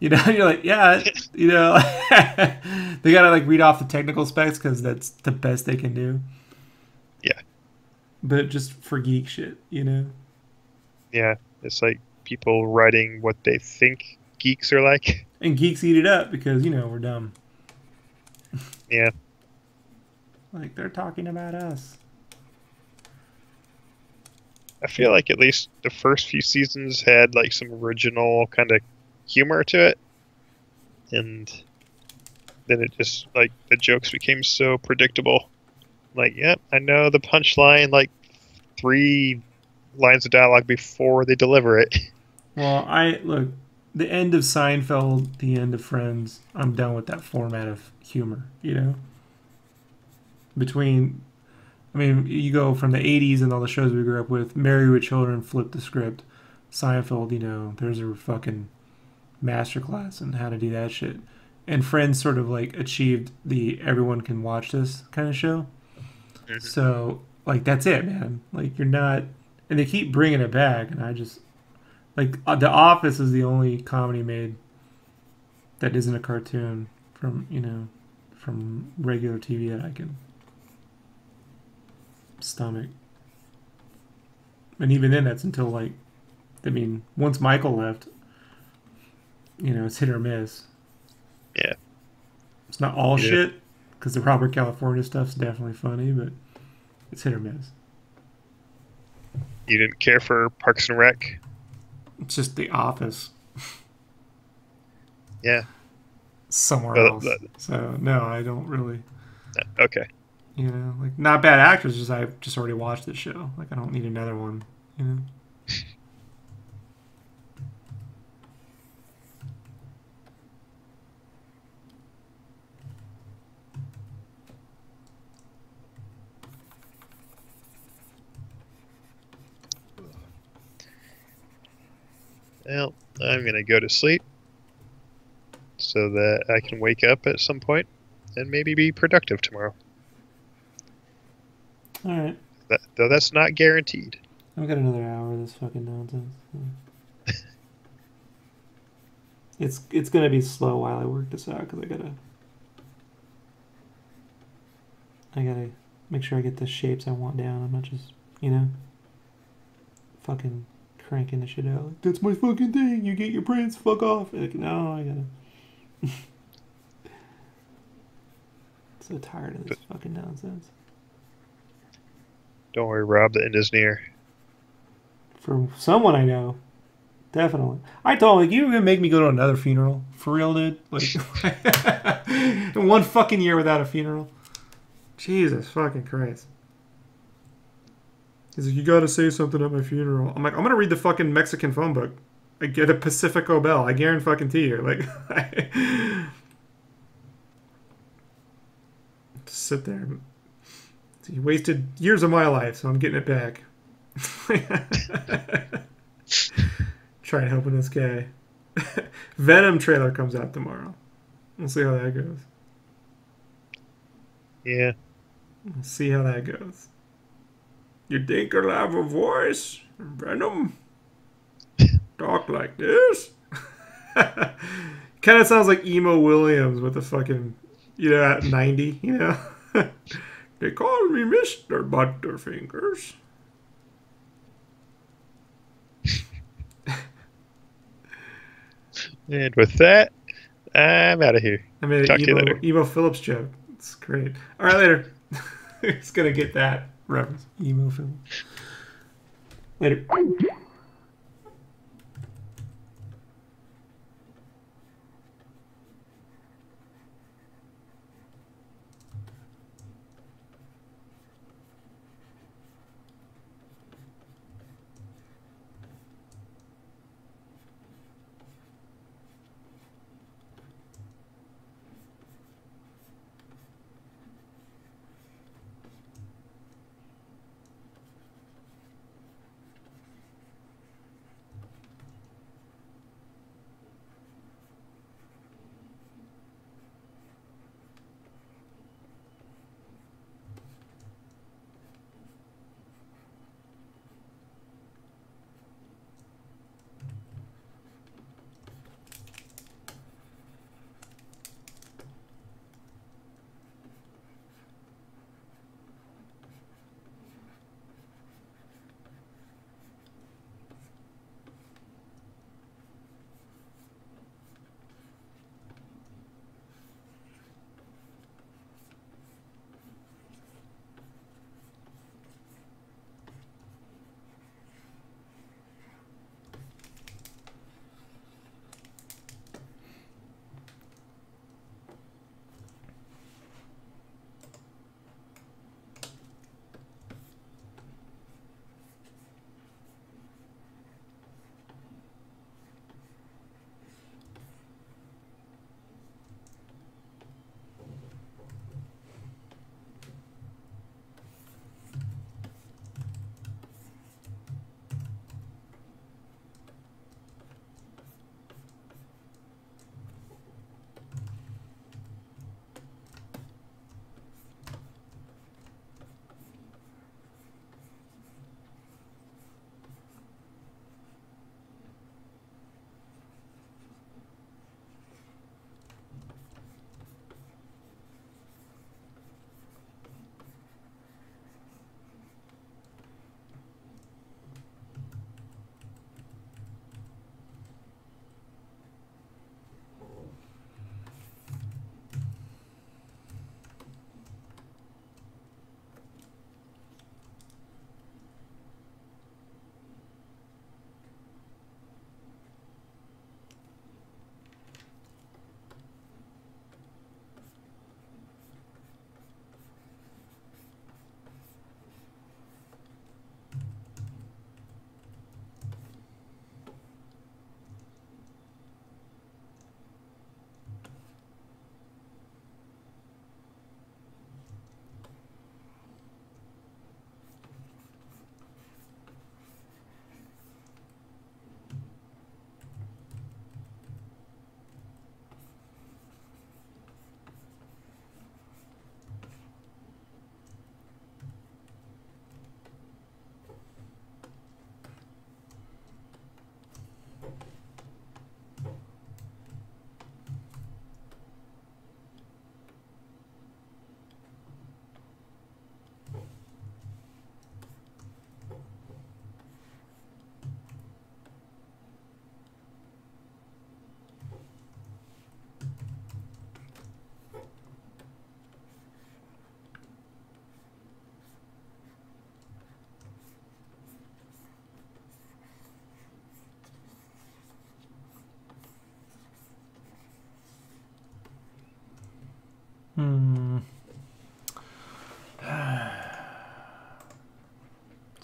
A: You know, you're like, yeah, you know, they gotta like read off the technical specs because that's the best they can do.
C: Yeah.
A: But just for geek shit, you know?
C: Yeah, it's like people writing what they think geeks are like.
A: And geeks eat it up because, you know, we're dumb.
C: Yeah.
A: Like, they're talking about us.
C: I feel like at least the first few seasons had like some original kind of humor to it, and then it just like the jokes became so predictable. Like, yep, I know the punchline like 3 lines of dialogue before they deliver it.
A: Well, look, the end of Seinfeld, the end of Friends, I'm done with that format of humor, you know? I mean, you go from the 80s and all the shows we grew up with, Married with Children flipped the script. Seinfeld, you know, there's a fucking masterclass in how to do that shit. And Friends sort of like achieved the everyone can watch this kind of show. Mm-hmm. So, like, that's it, man. Like, you're not... And they keep bringing it back, and I just... Like, The Office is the only comedy made that isn't a cartoon from, you know, from regular TV that I can stomach. And even then, that's until, like... I mean, once Michael left, you know, it's hit or miss.
C: Yeah.
A: It's not all shit, because the Robert California stuff's definitely funny, but it's hit or miss.
C: You didn't care for Parks and Rec?
A: It's just The Office.
C: Yeah.
A: Somewhere else. So, no, I don't really...
C: Okay.
A: You know, like, not bad actors, just I've just already watched this show. Like, I don't need another one, you know?
C: Well, I'm going to go to sleep so that I can wake up at some point and maybe be productive tomorrow.
A: Alright.
C: Though that's not guaranteed.
A: I've got another hour of this fucking nonsense. It's gonna be slow while I work this out because I gotta make sure I get the shapes I want down. I'm not just, you know, fucking cranking the shit out. Like, that's my fucking thing. You get your prints. Fuck off. Like, no, I gotta. So tired of this fucking nonsense.
C: Don't worry, Rob. The end is near.
A: For someone I know, definitely. I told him, like, you gonna make me go to another funeral? For real, dude? Like, one fucking year without a funeral? Jesus fucking Christ. He's like, you gotta say something at my funeral. I'm like, I'm gonna read the fucking Mexican phone book. I get a Pacifico Bell. I guarantee fucking to you. Like, just sit there. He wasted years of my life, so I'm getting it back. Try helping this guy. Venom trailer comes out tomorrow. We'll see how that goes.
C: Yeah.
A: We'll see how that goes. You think I'll have a voice? Venom? Talk like this? Kind of sounds like Emo Williams with the fucking, you know, at 90, you know? They call me Mr. Butterfingers.
C: And with that, I'm out of here.
A: I made
C: Talk
A: an
C: to you later.
A: Emo Phillips joke. It's great. All right, later. It's going to get that reference. Emo Phillips. Later.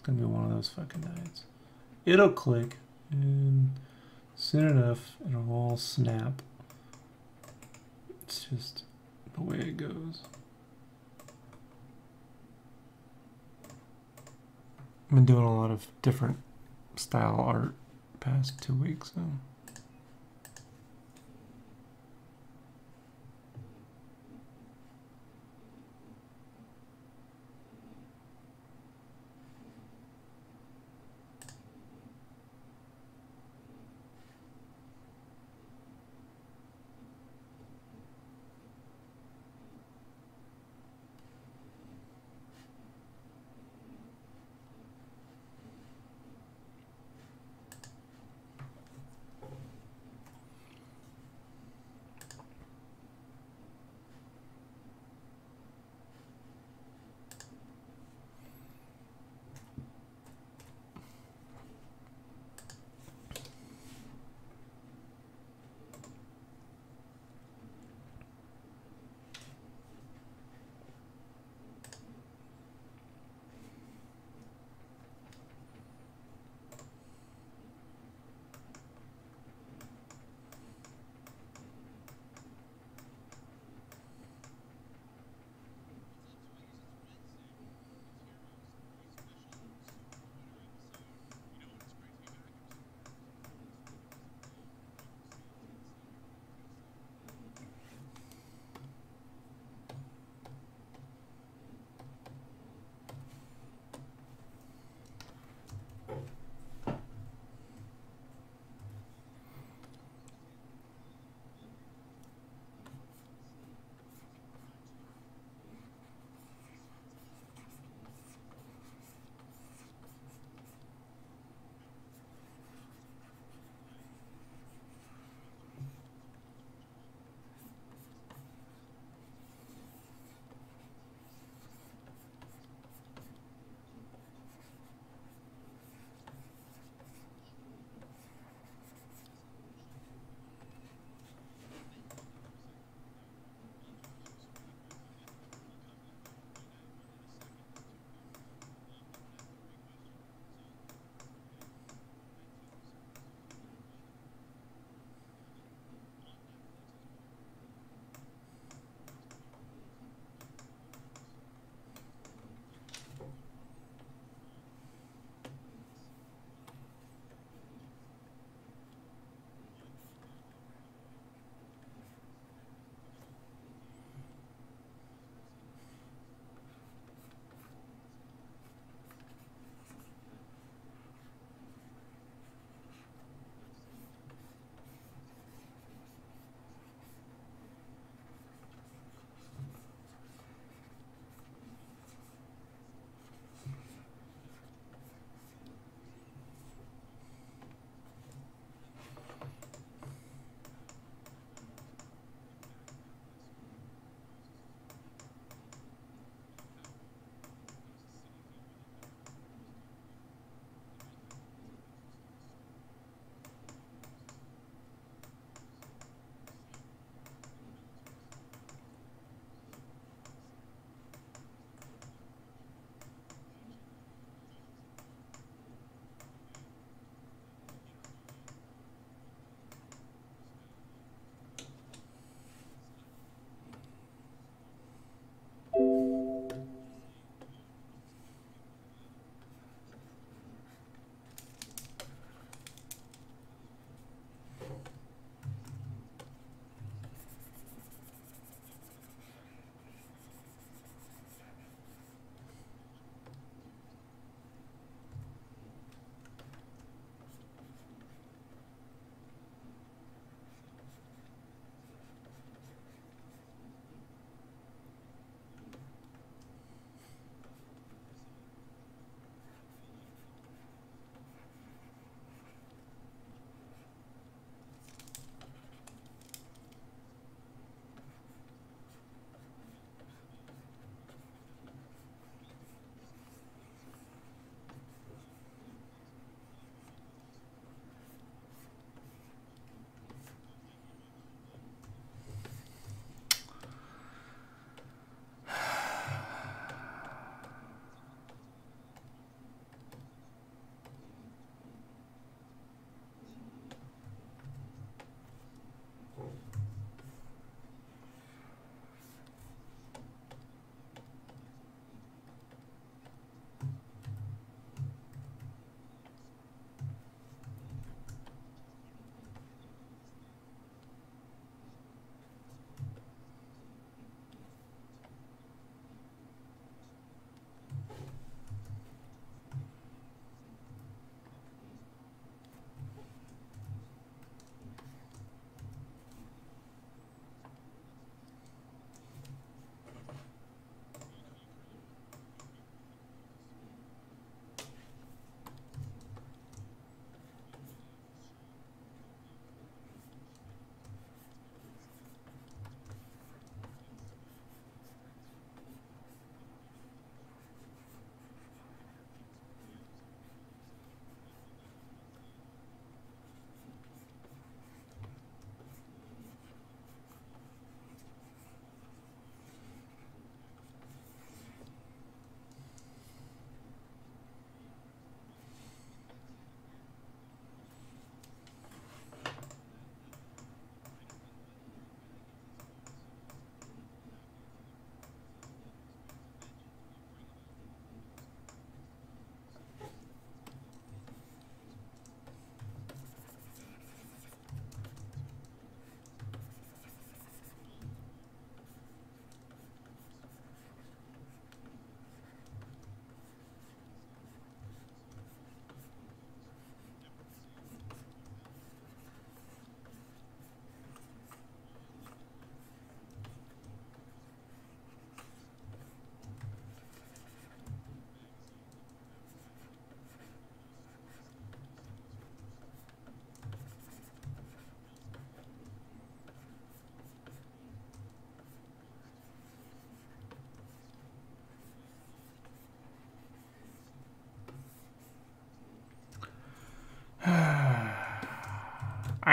A: gonna be one of those fucking nights. It'll click, and soon enough, it'll all snap. It's just the way it goes. I've been doing a lot of different style art past 2 weeks, so.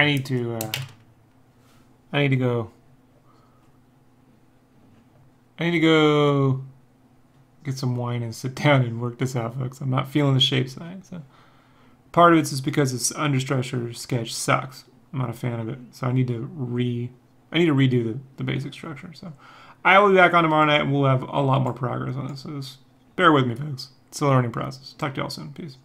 A: I need to go. I need to go get some wine and sit down and work this out, folks. I'm not feeling the shapes tonight. So part of it's just because this under structure sketch sucks. I'm not a fan of it, so I need to redo the basic structure. So I will be back on tomorrow night, and we'll have a lot more progress on this. So just bear with me, folks. It's a learning process. Talk to y'all soon. Peace.